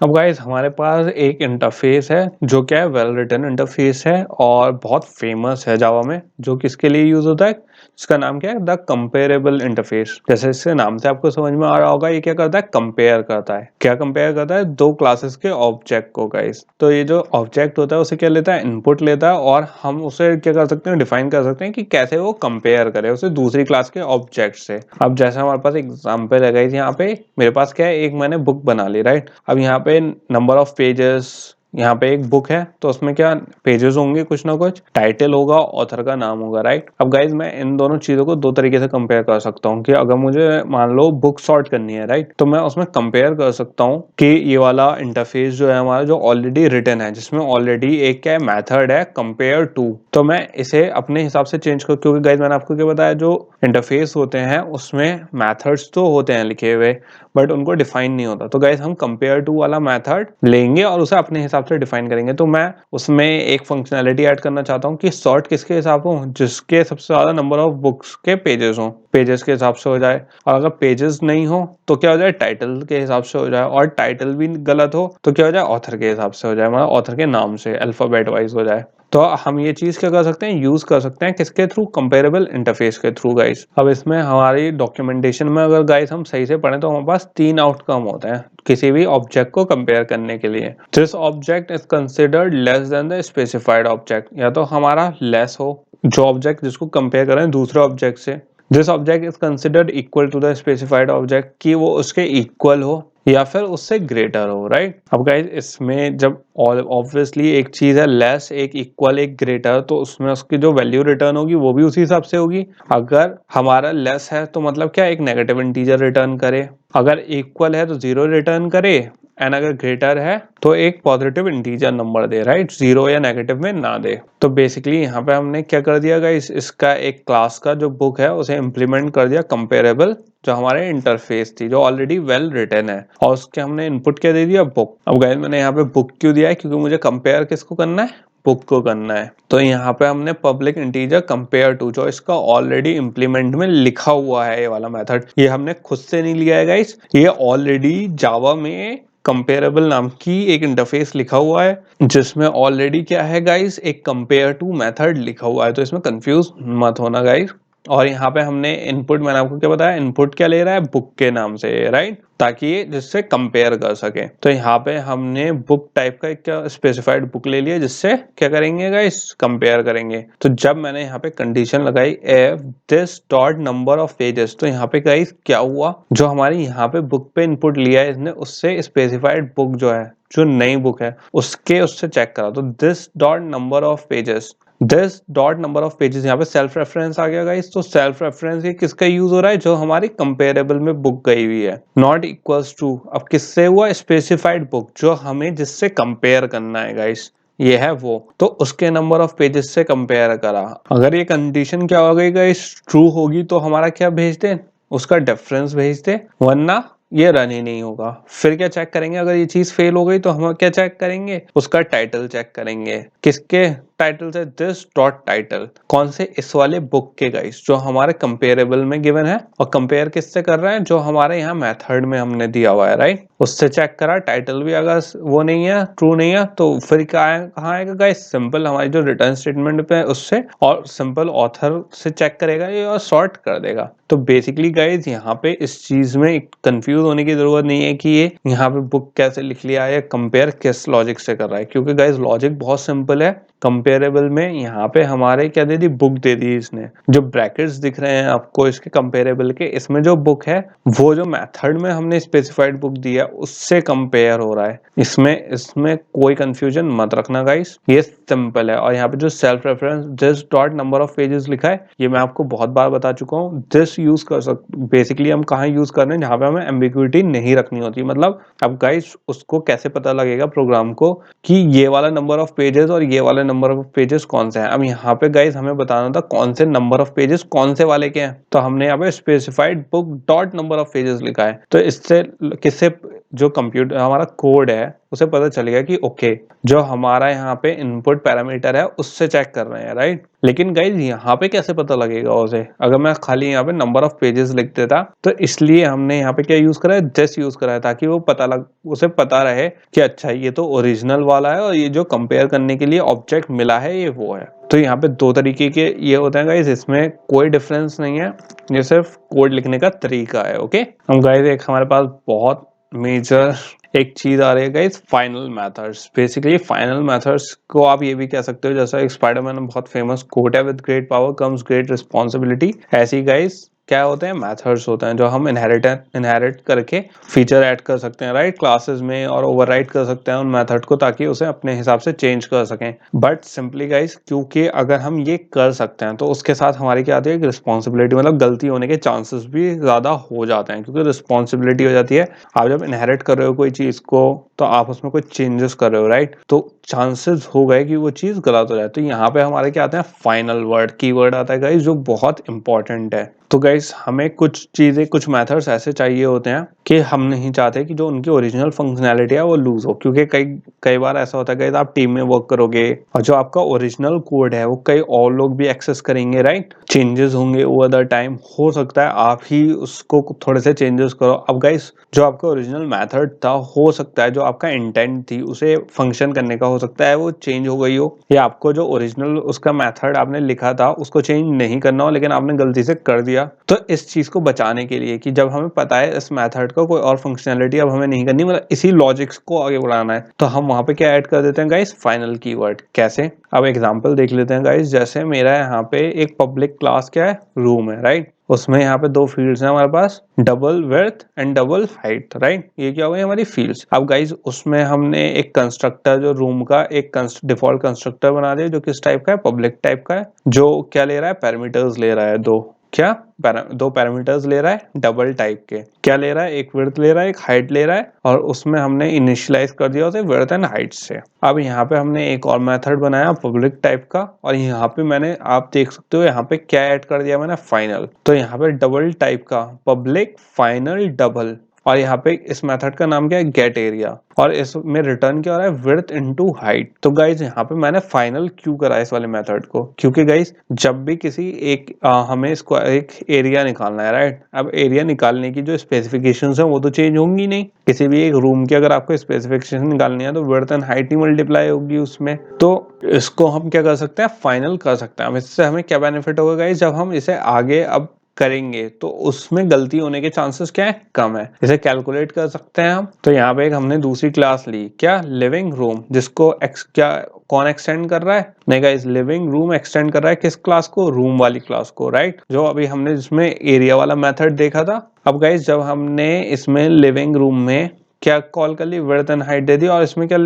अब गाइस हमारे पास एक इंटरफेस है जो क्या है वेल रिटन इंटरफेस है और बहुत फेमस है जावा में, जो किसके लिए यूज होता है, इसका नाम क्या है, द कंपेरेबल इंटरफेस। जैसे इससे नाम से आपको समझ में आ रहा होगा, ये क्या करता है, कंपेयर करता है। क्या कंपेयर करता है, दो क्लासेस के ऑब्जेक्ट को गाइस। तो ये जो ऑब्जेक्ट होता है उसे क्या लेता है, इनपुट लेता है, और हम उसे क्या कर सकते हैं, डिफाइन कर सकते हैं कि कैसे वो कंपेयर करे उसे दूसरी क्लास के ऑब्जेक्ट से। अब जैसे हमारे पास एग्जाम्पल है गाइस, यहाँ पे मेरे पास क्या है, एक मैंने बुक बना ली, राइट। अब यहाँ पे नंबर ऑफ पेजेस, यहाँ पे एक बुक है तो उसमें क्या पेजेस होंगे, कुछ ना कुछ टाइटल होगा, ऑथर का नाम होगा, राइट। अब गाइज मैं इन दोनों चीजों को दो तरीके से कंपेयर कर सकता हूँ कि अगर मुझे मान लो बुक सॉर्ट करनी है, राइट, तो मैं उसमें कंपेयर कर सकता हूँ कि ये वाला इंटरफेस जो है हमारा, जो ऑलरेडी रिटन है, जिसमें ऑलरेडी एक क्या है, मेथड है कंपेयर टू, तो मैं इसे अपने हिसाब से चेंज कर, क्योंकि गाइज मैंने आपको क्या बताया, जो इंटरफेस होते हैं उसमें मैथड्स तो होते हैं लिखे हुए, बट उनको डिफाइन नहीं होता। तो गाइज हम कंपेयर टू वाला मेथड लेंगे और उसे अपने हिसाब से डिफाइन करेंगे। तो मैं उसमें एक फंक्शनैलिटी ऐड करना चाहता हूँ कि सॉर्ट किसके हिसाब हो, जिसके सबसे ज्यादा नंबर ऑफ बुक्स के पेजेस हो, पेजेस के हिसाब से हो जाए, और अगर पेजेस नहीं हो तो क्या हो जाए, टाइटल के हिसाब से हो जाए, और टाइटल भी गलत हो तो क्या हो जाए, ऑथर के हिसाब से हो जाए, मतलब ऑथर के नाम से अल्फाबेट वाइज हो जाए। तो हम ये चीज क्या कर सकते हैं, यूज कर सकते हैं किसके थ्रू, कंपेरेबल इंटरफेस के थ्रू गाइस। अब इसमें हमारी डॉक्यूमेंटेशन में अगर गाइस हम सही से पढ़ें तो हमारे पास 3 आउटकम होते हैं किसी भी ऑब्जेक्ट को कंपेयर करने के लिए। This object is considered less than the specified object, या तो हमारा लेस हो जो ऑब्जेक्ट जिसको कंपेयर करें दूसरे ऑब्जेक्ट से, this object is considered equal to the specified object, कि वो उसके इक्वल हो या फिर उससे ग्रेटर हो, राइट। अब गाइस इसमें जब ऑब्वियसली एक चीज है लेस, एक इक्वल, एक ग्रेटर, तो उसमें उसकी जो वैल्यू रिटर्न होगी वो भी उसी हिसाब से होगी। अगर हमारा लेस है तो मतलब क्या, एक नेगेटिव इंटीजर रिटर्न करे, अगर इक्वल है तो 0 रिटर्न करे, एंड अगर ग्रेटर है तो एक पॉजिटिव इंटीजर नंबर दे, राइट, 0 या नेगेटिव में ना दे। तो बेसिकली यहाँ पे हमने क्या कर दिया गाइस, इसका एक क्लास का जो बुक है उसे इम्प्लीमेंट कर दिया कंपेरेबल, जो हमारे इंटरफेस थी जो ऑलरेडी वेल रिटन है, और उसके हमने इनपुट क्या दे दिया, बुक। अब गाइस मैंने यहाँ पे बुक क्यों दिया है, क्योंकि मुझे कंपेयर किसको करना है, बुक को करना है। तो यहाँ पे हमने पब्लिक इंटीजर कंपेयर टू, जो इसका ऑलरेडी इंप्लीमेंट में लिखा हुआ है, ये वाला मेथड, ये हमने खुद से नहीं लिया है गाइस, ये ऑलरेडी जावा में कंपेरेबल नाम की एक इंटरफेस लिखा हुआ है, जिसमें ऑलरेडी क्या है गाइस, एक कंपेयर टू मेथड लिखा हुआ है। तो इसमें कंफ्यूज मत होना गाइस। और यहाँ पे हमने इनपुट, मैंने आपको क्या बताया, इनपुट क्या ले रहा है, बुक के नाम से, राइट, ताकि ये जिससे कंपेयर कर सके। तो यहाँ पे हमने बुक टाइप का एक क्या स्पेसिफाइड बुक ले लिया, जिससे क्या करेंगे गाइस, कंपेयर करेंगे। तो जब मैंने यहाँ पे कंडीशन लगाई if this dot number of pages, तो यहाँ पे गाइस क्या हुआ, जो हमारी यहाँ पे बुक पे इनपुट लिया है इसने, उससे स्पेसिफाइड बुक जो है, जो नई बुक है, उससे चेक करा, तो this dot number of pages, this dot number of pages, यहाँ पे सेल्फ रेफरेंस आ गया गाइस। तो सेल्फ रेफरेंस ये किसका यूज हो रहा है, जो हमारी कंपेरेबल में बुक गई हुई है, नॉट इक्वल्स टू, अब किससे हुआ, स्पेसिफाइड बुक, जो हमें जिससे कंपेयर करना है गाइस, ये है वो, तो उसके नंबर ऑफ पेजेस से कंपेयर करा। अगर ये कंडीशन क्या हो गई गाइस, ट्रू होगी, तो हमारा क्या भेज दे, उसका डिफरेंस भेज दे, वरना ये रन ही नहीं होगा। फिर क्या चेक करेंगे, अगर ये चीज फेल हो गई तो हम क्या चेक करेंगे, उसका टाइटल चेक करेंगे, किसके टाइटल से, दिस डॉट टाइटल, कौन से, इस वाले बुक के गाइस, जो हमारे कंपेरेबल में गिवन है, और कंपेयर किससे कर रहे हैं, जो हमारे यहाँ मेथड में हमने दिया हुआ है, राइट, उससे चेक करा। टाइटल भी अगर वो नहीं है, ट्रू नहीं है, तो फिर कहाँ आएगा गाइस, सिंपल हमारी जो रिटर्न स्टेटमेंट पे है उससे, और सिंपल ऑथर से चेक करेगा ये और सॉर्ट कर देगा। तो बेसिकली गाइज यहाँ पे इस चीज में कंफ्यूज होने की जरूरत नहीं है कि ये यहाँ पे बुक कैसे लिख लिया है, कंपेयर किस लॉजिक से कर रहा है, क्योंकि गाइज लॉजिक बहुत सिंपल है। कंपेरेबल में यहाँ पे हमारे क्या दे दी, बुक दे दी इसने, जो ब्रैकेट्स दिख रहे हैं आपको इसके कंपेरेबल के, इसमें जो बुक है वो जो मेथड में हमने स्पेसिफाइड बुक दिया उससे कंपेयर हो रहा है। इसमें कोई कंफ्यूजन मत रखना गाइस, ये सिंपल है। और यहाँ पे जो self reference this dot number of pages लिखा है, ये मैं आपको बहुत बार बता चुका हूँ। दिस यूज कर सकते, बेसिकली हम कहाँ यूज कर रहे हैं, जहाँ पे हमें एम्बिग्युइटी नहीं रखनी होती। मतलब अब गाइस उसको कैसे पता लगेगा प्रोग्राम को कि ये वाला नंबर ऑफ पेजेस और ये वाला नंबर ऑफ पेजेस कौन सा है। अब यहाँ पे गाइस हमें बताना था कौन से नंबर ऑफ पेजेस कौन से वाले के हैं, तो हमने यहाँ पे specified book dot number of pages लिखा है। तो इससे किससे जो कंप्यूटर हमारा कोड है उसे पता चलेगा कि ओके जो हमारा यहाँ पे इनपुट पैरामीटर है उससे चेक कर रहे हैं, राइट। लेकिन गाइज यहाँ पे कैसे पता लगेगा उसे, अगर मैं खाली यहाँ पे नंबर ऑफ पेजेस लिख देता, तो इसलिए हमने यहाँ पे क्या यूज करा है, दिस यूज करा है, ताकि वो उसे पता रहे कि अच्छा ये तो ओरिजिनल वाला है और ये जो कंपेयर करने के लिए ऑब्जेक्ट मिला है ये वो है। तो यहाँ पे दो तरीके के ये होते हैं गाइज, इसमें कोई डिफरेंस नहीं है, ये सिर्फ कोड लिखने का तरीका है। ओके, हम गाइज एक हमारे पास बहुत मेजर एक चीज आ रही है guys, final methods. Basically final methods को आप ये भी कह सकते हो, जैसा एक स्पाइडरमैन में बहुत फेमस कोट है, with great power comes great responsibility. ऐसी गाइस क्या होते हैं, मेथड्स होते हैं जो हम इनहेरिट करके फीचर ऐड कर सकते हैं, राइट, क्लासेस में, और ओवरराइड कर सकते हैं उन मेथड को ताकि उसे अपने हिसाब से चेंज कर सकें। बट सिंपली गाइस क्योंकि अगर हम ये कर सकते हैं तो उसके साथ हमारी क्या आती है, रिस्पॉन्सिबिलिटी, मतलब गलती होने के चांसेस भी ज्यादा हो जाते हैं, क्योंकि रिस्पॉन्सिबिलिटी हो जाती है, आप जब इनहेरिट कर रहे हो कोई चीज को तो आप उसमें कोई चेंजेस कर रहे हो, राइट, तो चांसेस हो गए कि वो चीज गलत हो जाए। तो यहाँ पे हमारे क्या आते हैं, फाइनल वर्ड, कीवर्ड आता है गाइस, जो बहुत इंपॉर्टेंट है। तो गाइस हमें कुछ चीजें, कुछ मेथड्स ऐसे चाहिए होते हैं कि हम नहीं चाहते कि जो उनकी ओरिजिनल फंक्शनैलिटी है वो लूज हो, क्योंकि कई बार ऐसा होता है गाइस, आप टीम में वर्क करोगे और जो आपका ओरिजिनल कोड है वो कई और लोग भी एक्सेस करेंगे, राइट, चेंजेस होंगे ओवर द टाइम, हो सकता है आप ही उसको थोड़े से चेंजेस करो। अब गाइस जो आपका ओरिजिनल मेथड था, हो सकता है जो आपका इंटेंट थी उसे फंक्शन करने का, हो सकता है वो चेंज हो गई हो, या आपको जो ओरिजिनल उसका मेथड आपने लिखा था उसको चेंज नहीं करना हो, लेकिन आपने गलती से कर दिया। तो इस चीज को बचाने के लिए कि जब हमें पता है इस मेथड को कोई और फंक्शनैलिटी अब हमें नहीं करनी, मतलब इसी लॉजिक्स को आगे बढ़ाना है, तो हम वहां पे क्या ऐड कर देते हैं गाइस, फाइनल कीवर्ड। कैसे, अब एग्जांपल देख लेते हैं गाइस। जैसे मेरा यहाँ पे एक पब्लिक क्लास क्या है, रूम है, राइट, उसमें यहाँ पे दो फील्ड्स हैं हमारे पास, double width and double height, right, ये क्या हो गई हमारी फील्ड्स। अब गाइस उसमें हमने एक कंस्ट्रक्टर, जो रूम का एक डिफॉल्ट कंस्ट्रक्टर बना दिया, जो किस टाइप का है, पब्लिक टाइप का है, जो क्या ले रहा है, पैरामीटर्स ले रहा है, दो पैरामीटर्स ले रहा है डबल टाइप के, क्या ले रहा है, एक विड्थ ले रहा है, एक हाइट ले रहा है, और उसमें हमने इनिशियलाइज कर दिया उसे विड्थ एंड हाइट से। अब यहाँ पे हमने एक और मेथड बनाया पब्लिक टाइप का, और यहाँ पे मैंने, आप देख सकते हो यहाँ पे क्या ऐड कर दिया मैंने, फाइनल। तो यहाँ पे डबल टाइप का पब्लिक फाइनल डबल, और यहाँ पे इस मेथड का नाम क्या है, गेट एरिया, और इसमें रिटर्न क्या हो रहा है, विड्थ इनटू हाइट। तो गाइज यहाँ पे मैंने फाइनल क्यों करा इस वाले मेथड को, क्योंकि गाइज जब भी किसी एक हमें इसको एक एरिया निकालना है, राइट, अब एरिया निकालने की जो स्पेसिफिकेशंस है वो तो चेंज होंगी नहीं, किसी भी एक रूम की अगर आपको स्पेसिफिकेशन निकालनी है तो width and height he multiply होगी उसमें। तो इसको हम क्या कर सकते हैं, फाइनल कर सकते हैं। अब इससे हमें क्या बेनिफिट होगा गाइज, जब हम इसे आगे अब करेंगे तो उसमें गलती होने के चांसेस क्या है, कम है, इसे कैलकुलेट कर सकते हैं हम। तो यहाँ पे एक हमने दूसरी क्लास ली, क्या, लिविंग रूम, जिसको क्या कौन एक्सटेंड कर रहा है, नहीं गाइस, लिविंग रूम एक्सटेंड कर रहा है किस क्लास को, रूम वाली क्लास को, राइट, जो अभी हमने जिसमें एरिया वाला मेथड देखा था। अब गाइस जब हमने इसमें लिविंग रूम में क्या कॉल कर ली, विड्थ एंड हाइट दे दी, और इसमें क्या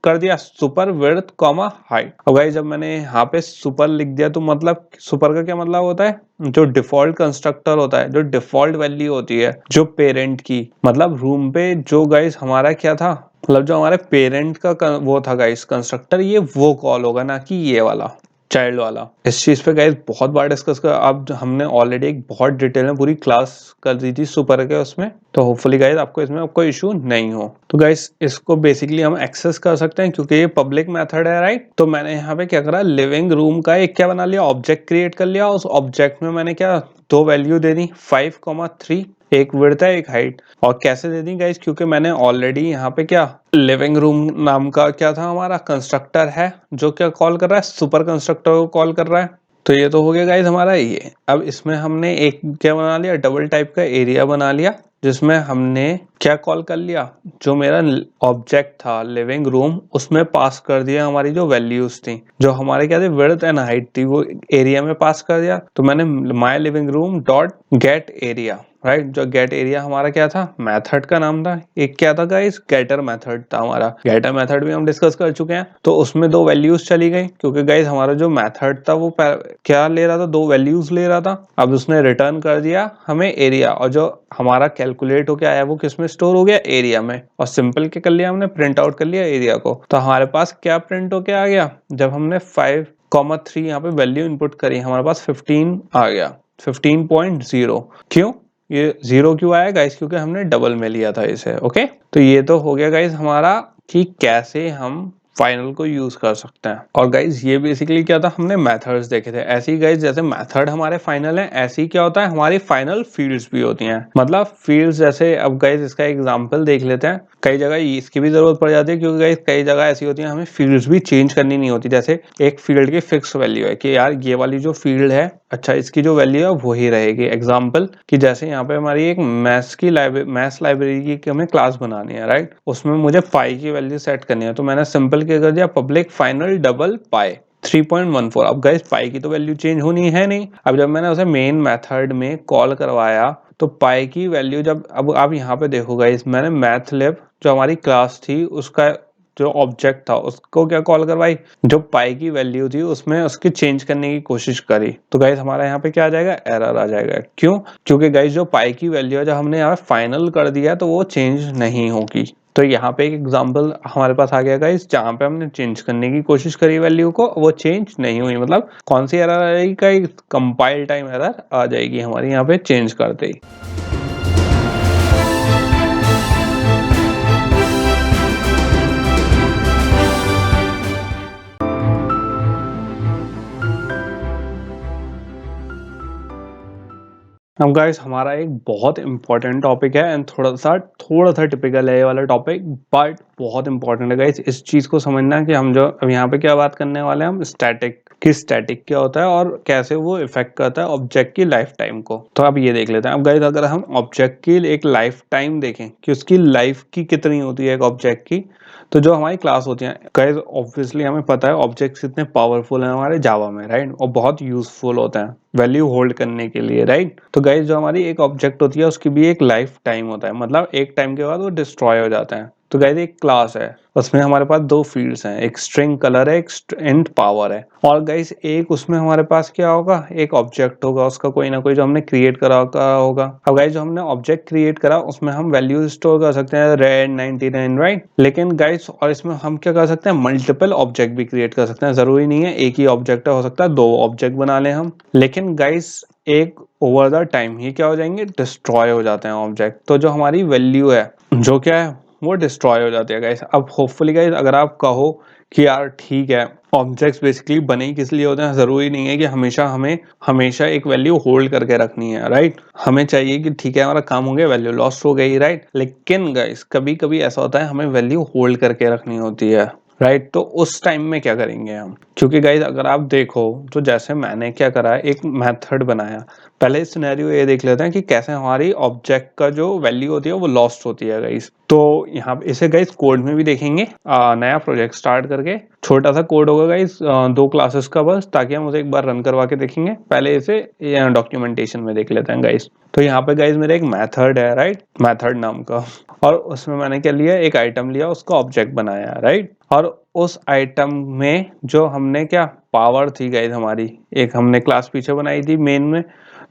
कर दिया, सुपर विड्थ कॉमा हाइट। अब गाइस जब मैंने यहाँ पे सुपर लिख दिया तो मतलब सुपर का क्या मतलब होता है, जो डिफॉल्ट कंस्ट्रक्टर होता है, जो डिफॉल्ट वैल्यू होती है जो पेरेंट की, मतलब रूम पे जो गाइस हमारा क्या था, मतलब जो हमारे पेरेंट का वो था गाइस कंस्ट्रक्टर, ये वो कॉल होगा, ना कि ये वाला चाइल्ड वाला। इस चीज पे गाइस बहुत बार डिस्कस कर, अब हमने ऑलरेडी एक बहुत डिटेल में पूरी क्लास कर दी थी सुपर के उसमें, तो होपफुली गाइस आपको इसमें कोई इशू नहीं हो। तो गाइस इसको बेसिकली हम एक्सेस कर सकते हैं क्योंकि ये पब्लिक मेथड है, राइट। तो मैंने यहाँ पे क्या करा, लिविंग रूम का एक क्या बना लिया, ऑब्जेक्ट क्रिएट कर लिया, उस ऑब्जेक्ट में मैंने क्या दो वैल्यू दे दी, 5,3, एक विड्थ है एक हाइट। और कैसे दे दी गाइस, क्योंकि मैंने ऑलरेडी यहाँ पे क्या, लिविंग रूम नाम का क्या था हमारा कंस्ट्रक्टर है, जो क्या कॉल कर रहा है, सुपर कंस्ट्रक्टर को कॉल कर रहा है। तो ये तो हो गया गाइस हमारा ये। अब इसमें हमने एक क्या बना लिया, डबल टाइप का एरिया बना लिया, जिसमें हमने क्या कॉल कर लिया, जो मेरा ऑब्जेक्ट था लिविंग रूम, उसमें पास कर दिया हमारी जो वैल्यूज थी, जो हमारे क्या थे, विड्थ एंड हाइट थी, वो एरिया में पास कर दिया। तो मैंने my living room dot get area, right, जो गेट एरिया हमारा क्या था, मेथड का नाम था। एक क्या था गाइस, गेटर मेथड था हमारा, गेटर मेथड भी हम डिस्कस कर चुके हैं। तो उसमें दो वैल्यूज चली गई, क्योंकि गाइस हमारा जो मेथड था वो क्या ले रहा था, दो वैल्यूज ले रहा था। अब उसने रिटर्न कर दिया हमें एरिया, और जो हमारा कैलकुलेट होके आया वो किसमें स्टोर हो गया, एरिया में। और सिंपल क्या कर लिया हमने, प्रिंट आउट कर लिया एरिया को। तो हमारे पास क्या प्रिंट होके आ गया, जब हमने 5,3 यहाँ पे वैल्यू इनपुट करी, हमारे पास 15 आ गया, 15.0। क्यों, ये 0 क्यों आया गाइस, क्योंकि हमने डबल में लिया था इसे। ओके, तो ये तो हो गया गाइस हमारा कि कैसे हम फाइनल को यूज कर सकते हैं। और गाइज ये बेसिकली क्या था, हमने मेथड्स देखे थे। ऐसे ही गाइज जैसे मेथड हमारे फाइनल है, ऐसे ही क्या होता है हमारी फाइनल फील्ड्स भी होती हैं। मतलब फील्ड्स जैसे, अब गाइज इसका एग्जांपल देख लेते हैं। कई जगह इसकी भी जरूरत पड़ जाती है, क्योंकि गाइज कई जगह ऐसी होती है हमें फील्ड्स भी चेंज करनी नहीं होती। जैसे एक फील्ड की फिक्स वैल्यू है कि यार ये वाली जो फील्ड है, अच्छा इसकी जो वैल्यू है वही रहेगी। एग्जाम्पल कि जैसे यहाँ पे हमारी एक मैथ्स लाइब्रेरी की हमें क्लास बनानी है, राइट। उसमें मुझे पाई की वैल्यू सेट करनी है, तो मैंने सिंपल क्या कर दिया, पब्लिक फाइनल डबल पाई 3.14। अब गाइस पाई की तो वैल्यू चेंज होनी है नहीं। अब जब मैंने उसे मेन मेथड में कॉल करवाया तो पाई की वैल्यू जब, अब आप यहाँ पे देखो गाइस, मैंने मैथ लैब जो हमारी क्लास थी उसका जो ऑब्जेक्ट था उसको क्या कॉल करवाई, जो पाई की वैल्यू थी उसमें उसकी चेंज करने की कोशिश करी। तो गाइस हमारा यहाँ पे क्या आ जाएगा, एरर आ जाएगा। क्यों? क्योंकि गाइस जो पाई की वैल्यू है जब हमने यहाँ फाइनल कर दिया तो वो चेंज नहीं होगी। तो यहाँ पे एक एग्जांपल हमारे पास आ गया गाइस, जहाँ पे हमने चेंज करने की कोशिश करी वैल्यू को, वो चेंज नहीं हुई। मतलब कौन सी एरर आ जाएगी, कंपाइल टाइम एरर आ जाएगी हमारी यहाँ पे चेंज करते ही। अब गाइस हमारा एक बहुत इंपॉर्टेंट टॉपिक है एंड थोड़ा सा टिपिकल है ये वाला टॉपिक, बट बहुत इंपॉर्टेंट है गाइस। इस चीज को समझना कि हम जो अब यहाँ पे क्या बात करने वाले हैं, हम स्टैटिक कि स्टैटिक क्या होता है और कैसे वो इफेक्ट करता है ऑब्जेक्ट की लाइफ टाइम को। तो अब ये देख लेते हैं। अब गाइस अगर हम ऑब्जेक्ट की एक लाइफ टाइम देखें कि उसकी लाइफ की कितनी होती है एक ऑब्जेक्ट की, तो जो हमारी क्लास होती है गाइस, ऑब्वियसली हमें पता है ऑब्जेक्ट्स कितने पावरफुल हैं हमारे जावा में, राइट। और बहुत यूजफुल होते हैं वैल्यू होल्ड करने के लिए, राइट। तो गाइस जो हमारी एक ऑब्जेक्ट होती है उसकी भी एक लाइफ टाइम होता है, मतलब एक टाइम के बाद वो डिस्ट्रॉय हो जाता है। तो गाइस एक क्लास है, उसमें हमारे पास दो फील्ड्स हैं, एक स्ट्रिंग कलर है, एक इंट पावर है। और गाइस एक उसमें हमारे पास क्या होगा, एक ऑब्जेक्ट होगा उसका कोई ना कोई जो हमने क्रिएट करा होगा। अब गाइस जो हमने ऑब्जेक्ट क्रिएट करा उसमें हम वैल्यू स्टोर कर सकते हैं, रेड 99, राइट। लेकिन गाइस और इसमें हम क्या कर सकते हैं, मल्टीपल ऑब्जेक्ट भी क्रिएट कर सकते हैं। जरूरी नहीं है एक ही ऑब्जेक्ट हो सकता है दो ऑब्जेक्ट बना ले हम। लेकिन गाइस एक ओवर द टाइम ये क्या हो जाएंगे, डिस्ट्रॉय हो जाते हैं ऑब्जेक्ट। तो जो हमारी वैल्यू है जो क्या है वो डिस्ट्रॉय हो जाती है गाइस। अब होपफुली गाइस अगर आप कहो कि यार ठीक है ऑब्जेक्ट्स बेसिकली बने ही किस लिए होते हैं, जरूरी नहीं है कि हमें हमेशा एक वैल्यू होल्ड करके रखनी है, राइट। हमें चाहिए कि ठीक है हमारा काम हो गया, वैल्यू लॉस्ट हो गई, राइट। लेकिन गाइस कभी कभी ऐसा होता है हमें वैल्यू होल्ड करके रखनी होती है, राइट। तो उस टाइम में क्या करेंगे हम, क्योंकि गाइज अगर आप देखो तो जैसे मैंने क्या करा है, एक मेथड बनाया। पहले सिनेरियो ये देख लेते हैं कि कैसे हमारी ऑब्जेक्ट का जो वैल्यू होती है वो लॉस्ट होती है गाइज। तो यहाँ पे इसे गाइज कोड में भी देखेंगे, नया प्रोजेक्ट स्टार्ट करके छोटा सा कोड होगा गाइज, 2 क्लासेस का बस, ताकि हम उसे एक बार रन करवा के देखेंगे। पहले इसे डॉक्यूमेंटेशन में देख लेते हैं गाइज। तो यहाँ पे गाइज मेरा एक मेथड है, राइट, मेथड नाम का। और उसमें मैंने क्या लिया, एक आइटम लिया, उसका ऑब्जेक्ट बनाया, राइट। और उस आइटम में जो हमने क्या पावर थी गाइस हमारी, एक हमने क्लास पीछे बनाई थी मेन में,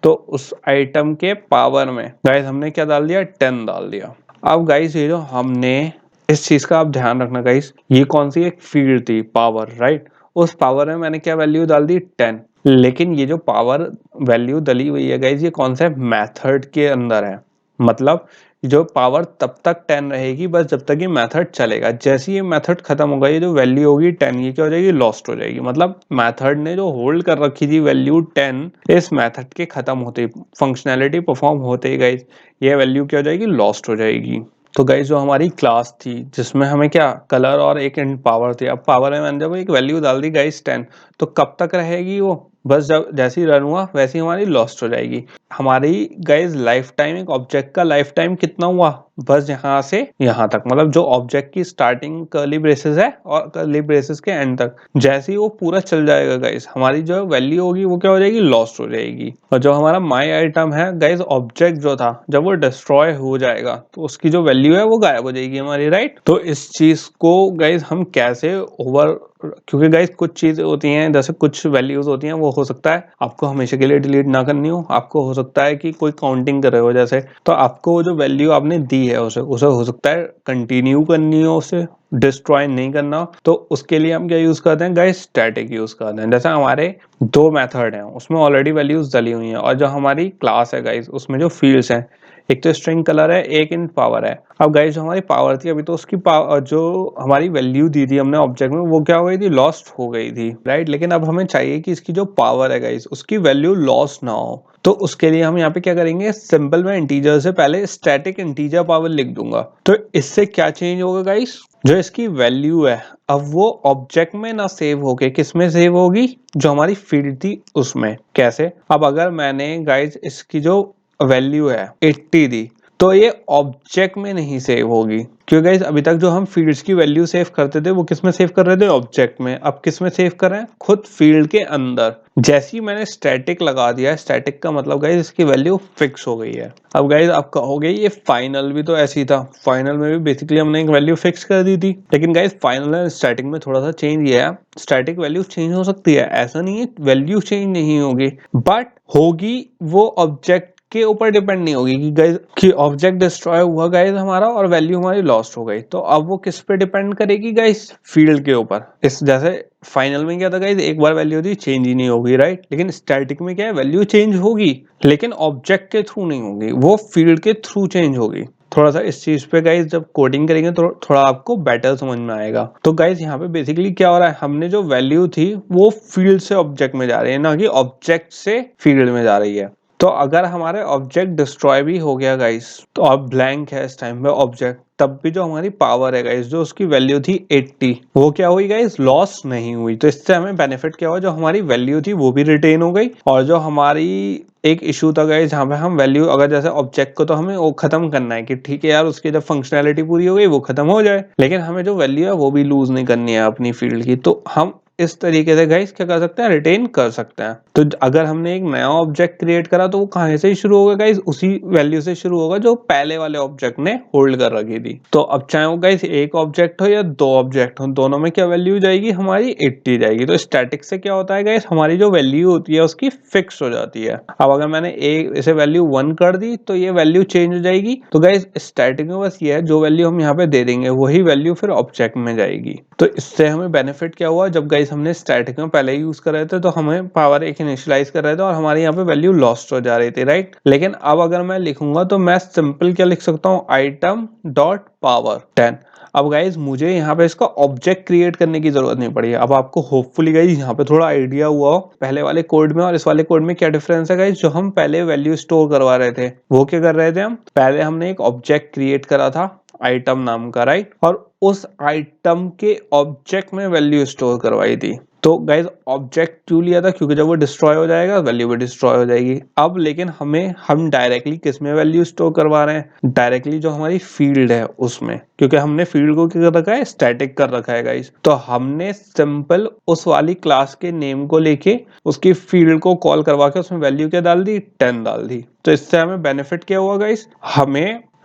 तो उस आइटम के पावर में गाइस हमने क्या डाल दिया, 10 डाल दिया। अब गाइस ये जो हमने इस चीज का आप ध्यान रखना गाइस, ये कौन सी एक फील्ड थी, पावर, राइट। उस पावर में मैंने क्या वैल्यू डाल दी, 10। लेकिन ये जो पावर वैल्यू डली हुई है गाइस, ये कौन से मेथड के अंदर है। मतलब जो पावर तब तक 10 रहेगी बस जब तक ये मेथड चलेगा। जैसे ये मेथड खत्म होगा ये जो वैल्यू होगी 10 ये क्या हो जाएगी, लॉस्ट हो जाएगी। मतलब मेथड ने जो होल्ड कर रखी थी वैल्यू 10, इस मेथड के खत्म होते फंक्शनैलिटी परफॉर्म होते ही गाइस ये वैल्यू क्या हो जाएगी, लॉस्ट हो जाएगी। तो गाइस जो हमारी क्लास थी जिसमें हमें क्या कलर और एक इंट पावर थी, अब पावर में मैंने जब एक वैल्यू डाल दी गाइस 10, तो कब तक रहेगी वो, बस जब जैसे ही रन हुआ वैसे ही हमारी लॉस्ट हो जाएगी। हमारी गाइस लाइफ टाइम, एक ऑब्जेक्ट का लाइफ टाइम कितना हुआ, बस यहाँ से यहाँ तक। मतलब जो ऑब्जेक्ट की स्टार्टिंग कर्ली ब्रेसेस है और कर्ली ब्रेसेस के एंड तक, जैसे ही वो पूरा चल जाएगा गाइस हमारी जो वैल्यू होगी वो क्या हो जाएगी, लॉस्ट हो जाएगी। और जो हमारा माई आइटम है गाइस, ऑब्जेक्ट जो था जब वो डिस्ट्रॉय हो जाएगा तो उसकी जो वैल्यू है वो गायब हो जाएगी हमारी, राइट। तो इस चीज को गाइस हम कैसे ओवर, क्योंकि गाइस कुछ चीजें होती हैं जैसे कुछ वैल्यूज होती हैं वो हो सकता है आपको हमेशा के लिए डिलीट ना करनी हो, आपको हो सकता है कि कोई काउंटिंग कर रहे हो जैसे, तो आपको जो वैल्यू आपने दी है उसे हो सकता है कंटिन्यू करनी हो, उसे डिस्ट्रॉय नहीं करना, तो उसके लिए हम क्या यूज करते हैं गाइस, स्टैटिक यूज करते हैं। जैसे हमारे दो मेथड हैं, उसमें ऑलरेडी वैल्यूज डली हुई हैं, और जो हमारी क्लास है गाइस उसमें जो फील्ड्स हैं, एक तो स्ट्रिंग कलर है, एक इन पावर है। अब गाइस जो हमारी पावर थी अभी, तो उसकी जो हमारी वैल्यू दी थी हमने ऑब्जेक्ट में, वो क्या हो गई थी, लॉस्ट हो गई थी, राइट। लेकिन अब हमें चाहिए कि इसकी जो पावर है गाइस उसकी वैल्यू लॉस ना हो, तो उसके लिए हम यहाँ पे क्या करेंगे, सिंपल में इंटीजर से पहले स्टैटिक इंटीजर पावर लिख दूंगा। तो इससे क्या चेंज होगा गाइस, जो इसकी वैल्यू है अब वो ऑब्जेक्ट में ना सेव होके किस में सेव होगी, जो हमारी फील्ड थी उसमें। कैसे, अब अगर मैंने गाइस इसकी जो वैल्यू है 80 दी, तो ये ऑब्जेक्ट में नहीं सेव होगी, क्योंकि गाइस अभी तक जो हम फील्ड्स की वैल्यू सेव करते थे वो किस में सेव कर रहे थे, ऑब्जेक्ट में। अब किस में सेव कर रहे हैं, खुद फील्ड के अंदर। जैसे ही मैंने स्टैटिक लगा दिया है, स्टैटिक का मतलब गाइस इसकी वैल्यू फिक्स हो गई है। अब गाइस आप कहोगे ये फाइनल भी तो ऐसी था, फाइनल में भी बेसिकली हमने एक वैल्यू फिक्स कर दी थी, लेकिन गाइस फाइनल और स्टैटिक में थोड़ा सा चेंज ये है, स्टैटिक वैल्यू चेंज हो सकती है, ऐसा नहीं है वैल्यू चेंज नहीं होगी, बट होगी वो ऑब्जेक्ट के ऊपर डिपेंड नहीं होगी कि गाइस कि ऑब्जेक्ट डिस्ट्रॉय हुआ गाइस हमारा और वैल्यू हमारी लॉस्ट हो गई, तो अब वो किस पे डिपेंड करेगी गाइस, फील्ड के ऊपर। इस जैसे फाइनल में क्या था गाइस, एक बार वैल्यू थी चेंज ही नहीं होगी, राइट। लेकिन स्टैटिक में क्या है, वैल्यू चेंज होगी लेकिन ऑब्जेक्ट के थ्रू नहीं होगी, वो फील्ड के थ्रू चेंज होगी। थोड़ा सा इस चीज पे गाइस जब कोडिंग करेंगे तो थोड़ा आपको बेटर समझ में आएगा। तो गाइस यहाँ पे बेसिकली क्या हो रहा है, हमने जो वैल्यू थी वो फील्ड से ऑब्जेक्ट में जा रही है, ना कि ऑब्जेक्ट से फील्ड में जा रही है। तो अगर हमारे ऑब्जेक्ट डिस्ट्रॉय भी हो गया गाइस, तो अब ब्लैंक है इस टाइम पे ऑब्जेक्ट, तब भी जो हमारी पावर है गाइस, जो उसकी वैल्यू थी 80, वो क्या हुई गाइस, लॉस नहीं हुई। तो इससे हमें बेनिफिट क्या हुआ, जो हमारी वैल्यू थी वो भी रिटेन हो गई, और जो हमारी एक इशू था गाइस जहाँ पे हम वैल्यू, अगर जैसे ऑब्जेक्ट को तो हमें वो खत्म करना है कि ठीक है यार उसकी जब फंक्शनैलिटी पूरी हो गई वो खत्म हो जाए, लेकिन हमें जो वैल्यू है वो भी लूज नहीं करनी है अपनी फील्ड की, तो हम इस तरीके से गाइस क्या कर सकते हैं, रिटेन कर सकते हैं। तो अगर हमने एक नया ऑब्जेक्ट क्रिएट करा तो वो कहां से ही शुरू होगा गाइस, उसी वैल्यू से शुरू होगा जो पहले वाले ऑब्जेक्ट ने होल्ड कर रखी थी। तो अब चाहे वो गाइस एक ऑब्जेक्ट हो या दो ऑब्जेक्ट हो, दोनों में क्या वैल्यू जाएगी, हमारी 80 जाएगी। तो स्टैटिक से क्या होता है गाइस, हमारी जो वैल्यू होती है उसकी फिक्स हो जाती है। अब अगर मैंने एक इसे वैल्यू 1 कर दी तो ये वैल्यू चेंज हो जाएगी। तो गाइस स्टैटिक में बस ये है, जो वैल्यू हम यहाँ पे दे देंगे वही वैल्यू फिर ऑब्जेक्ट में जाएगी। तो इससे हमें बेनिफिट क्या हुआ, जब गाइस हमने स्टैटिक में पहले यूज कर रहे थे तो हमें पावर एक इनिशियलाइज कर रहे थे और हमारे यहाँ पे वैल्यू लॉस्ट हो जा रही थी, राइट। लेकिन अब अगर मैं लिखूंगा तो मैं सिंपल क्या लिख सकता हूँ, आइटम डॉट पावर 10। अब गाइज मुझे यहाँ पे इसका ऑब्जेक्ट क्रिएट करने की जरूरत नहीं पड़ी है। अब आपको होपफुली गाइज यहाँ पे थोड़ा आइडिया हुआ हो पहले वाले कोड में और इस वाले कोड में क्या डिफरेंस है गाइज। जो हम पहले वैल्यू स्टोर करवा रहे थे वो क्या कर रहे थे, हम पहले हमने एक ऑब्जेक्ट क्रिएट करा था आइटम नाम का, राइट, और उस आइटम के ऑब्जेक्ट में वैल्यू स्टोर करवाई थी। तो गाइज ऑब्जेक्ट क्यों लिया था, क्योंकि जब वो डिस्ट्रॉय हो जाएगा वैल्यू भी डिस्ट्रॉय हो जाएगी। अब लेकिन हम डायरेक्टली किस में वैल्यू स्टोर करवा रहे हैं, डायरेक्टली जो हमारी फील्ड है उसमें, क्योंकि हमने फील्ड को क्या कर रखा है, स्टैटिक कर रखा है गाइज। तो हमने सिंपल उस वाली क्लास के नेम को लेके उसकी फील्ड को कॉल करवा के उसमें वैल्यू क्या डाल दी, 10 डाल दी। तो इससे हमें बेनिफिट क्या हुआ गाइज,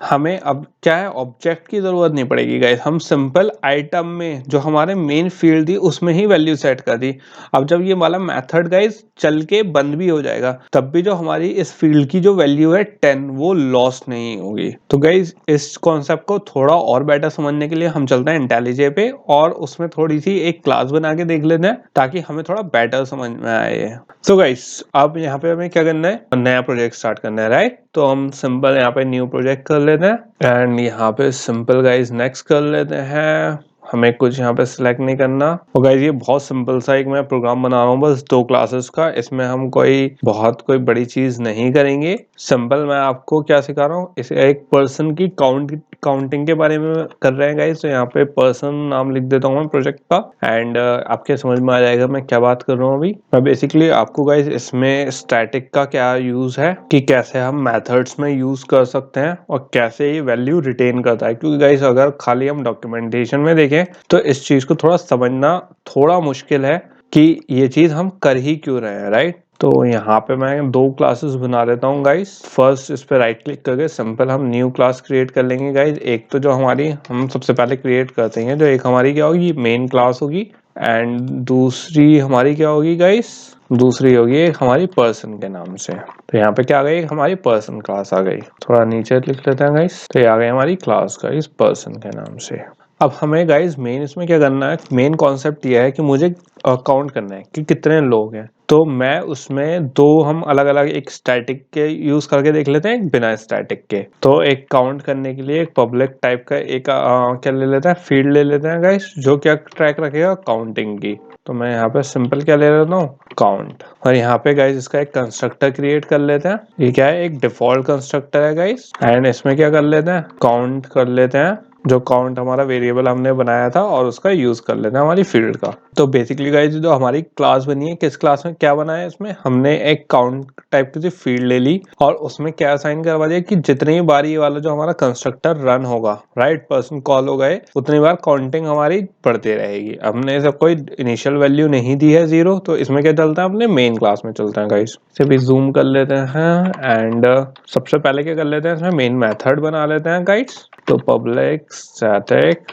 हमें अब क्या है, ऑब्जेक्ट की जरूरत नहीं पड़ेगी गाइस। हम सिंपल आइटम में जो हमारे मेन फील्ड थी उसमें ही वैल्यू सेट कर दी। अब जब ये वाला मेथड गाइस चल के बंद भी हो जाएगा तब भी जो हमारी इस फील्ड की जो वैल्यू है 10 वो लॉस नहीं होगी। तो गाइस इस कॉन्सेप्ट को थोड़ा और बेटर समझने के लिए हम चलते हैं इंटेलिजे पे और उसमें थोड़ी सी एक क्लास बना के देख लेते हैं ताकि हमें थोड़ा बेटर समझ में आए। तो गाइस अब यहाँ पे हमें क्या करना है, नया प्रोजेक्ट स्टार्ट करना है, राइट। तो हम सिंपल यहाँ पे न्यू प्रोजेक्ट कर लेते हैं एंड यहाँ पे सिंपल गाइस नेक्स्ट कर लेते हैं। हमें कुछ यहाँ पे सिलेक्ट नहीं करना। तो गाइस ये बहुत सिंपल सा एक मैं प्रोग्राम बना रहा हूँ बस 2 क्लासेस का। इसमें हम कोई बड़ी चीज नहीं करेंगे। सिंपल मैं आपको क्या सिखा रहा हूँ, इसे एक पर्सन की काउंटिंग के बारे में कर रहे हैं गाइस। तो यहाँ पे पर्सन नाम लिख देता हूँ मैं प्रोजेक्ट का एंड आपके समझ में आ जाएगा मैं क्या बात कर रहा हूँ अभी। मैं बेसिकली आपको गाइस इसमें स्टैटिक का क्या यूज है कि कैसे हम मेथड्स में यूज कर सकते हैं और कैसे ये वैल्यू रिटेन करता है। क्योंकि गाइस अगर खाली हम डॉक्यूमेंटेशन में देखें तो इस चीज को थोड़ा समझना थोड़ा मुश्किल है कि ये चीज हम कर ही क्यों रहे हैं, राइट। तो यहाँ पे मैं 2 क्लासेस बना लेता हूँ गाइस। फर्स्ट इस पे राइट क्लिक करके सिंपल हम न्यू क्लास क्रिएट कर लेंगे गाइस। एक तो जो हमारी हम सबसे पहले क्रिएट करते हैं, जो एक हमारी क्या होगी, मेन क्लास होगी एंड दूसरी हमारी क्या होगी गाइस, दूसरी होगी एक हमारी पर्सन के नाम से। तो यहाँ पे क्या आ गई, हमारी पर्सन क्लास आ गई। थोड़ा नीचे लिख लेते हैं गाइस। तो ये आ गई हमारी क्लास गाइस पर्सन के नाम से। अब हमें गाइस मेन इसमें क्या करना है, मेन कॉन्सेप्ट ये है कि मुझे काउंट करना है कि कितने लोग हैं। तो मैं उसमें दो हम अलग अलग, एक स्टैटिक के यूज करके देख लेते हैं, एक बिना स्टैटिक के। तो एक काउंट करने के लिए एक पब्लिक टाइप का एक क्या ले लेते हैं, फील्ड ले लेते हैं गाइस, जो क्या ट्रैक रखेगा काउंटिंग की। तो मैं यहाँ पे सिंपल क्या ले लेता हूँ, काउंट। और यहाँ पे गाइस इसका एक कंस्ट्रक्टर क्रिएट कर लेते हैं। ये क्या है, एक डिफॉल्ट कंस्ट्रक्टर है गाइस। एंड इसमें क्या कर लेते हैं, काउंट कर लेते हैं, जो काउंट हमारा वेरिएबल हमने बनाया था, और उसका यूज कर लेना है हमारी फील्ड का। तो बेसिकली गाइस जो हमारी क्लास बनी है, किस क्लास में क्या बना है, इसमें हमने एक काउंट टाइप की फील्ड ले ली और उसमें क्या असाइन करवा दिया कि जितनी बार ये वाला जो हमारा कंस्ट्रक्टर रन होगा, राइट, पर्सन कॉल हो गए, उतनी बार काउंटिंग हमारी बढ़ती रहेगी। हमने सब कोई इनिशियल वैल्यू नहीं दी है 0, तो इसमें क्या चलता है, अपने मेन क्लास में चलता है गाइस। इसे भी जूम कर लेते हैं एंड सबसे पहले क्या कर लेते हैं, इसमें मेन मेथड बना लेते हैं गाइस। तो public static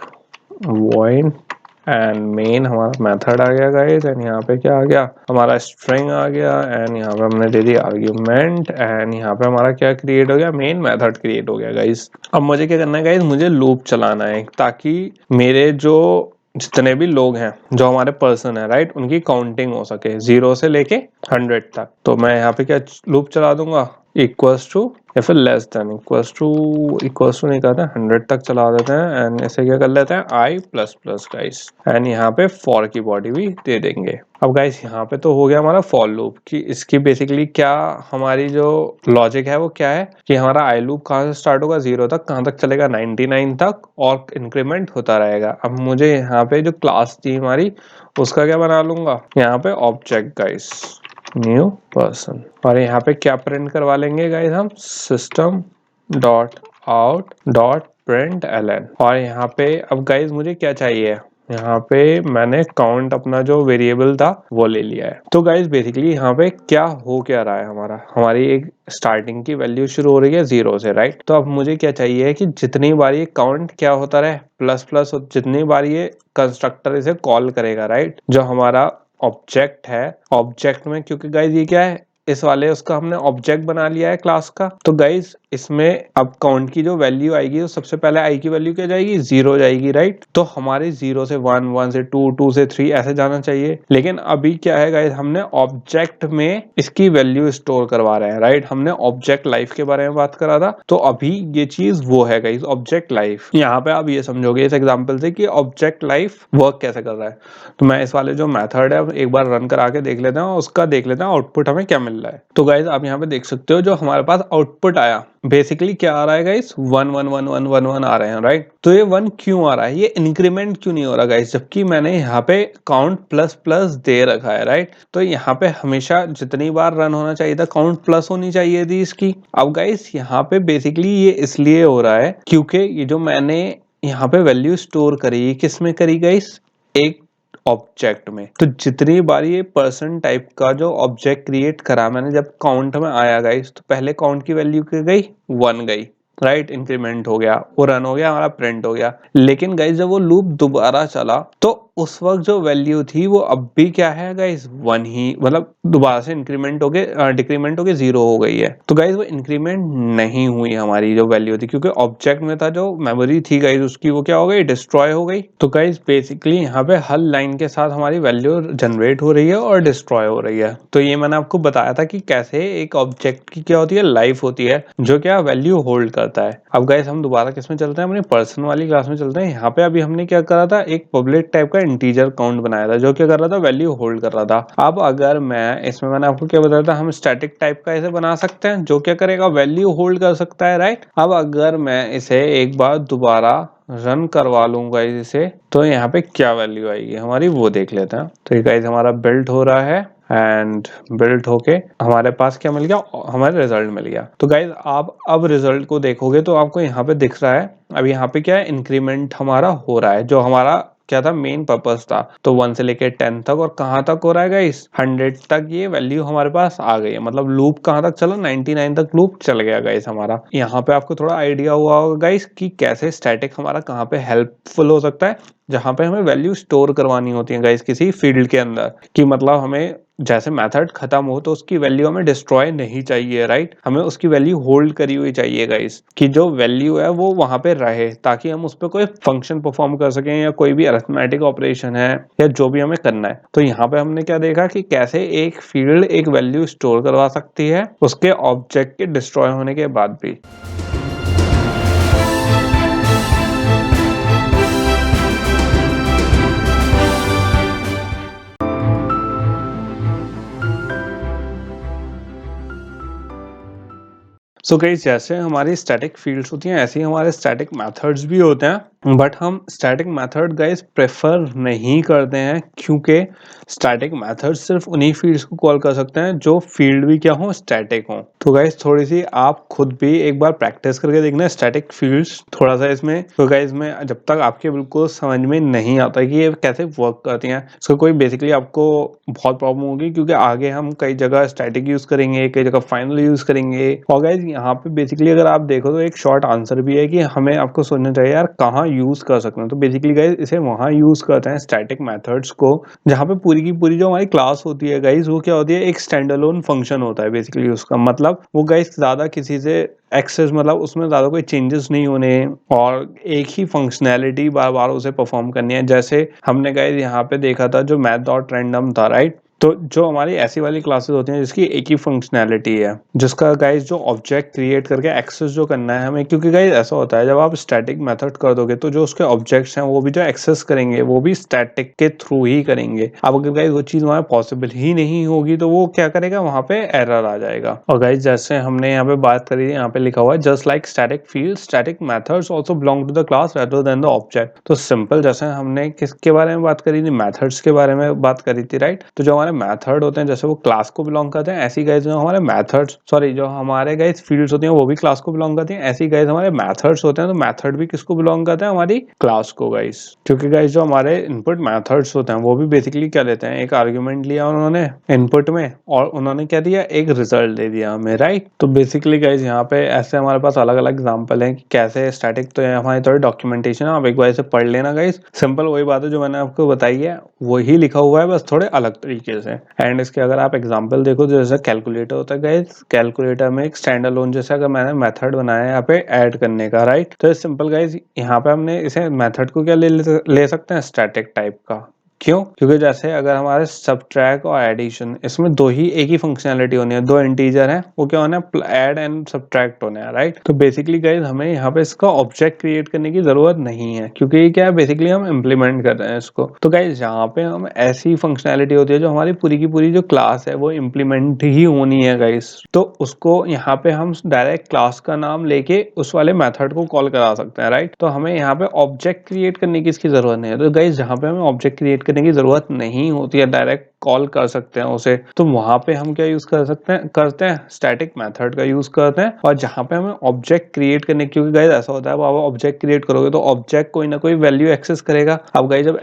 void and main हमारा मेथड आ गया गाइस। एंड यहाँ पे क्या आ गया, हमारा स्ट्रिंग आ गया। एंड यहाँ पे हमने दे दी आर्ग्यूमेंट। एंड यहाँ पे हमारा क्या क्रिएट हो गया, मेन मेथड क्रिएट हो गया गाइस। अब मुझे क्या करना है गाइस, मुझे लूप चलाना है ताकि मेरे जो जितने भी लोग हैं, जो हमारे पर्सन है, राइट, उनकी काउंटिंग हो सके 0 से लेके 100 तक। तो मैं यहाँ पे क्या लूप चला दूंगा, इक्वल्स टू या फिर लेस देन इक्वल्स टू नहीं कहते, 100 तक चला देते हैं। एंड ऐसे क्या कर लेते हैं, आई प्लस प्लस गाइस। एंड यहाँ पे फॉर की बॉडी भी दे देंगे। अब गाइस यहाँ पे तो हो गया हमारा फॉर लूप की। इसकी बेसिकली क्या हमारी जो लॉजिक है वो क्या है कि हमारा आई लूप कहाँ से स्टार्ट होगा, 0 तक, कहाँ तक चलेगा, 99 तक, और इंक्रीमेंट होता रहेगा। अब मुझे यहाँ पे जो क्लास थी हमारी, उसका क्या बना लूंगा, यहाँ पे ऑब्जेक्ट गाइस, न्यू पर्सन। और यहाँ पे क्या प्रिंट करवा लेंगे गाइस, हम system dot out dot print एलन। और यहाँ पे अब गाइस मुझे क्या चाहिए, यहाँ पे मैंने काउंट अपना जो वेरिएबल था वो ले लिया है। तो गाइस बेसिकली यहाँ पे क्या हो क्या रहा है, हमारी एक स्टार्टिंग की वैल्यू शुरू हो रही है 0 से, राइट। तो अब मुझे क्या चाहिए कि जितनी बार ये काउंट क्या होता रहे, प्लस प्लस, जितनी बार ये कंस्ट्रक्टर इसे कॉल करेगा, राइट, जो हमारा ऑब्जेक्ट है, ऑब्जेक्ट में, क्योंकि गाइज ये क्या है, इस वाले उसका हमने ऑब्जेक्ट बना लिया है क्लास का। तो गाइज इसमें अब काउंट की जो वैल्यू आएगी, तो सबसे पहले आई की वैल्यू क्या जाएगी, 0 जाएगी, राइट। तो हमारे 0 से 1, 1 से 2, 2 से 3 ऐसे जाना चाहिए। लेकिन अभी क्या है गाइज, हमने ऑब्जेक्ट में इसकी वैल्यू स्टोर करवा रहे हैं, राइट। हमने ऑब्जेक्ट लाइफ के बारे में बात करा था, तो अभी ये चीज वो है गाइज, ऑब्जेक्ट लाइफ। यहाँ पे आप ये समझोगे इस एग्जाम्पल से कि ऑब्जेक्ट लाइफ वर्क कैसे कर रहा है। तो मैं इस वाले जो मेथड है एक बार रन करा के देख लेता हूँ, उसका देख लेता हूँ आउटपुट हमें क्या मिल रहा है। तो गाइज आप यहाँ पे देख सकते हो, जो हमारे पास आउटपुट आया, बेसिकली क्या आ रहा है गाइस, 1 1 1 1 1 1 आ रहे हैं, राइट। तो ये 1 क्यों आ रहा है, ये इंक्रीमेंट क्यों नहीं हो रहा गाइस, जबकि मैंने यहाँ पे काउंट प्लस प्लस दे रखा है, राइट। तो यहाँ पे हमेशा जितनी बार रन होना चाहिए था, काउंट प्लस होनी चाहिए थी इसकी। अब गाइस यहाँ पे बेसिकली ये इसलिए हो रहा है क्योंकि ये जो मैंने यहाँ पे वैल्यू स्टोर करी, किस में करी गाइस, एक ऑब्जेक्ट में। तो जितनी बार ये पर्सन टाइप का जो ऑब्जेक्ट क्रिएट करा मैंने, जब काउंट में आया गाइस, तो पहले काउंट की वैल्यू क्या गई, 1 गई, राइट, इंक्रीमेंट हो गया, वो रन हो गया, हमारा प्रिंट हो गया। लेकिन गाइस जब वो लूप दोबारा चला, तो उस वक्त जो वैल्यू थी वो अब भी क्या है गाइस, 1 ही, मतलब दोबारा से इंक्रीमेंट होके डिक्रीमेंट होके 0 हो गई है। तो गाइस वो इंक्रीमेंट नहीं हुई हमारी जो वैल्यू थी, क्योंकि ऑब्जेक्ट में था, जो मेमोरी थी गाइस उसकी, वो क्या हो गई, डिस्ट्रॉय हो गई। तो गाइस बेसिकली यहाँ पे हर लाइन के साथ हमारी वैल्यू जनरेट हो रही है और डिस्ट्रॉय हो रही है। तो ये मैंने आपको बताया था कि कैसे एक ऑब्जेक्ट की क्या होती है, लाइफ होती है, जो क्या वैल्यू होल्ड करता है। अब गाइस हम दोबारा किस में चलते हैं, अपने पर्सन वाली क्लास में चलते हैं। यहाँ पे अभी हमने क्या करा था, एक पब्लिक टाइप का इंटीजर काउंट बनाया था, जो क्या कर रहा था, वैल्यू होल्ड कर रहा था। अब अगर मैं इसमें, मैंने आपको क्या बताया था, हम स्टैटिक टाइप का इसे बना सकते हैं, जो क्या करेगा, वैल्यू होल्ड कर सकता है, राइट। अब अगर मैं इसे एक बार दोबारा रन करवा लूंगा इसे, तो यहाँ पे क्या वैल्यू आएगी हमारी, वो देख लेते हैं। तो ये गाइस हमारा बिल्ड हो रहा है, एंड बिल्ड होके हमारे पास क्या मिल गया, हमारे रिजल्ट मिल गया। तो गाइज आप अब रिजल्ट को देखोगे तो आपको यहाँ पे दिख रहा है, अब यहाँ पे क्या है, इंक्रीमेंट हमारा हो रहा है, जो हमारा क्या था, मेन पर्पस था। तो 1 से लेके 10 तक, और कहाँ तक हो रहा है गाइस, 100 तक ये वैल्यू हमारे पास आ गई है। मतलब लूप कहाँ तक चला, 99 तक लूप चल गया गाइस हमारा। यहाँ पे आपको थोड़ा आइडिया हुआ होगा गाइस कि कैसे स्टैटिक हमारा कहाँ पे हेल्पफुल हो सकता है, जहाँ पे हमें वैल्यू स्टोर करवानी होती है गाइस किसी फील्ड के अंदर, कि मतलब हमें जैसे मेथड खत्म हो तो उसकी वैल्यू हमें डिस्ट्रॉय नहीं चाहिए, राइट, हमें उसकी वैल्यू होल्ड करी हुई चाहिए गाइस, कि जो वैल्यू है वो वहां पे रहे, ताकि हम उस पर कोई फंक्शन परफॉर्म कर सकें, या कोई भी अरिथमेटिक ऑपरेशन है या जो भी हमें करना है। तो यहाँ पे हमने क्या देखा कि कैसे एक फील्ड एक वैल्यू स्टोर करवा सकती है उसके ऑब्जेक्ट के डिस्ट्रॉय होने के बाद भी। सो गाइस, जैसे हमारी स्टैटिक फील्ड्स होती हैं ऐसे ही हमारे स्टैटिक मेथड्स भी होते हैं, बट हम स्टैटिक मेथड गाइस प्रेफर नहीं करते हैं, क्योंकि स्टैटिक मेथड सिर्फ उन्हीं फील्ड्स को कॉल कर सकते हैं जो फील्ड भी क्या हो, स्टैटिक हो। तो गाइस थोड़ी सी आप खुद भी एक बार प्रैक्टिस करके देखना स्टैटिक फील्ड्स थोड़ा सा इसमें। तो गाइस में जब तक आपके बिल्कुल समझ में नहीं आता कि ये कैसे वर्क करती हैं, इसका कोई बेसिकली आपको बहुत प्रॉब्लम होगी, क्योंकि आगे हम कई जगह स्टैटिक यूज करेंगे, कई जगह फाइनल यूज करेंगे। और गाइस यहाँ पे बेसिकली अगर आप देखो तो एक शॉर्ट आंसर भी है कि हमें आपको सोचना चाहिए यार कहाँ यूज कर सकते हैं। तो बेसिकली गाइस इसे वहां यूज करते हैं स्टैटिक मेथड्स को जहाँ पे पूरी की पूरी जो हमारी क्लास होती है गाइस वो क्या होती है, एक स्टैंड अलोन फंक्शन होता है बेसिकली उसका। मतलब वो गाइस ज्यादा किसी से एक्सेस, मतलब उसमें ज्यादा कोई चेंजेस नहीं होने, और एक ही फंक्शनैलिटी बार बार उसे परफॉर्म करनी है। जैसे हमने गाइस यहाँ पे देखा था जो मैथ डॉट रैंडम था, राइट, तो जो हमारी ऐसी वाली क्लासेस होती हैं जिसकी एक ही फंक्शनैलिटी है, जिसका गाइस जो ऑब्जेक्ट क्रिएट करके एक्सेस जो करना है हमें, क्योंकि गाइस ऐसा होता है जब आप स्टैटिक मेथड कर दोगे तो जो उसके ऑब्जेक्ट्स हैं वो भी जो एक्सेस करेंगे वो भी स्टैटिक के थ्रू ही करेंगे। अब अगर गाइस वो चीज वहां पॉसिबल ही नहीं होगी तो वो क्या करेगा, वहां पे एरर आ जाएगा। और गाइस जैसे हमने यहाँ पे बात करी थी, यहाँ पे लिखा हुआ है just like static field static methods also belong to the class rather than the object. तो सिंपल, जैसे हमने किसके बारे में बात करी थी, मेथड्स के बारे में बात करी थी, राइट। तो जो हमारे मेथड होते हैं जैसे वो क्लास को बिलोंग करते हैं, ऐसी गाइस जो हमारे मेथड्स, सॉरी जो हमारे गाइस फील्ड्स होती हैं वो भी क्लास को बिलोंग करती हैं, ऐसी गाइस हमारे मेथड्स होते हैं तो मेथड भी किसको बिलोंग करते हैं, हमारी क्लास को गाइस। क्योंकि गाइस जो हमारे इनपुट मेथड्स होते हैं वो भी बेसिकली क्या लेते हैं, एक आर्गुमेंट लिया उन्होंने इनपुट में और उन्होंने क्या दिया, एक रिजल्ट दे दिया हमें, राइट। तो बेसिकली गाइस यहाँ पे ऐसे हमारे पास अलग अलग एग्जांपल हैं कि कैसे स्टैटिक, तो हमारी थोड़ी डॉक्यूमेंटेशन है, आप एक बार से पढ़ लेना गाइस। सिंपल वही बात है जो मैंने आपको बताई है वही लिखा हुआ है, बस थोड़े अलग तरीके से। एंड इसके अगर आप एग्जांपल देखो तो जैसे कैलकुलेटर होता है गाइस, कैलकुलेटर में एक स्टैंड अलोन जैसे अगर मैंने मेथड बनाया है यहाँ पे ऐड करने का, राइट, तो सिंपल गाइस यहाँ पे हमने इसे मेथड को क्या ले सकते हैं, स्टैटिक टाइप का। क्यों, क्योंकि जैसे अगर हमारे सब्ट्रैक्ट और एडिशन इसमें दो ही एक ही फंक्शनैलिटी होनी है, दो इंटीजर हैं वो क्या होना है, ऐड एंड सब्ट्रैक्ट होने हैं, राइट। तो बेसिकली गाइस हमें यहाँ पे इसका ऑब्जेक्ट क्रिएट करने की जरूरत नहीं है, क्योंकि ये क्या है, बेसिकली हम इम्प्लीमेंट कर रहे हैं इसको। तो गाइस यहाँ पे हम ऐसी फंक्शनैलिटी होती है जो हमारी पूरी की पूरी जो क्लास है वो इम्प्लीमेंट ही होनी है गाइस, तो उसको यहाँ पे हम डायरेक्ट क्लास का नाम लेके उस वाले मेथड को कॉल करा सकते हैं, राइट। तो हमें यहाँ पे ऑब्जेक्ट क्रिएट करने की इसकी जरूरत नहीं है। तो गाइस जहाँ पे हमें ऑब्जेक्ट क्रिएट करने की जरूरत नहीं होती है, डायरेक्ट कॉल कर सकते हैं उसे, तो वहां पे हम क्या यूज कर सकते हैं, करते हैं स्टैटिक मेथड का यूज करते हैं। और जहां पे हमें ऑब्जेक्ट क्रिएट करने, क्योंकि गाइस ऐसा होता है अब आप ऑब्जेक्ट क्रिएट करोगे तो ऑब्जेक्ट कोई ना कोई वैल्यू एक्सेस करेगा। अब गाइस जब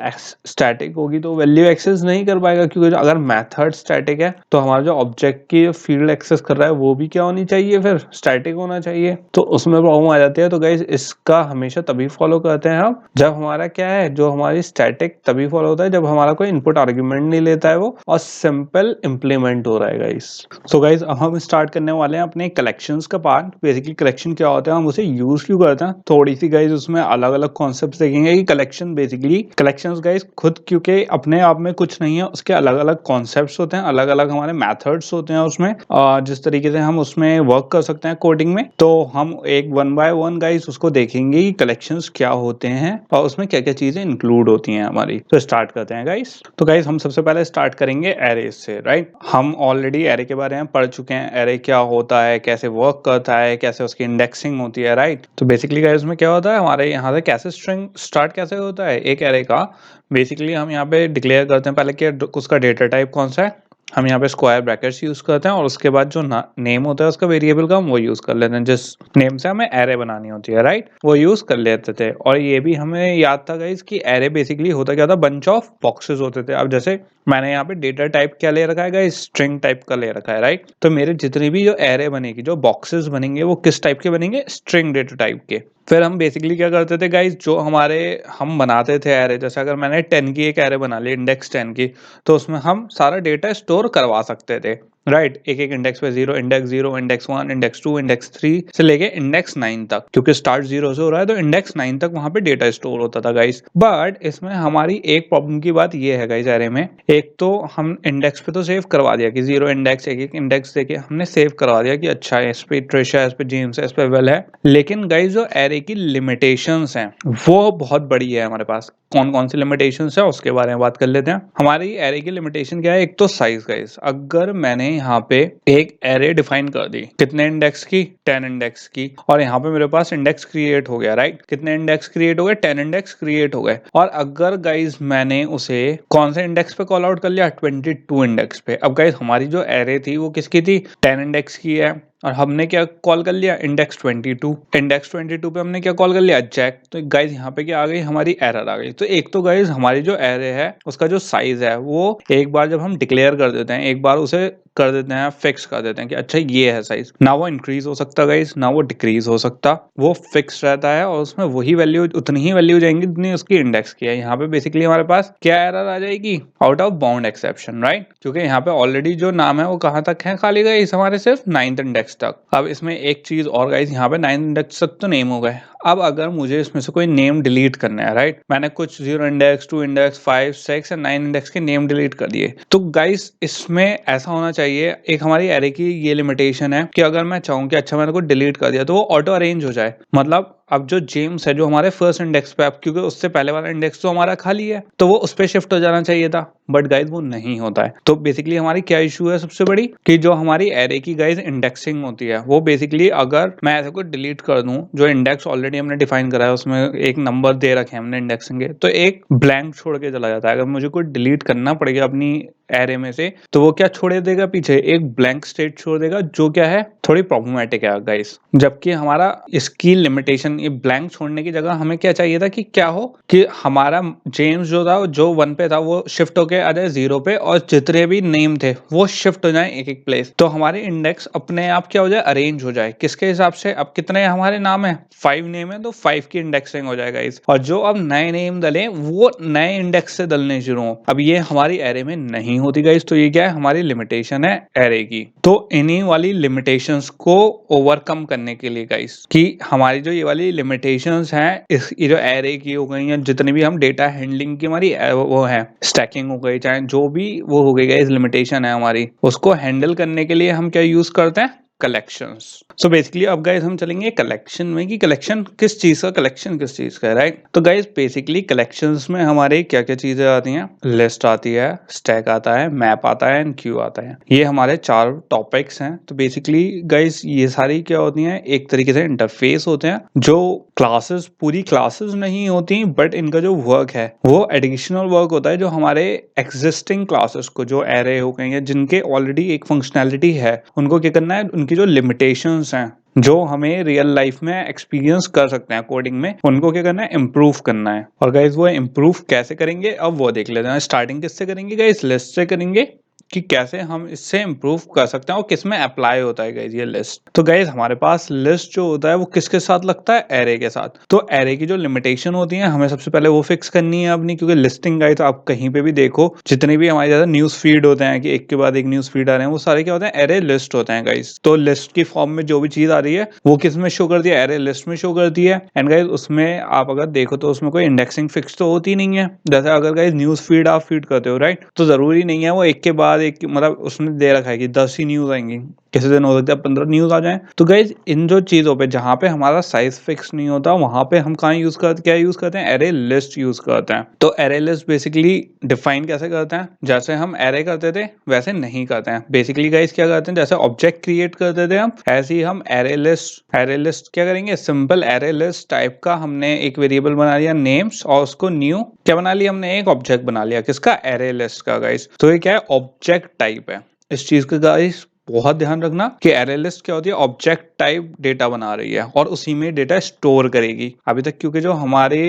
स्टैटिक होगी तो वैल्यू एक्सेस नहीं कर पाएगा, क्योंकि अगर मेथड स्टैटिक है तो हमारा जो ऑब्जेक्ट की फील्ड एक्सेस कर रहा है वो भी क्या होनी चाहिए, फिर स्टैटिक होना चाहिए। तो उसमें प्रॉब्लम आ जाती है। तो गाइस इसका हमेशा तभी फॉलो करते हैं हम जब हमारा क्या है, जो हमारी स्टैटिक तभी फॉलो होता है जब हमारा कोई इनपुट आर्ग्यूमेंट नहीं लेता है वो, और सिंपल इंप्लीमेंट हो रहा है गाइस। सो गाइस अब हम स्टार्ट करने वाले हैं अपने कलेक्शंस का पार्ट। बेसिकली कलेक्शन क्या होता है, हम उसे यूज क्यों करते हैं, थोड़ी सी गाइस उसमें अलग अलग कॉन्सेप्ट्स देखेंगे कि कलेक्शन बेसिकली कलेक्शंस गाइस खुद क्योंकि अपने आप में कुछ नहीं है, उसके अलग अलग कॉन्सेप्ट्स होते हैं, अलग अलग हमारे मेथड्स होते हैं उसमें, जिस तरीके से हम उसमें वर्क कर सकते हैं कोडिंग में। तो हम एक वन बाय वन गाइस उसको देखेंगे कि कलेक्शंस क्या होते हैं और उसमें क्या क्या चीजें इंक्लूड होती हैं हमारी। तो स्टार्ट करते हैं गाइस। तो गाइस हम सबसे पहले स्टार्ट करेंगे एरे से, राइट। हम ऑलरेडी एरे के बारे में पढ़ चुके हैं, एरे क्या होता है, कैसे वर्क करता है, कैसे उसकी इंडेक्सिंग होती है, राइट। तो बेसिकली गाइस उसमें क्या होता है, हमारे यहाँ से कैसे स्ट्रिंग स्टार्ट कैसे होता है एक एरे का। बेसिकली हम यहाँ पे डिक्लेयर करते हैं पहले कि उसका डेटा टाइप कौन सा है, हम यहाँ पे स्क्वायर ब्रैकेट्स यूज करते हैं और उसके बाद जो नेम होता है उसका वेरिएबल का हम वो यूज कर लेते हैं, जिस नेम से हमें एरे बनानी होती है, राइट, वो यूज कर लेते थे। और ये भी हमें याद था गाइस कि एरे बेसिकली होता क्या था, बंच ऑफ बॉक्सेस होते थे। अब जैसे मैंने यहाँ पे डेटा टाइप क्या ले रखा है गाइस, स्ट्रिंग टाइप का ले रखा है, राइट। तो मेरे जितनी भी जो एरे बनेगी, जो बॉक्सेस बनेंगे, वो किस टाइप के बनेंगे, स्ट्रिंग डेटा टाइप के। फिर हम बेसिकली क्या करते थे गाइस, जो हमारे हम बनाते थे एरे, जैसे अगर मैंने 10 की एक एरे बना ली, इंडेक्स 10 की, तो उसमें हम सारा डेटा स्टोर करवा सकते थे, राइट। एक एक इंडेक्स पे जीरो, इंडेक्स 1, इंडेक्स 2, इंडेक्स 3 से लेके इंडेक्स 9 तक, क्योंकि स्टार्ट 0 से हो रहा है तो इंडेक्स 9 तक वहां पे डेटा स्टोर होता था गाइस। बट इसमें हमारी एक प्रॉब्लम की बात ये है गाइस, एरे में एक तो हम इंडेक्स पे तो सेव करवा दिया कि 0 इंडेक्स, एक एक इंडेक्स देके हमने सेव करवा दिया कि अच्छा है, इस पे ट्रिशा है, इस पे जेम्स है, इस पे वेल है। लेकिन गाइस जो एरे की लिमिटेशंस हैं वो बहुत बड़ी है हमारे पास। कौन कौन सी लिमिटेशंस है उसके बारे में बात कर लेते हैं। हमारी एरे की लिमिटेशन क्या है, एक तो साइज गाइस। अगर मैंने यहाँ पे एक एरे डिफाइन कर दी, कितने इंडेक्स की, 10 इंडेक्स की, और यहाँ पे मेरे पास इंडेक्स क्रिएट हो गया, राइट। कितने इंडेक्स क्रिएट हो गए, 10 इंडेक्स क्रिएट हो गए। और अगर गाइस मैंने उसे कौन से इंडेक्स पे कॉल आउट कर लिया, 22 इंडेक्स पे। अब गाइस हमारी जो एरे थी वो किसकी थी, 10 इंडेक्स की है, और हमने क्या कॉल कर लिया, इंडेक्स 22। इंडेक्स 22 पे हमने क्या कॉल कर लिया, जैक। तो गाइज यहाँ पे क्या आ गई, हमारी एरर आ गई। तो एक तो गाइज हमारी जो एरे है उसका जो साइज है वो एक बार जब हम डिक्लेयर कर देते हैं, एक बार उसे कर देते हैं, फिक्स कर देते हैं कि अच्छा ये है साइज, ना वो इंक्रीज हो सकता गाइज, ना वो डिक्रीज हो सकता, वो फिक्स रहता है और उसमें वही वैल्यू, उतनी ही वैल्यू जाएंगी जितनी उसकी इंडेक्स की है। यहाँ पे बेसिकली हमारे पास क्या एरर आ जाएगी, out of bound exception, right. क्योंकि यहाँ पे ऑलरेडी जो नाम है वो कहाँ तक है, खाली गाइज हमारे सिर्फ 9th इंडेक्स तक। अब इसमें एक चीज और गाइज, यहाँ पे 9th इंडेक्स तक तो नेम हो गए। अब अगर मुझे इसमें से कोई नेम डिलीट करना है, राइट, मैंने कुछ 0 इंडेक्स, 2 इंडेक्स, 5, 6 या 9 इंडेक्स के नेम डिलीट कर दिए, तो गाइस इसमें ऐसा होना चाहिए, एक हमारी एरे की ये लिमिटेशन है कि अगर मैं चाहूँ कि अच्छा मैंने को डिलीट कर दिया तो वो ऑटो अरेंज हो जाए। मतलब अब जो जेम्स है जो हमारे फर्स्ट इंडेक्स पे, अब क्योंकि उससे पहले वाला इंडेक्स तो हमारा खाली है तो वो उस पर शिफ्ट हो जाना चाहिए था, बट गाइज वो नहीं होता है। तो बेसिकली हमारी क्या इशू है सबसे बड़ी, कि जो हमारी एरे की गाइज इंडेक्सिंग होती है वो बेसिकली, अगर मैं ऐसे को डिलीट कर दूं, जो इंडेक्स ऑलरेडी हमने डिफाइन करा है उसमें एक नंबर दे रखे हैं हमने इंडेक्सिंग के, तो एक ब्लैंक छोड़ के चला जाता है। अगर मुझे कोई डिलीट करना पड़ेगा अपनी एरे में से, तो वो क्या छोड़ देगा पीछे, एक ब्लैंक स्टेट छोड़ देगा, जो क्या है थोड़ी प्रॉब्लमेटिक है गाइस। जबकि हमारा इसकी लिमिटेशन, ये ब्लैंक छोड़ने की जगह हमें क्या चाहिए था कि क्या हो कि हमारा जेम्स जो था, जो 1 पे था, वो शिफ्ट होके आ जाए 0 पे, और जितने भी नेम थे वो शिफ्ट हो जाए एक एक प्लेस। तो हमारे इंडेक्स अपने आप क्या हो जाए, अरेंज हो जाए। किसके हिसाब से, अब कितने हमारे नाम है, 5 नेम है, तो 5 की इंडेक्सिंग हो जाएगा इस, और जो अब नए नेम डले वो नए इंडेक्स से डलने शुरू हो। अब ये हमारी एरे में नहीं होती गाइस, तो ये क्या है, हमारी लिमिटेशन है एरे की। तो इन्हीं वाली लिमिटेशंस को ओवरकम करने के लिए गाइस, कि हमारी जो ये वाली लिमिटेशंस हैं, इस ये जो एरे की हो गई हैं, जितनी भी हम डेटा हैंडलिंग की हमारी वो है, स्टैकिंग हो गई, चाहे जो भी वो हो गई गाइस, लिमिटेशन है हमारी, उसको हैंडल करने के लिए हम क्या यूज करते हैं, कलेक्शंस। सो बेसिकली अब गाइस हम चलेंगे कलेक्शन में, कि कलेक्शन किस चीज का, कलेक्शन किस चीज का है, राइट। तो गाइस बेसिकली कलेक्शंस में हमारे क्या क्या चीजें आती हैं, लिस्ट आती है, स्टैक आता है, मैप आता है, एंड क्यू आता है। ये हमारे 4 टॉपिक्स हैं। तो बेसिकली गाइस ये सारी क्या होती हैं, एक तरीके से इंटरफेस होते हैं, जो क्लासेस, पूरी क्लासेस नहीं होती, बट इनका जो वर्क है वो एडिशनल वर्क होता है, जो हमारे एग्जिस्टिंग क्लासेस को, जो एरे हो गई हैं, जिनके ऑलरेडी एक फंक्शनैलिटी है, उनको क्या करना है, उनकी जो लिमिटेशंस हैं, जो हमें रियल लाइफ में एक्सपीरियंस कर सकते हैं कोडिंग में, उनको क्या करना है, इम्प्रूव करना है। और गाइस वो इम्प्रूव कैसे करेंगे, अब वो देख लेते हैं। स्टार्टिंग किससे करेंगे गाइस, लिस्ट से करेंगे, कि कैसे हम इससे इम्प्रूव कर सकते हैं और किस में अप्लाई होता है गाइस ये लिस्ट। तो गाइस हमारे पास लिस्ट जो होता है वो किसके साथ लगता है, एरे के साथ। तो एरे की जो लिमिटेशन होती है हमें सबसे पहले वो फिक्स करनी है अपनी, क्योंकि लिस्टिंग गाइस आप कहीं पे भी देखो, जितने भी हमारे ज्यादा न्यूज फीड होते हैं कि एक के बाद एक न्यूज फीड आ रहे हैं, वो सारे क्या होते हैं, एरे लिस्ट होते हैं गाइस। तो लिस्ट की फॉर्म में जो भी चीज आ रही है वो किस में शो करती है, एरे लिस्ट में शो करती है। एंड गाइस उसमें आप अगर देखो तो उसमें कोई इंडेक्सिंग फिक्स तो होती नहीं है। जैसे अगर गाइस न्यूज फीड आप फीड करते हो, राइट, तो जरूरी नहीं है वो एक के बाद एक, मतलब उसने दे रखा है कि 10 ही न्यूज आएंगी, किसी दिन हो सकता है 15 न्यूज आ जाए। तो गाइज इन जो चीजों पे जहां पे हमारा साइज फिक्स नहीं होता, वहां पे हम कहाँ यूज करते, क्या यूज करते हैं, एरे लिस्ट यूज करते हैं। तो एरे लिस्ट बेसिकली डिफाइन कैसे करते हैं, जैसे हम एरे करते थे वैसे नहीं करते हैं। बेसिकली गाइज क्या करते हैं, जैसे ऑब्जेक्ट क्रिएट करते थे हम, ऐसे ही हम एरे लिस्ट क्या करेंगे, सिंपल एरे लिस्ट टाइप का हमने एक वेरिएबल बना लिया नेम्स, और उसको न्यू क्या बना लिया हमने, एक ऑब्जेक्ट बना लिया, किसका, एरे लिस्ट का गाइज। तो ये क्या है, ऑब्जेक्ट टाइप है। इस चीज का गाइस बहुत ध्यान रखना कि एरे लिस्ट क्या होती है, ऑब्जेक्ट टाइप डेटा बना रही है और उसी में डेटा स्टोर करेगी। अभी तक क्योंकि जो हमारे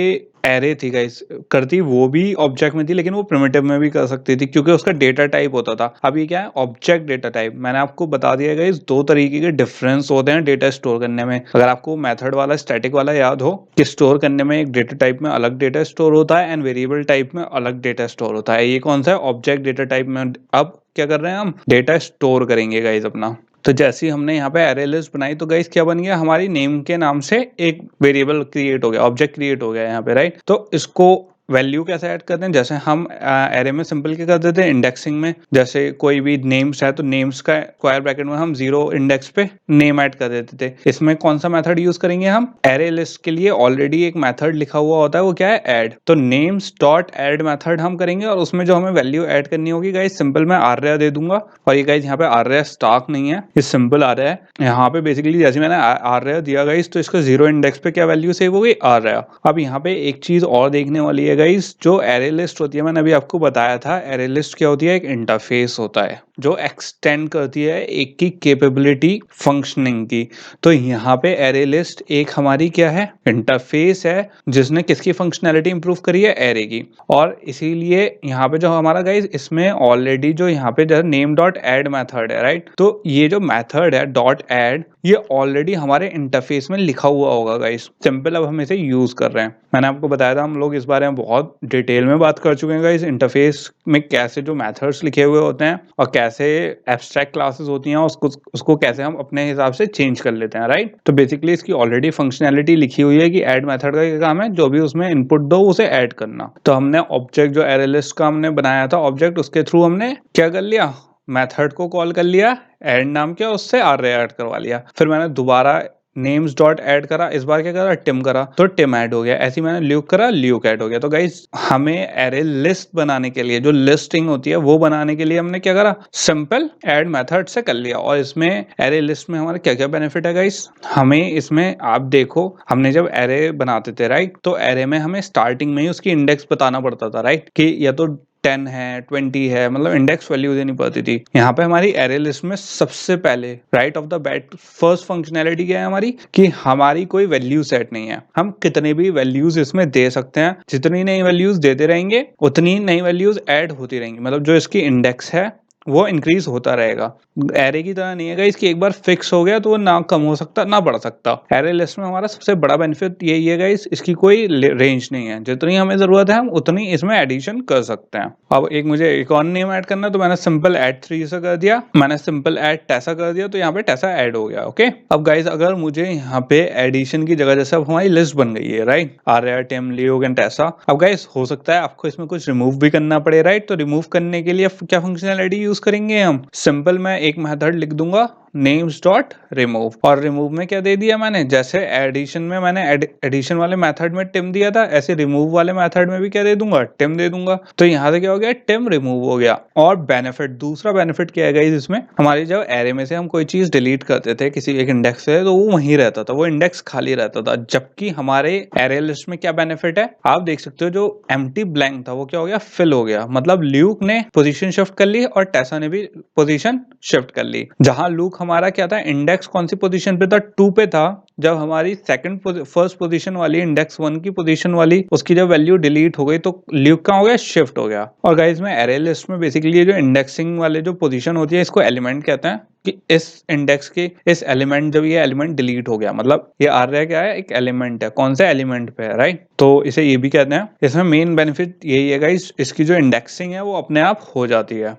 एरे थी गाइस करती वो भी ऑब्जेक्ट में थी, लेकिन वो प्रिमिटिव में भी कर सकती थी क्योंकि उसका डेटा टाइप होता था। अब ये क्या है, ऑब्जेक्ट डेटा टाइप। मैंने आपको बता दिया गाइस दो तरीके के डिफरेंस होते हैं डेटा स्टोर करने में। अगर आपको मेथड वाला स्टैटिक वाला याद हो कि स्टोर करने में एक डेटा टाइप में अलग डेटा स्टोर होता है एंड वेरिएबल टाइप में अलग डेटा स्टोर होता है, ये कौन सा है, ऑब्जेक्ट डेटा टाइप में। अब क्या कर रहे हैं, हम डेटा स्टोर करेंगे गाइस अपना। तो जैसे ही हमने यहाँ पे एरे लिस्ट बनाई तो गाइस क्या बन गया, हमारी नेम के नाम से एक वेरिएबल क्रिएट हो गया, ऑब्जेक्ट क्रिएट हो गया यहाँ पे, राइट। तो इसको वैल्यू कैसे ऐड करते हैं, जैसे हम एरे में सिंपल क्या कर देते हैं, इंडेक्सिंग में जैसे कोई भी नेम्स है तो नेम्स का स्क्वायर ब्रैकेट में हम 0 इंडेक्स पे नेम ऐड कर देते थे। इसमें कौन सा मेथड यूज करेंगे हम, एरे लिस्ट के लिए ऑलरेडी एक मेथड लिखा हुआ होता है, वो क्या है, ऐड। तो नेम्स डॉट ऐड मेथड हम करेंगे और उसमें जो हमें वैल्यू ऐड करनी होगी गाइस, सिंपल मैं आर्या दे दूंगा। और ये गाइस यहाँ पे आर्या स्टार्क नहीं है, ये सिंपल आर्या है। यहाँ पे बेसिकली जैसे मैंने आर्या दिया गाइस तो इसका 0 इंडेक्स पे क्या वैल्यू सेव हो गई, आर्या। अब यहाँ पे एक चीज और देखने वाली है गाइस, जो एरे लिस्ट होती है, मैंने अभी आपको बताया था एरे लिस्ट क्या होती है, एक इंटरफेस होता है जो एक्सटेंड करती है एक की कैपेबिलिटी फंक्शनिंग की। तो यहाँ पे एरे लिस्ट एक हमारी क्या है, इंटरफेस है जिसने किसकी फंक्शनैलिटी इंप्रूव करी है, एरे की। और इसीलिए यहाँ पे जो हमारा गाइस इसमें ऑलरेडी जो यहाँ पे जो नेम डॉट एड मेथड है, राइट। तो ये जो मेथड है डॉट एड, ये ऑलरेडी हमारे इंटरफेस में लिखा हुआ होगा गाइस, सिंपल अब हम इसे यूज कर रहे हैं। मैंने आपको बताया था, हम लोग इस बारे में बहुत डिटेल में बात कर चुके हैं गाइस, इंटरफेस में कैसे जो मेथड्स लिखे हुए होते हैं और कैसे एब्स्ट्रैक्ट क्लासेस होती हैं उसको कैसे हम अपने हिसाब से चेंज कर लेते हैं, राइट। तो बेसिकली इसकी ऑलरेडी फंक्शनैलिटी लिखी हुई है कि ऐड मेथड का क्या काम है, जो भी उसमें इनपुट दो उसे ऐड करना। तो हमने ऑब्जेक्ट जो एरे लिस्ट का हमने बनाया था ऑब्जेक्ट, उसके थ्रू हमने क्या कर लिया, मेथड को कॉल कर लिया, ऐड नाम किया, उससे आर्य ऐड करवा लिया। फिर मैंने दोबारा नेम्स डॉट ऐड करा, इस बार क्या करा, टिम करा, तो टिम ऐड हो गया। ऐसे मैंने ल्यूक करा, ल्यूक ऐड हो गया। तो गाइस हमें एरे लिस्ट बनाने के लिए, जो लिस्टिंग होती है वो बनाने के लिए हमने क्या करा, सिंपल ऐड मेथड से कर लिया। और इसमें एरे लिस्ट में हमारा क्या क्या बेनिफिट है गाइस, हमें इसमें आप देखो, हमने जब एरे बनाते थे, राइट, तो एरे में हमें स्टार्टिंग में ही उसकी इंडेक्स बताना पड़ता था, राइट, कि या तो 10 है 20 है, मतलब इंडेक्स वैल्यू देनी पड़ती थी। यहाँ पे हमारी एरे लिस्ट में सबसे पहले right of the bat first functionality क्या है हमारी, कि हमारी कोई वैल्यू सेट नहीं है, हम कितने भी वैल्यूज इसमें दे सकते हैं। जितनी नई वैल्यूज देते रहेंगे उतनी नई वैल्यूज ऐड होती रहेंगी, मतलब जो इसकी इंडेक्स है वो इंक्रीज होता रहेगा। एरे की तरह नहीं है इसकी एक बार फिक्स हो गया तो वो ना कम हो सकता ना बढ़ सकता। एरे लिस्ट में हमारा सबसे बड़ा बेनिफिट यही है गाइस, इसकी कोई रेंज नहीं है, जितनी हमें जरूरत है हम उतनी इसमें एडिशन कर सकते हैं। अब एक मुझे एक और नेम ऐड करना है तो मैंने सिंपल ऐड 3 से कर दिया, मैंने सिंपल ऐड टैसा कर दिया, तो यहाँ पे टैसा ऐड हो गया। ओके, अब गाइस अगर मुझे यहाँ पे एडिशन की जगह, जैसे अब हमारी लिस्ट बन गई है, राइट, आर्या, टिम, लियोग एंड टैसा। अब गाइस हो सकता है आपको इसमें कुछ रिमूव भी करना पड़े, राइट। तो रिमूव करने के लिए क्या फंक्शनैलिटी यूज करेंगे हम, सिंपल मैं एक मेथड लिख दूंगा नेम्स डॉट रिमूव, और रिमूव में क्या दे दिया मैंने, जैसे एडिशन में मैंने एडिशन वाले मेथड में टिम दिया था, ऐसे रिमूव वाले मेथड में भी क्या दे दूंगा, टिम दे दूंगा। तो यहाँ से क्या हो गया, टिम रिमूव हो गया। और बेनिफिट, दूसरा बेनिफिट क्या है गाइस इसमें, हमारी जब एरे में से हम कोई चीज डिलीट करते थे किसी एक इंडेक्स से, तो वो वहीं रहता था, वो इंडेक्स खाली रहता था। जबकि हमारे एरे लिस्ट में क्या बेनिफिट है, आप देख सकते हो, जो एम्प्टी ब्लैंक था वो क्या हो गया, फिल हो गया। मतलब ल्यूक ने पोजीशन शिफ्ट कर ली और टैसा ने भी पोजीशन शिफ्ट कर ली। जहां लूक हमारा क्या था, इंडेक्स कौन सी पोजीशन पे था, 2 पे था। जब हमारी फर्स्ट पोजीशन वाली इंडेक्स 1 की पोजीशन वाली उसकी जब वैल्यू डिलीट हो गई तो ल्यूक का हो गया, शिफ्ट हो गया। और गाइस में एरे लिस्ट में बेसिकली जो इंडेक्सिंग वाले जो पोजीशन होती है इसको एलिमेंट कहते हैं, कि इस इंडेक्स के इस एलिमेंट, जब ये एलिमेंट डिलीट हो गया, मतलब ये आर्या क्या है, एक एलिमेंट है, कौन सा एलिमेंट पे है, राइट। तो इसे ये भी कहते हैं। इसमें मेन बेनिफिट यही है गाइस, इसकी जो इंडेक्सिंग है वो अपने आप हो जाती है।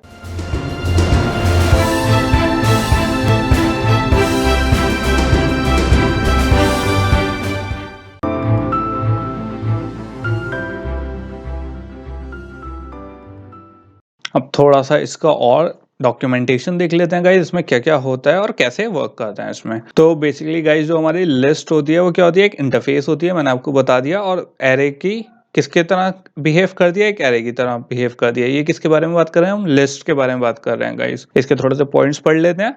अब थोड़ा सा इसका और डॉक्यूमेंटेशन देख लेते हैं गाइज, इसमें क्या क्या होता है और कैसे वर्क करता है इसमें। तो बेसिकली गाइज जो हमारी लिस्ट होती है वो क्या होती है, एक इंटरफेस होती है, मैंने आपको बता दिया। और एरे की किसके तरह बिहेव कर दिया, एक एरे की तरह बिहेव कर दिया। ये किसके बारे में बात कर रहे हैं हम, लिस्ट के बारे में बात कर रहे हैं गाइज। इसके थोड़े से पॉइंट्स पढ़ लेते हैं।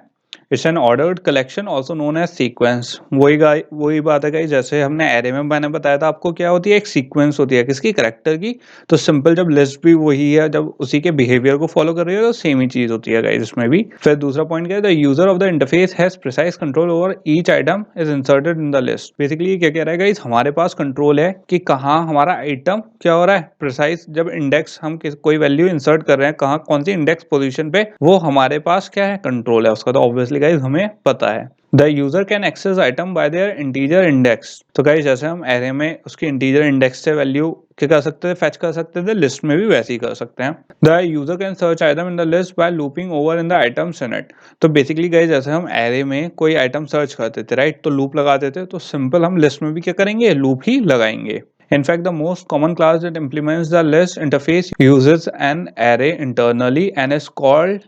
It's an ordered collection also known as sequence. वही बात है गाइस, जैसे हमने एरे में मैंने बताया था आपको क्या होती है, एक सीक्वेंस होती है किसकी, कैरेक्टर की। तो सिंपल जब लिस्ट भी वही है, जब उसी के बिहेवियर को फॉलो कर रही है तो सेम ही चीज होती है गाइस इसमें भी। फिर दूसरा पॉइंट क्या है, the user of the interface has precise control over each item is inserted in the list. Basically क्या कह रहा है गाइस, हमारे पास कंट्रोल है कि कहाँ हमारा आइटम क्या हो रहा है, प्रिसाइज जब इंडेक्स हम कोई वैल्यू इंसर्ट कर रहे हैं, कहाँ कौन सी इंडेक्स पोजीशन पे, वो हमारे पास क्या है, कंट्रोल है उसका। तो ऑब्वियसली गाइस हमें पता है। The user can access item by their integer index. तो गाइस जैसे हम एरे में उसकी इंटीजर इंडेक्स से वैल्यू क्या कर सकते थे, फेच कर सकते थे, लिस्ट में भी वैसे ही कर सकते हैं। The user can search item in the list by looping over in the items in it. तो बेसिकली गाइस जैसे हम एरे में कोई आइटम सर्च करते थे राइट, तो लूप लगाते थे, तो सिंपल हम लिस्ट में भी क्या करेंगे, लूप ही लगाएंगे। In fact, the most common class that implements the list interface uses an array internally and is called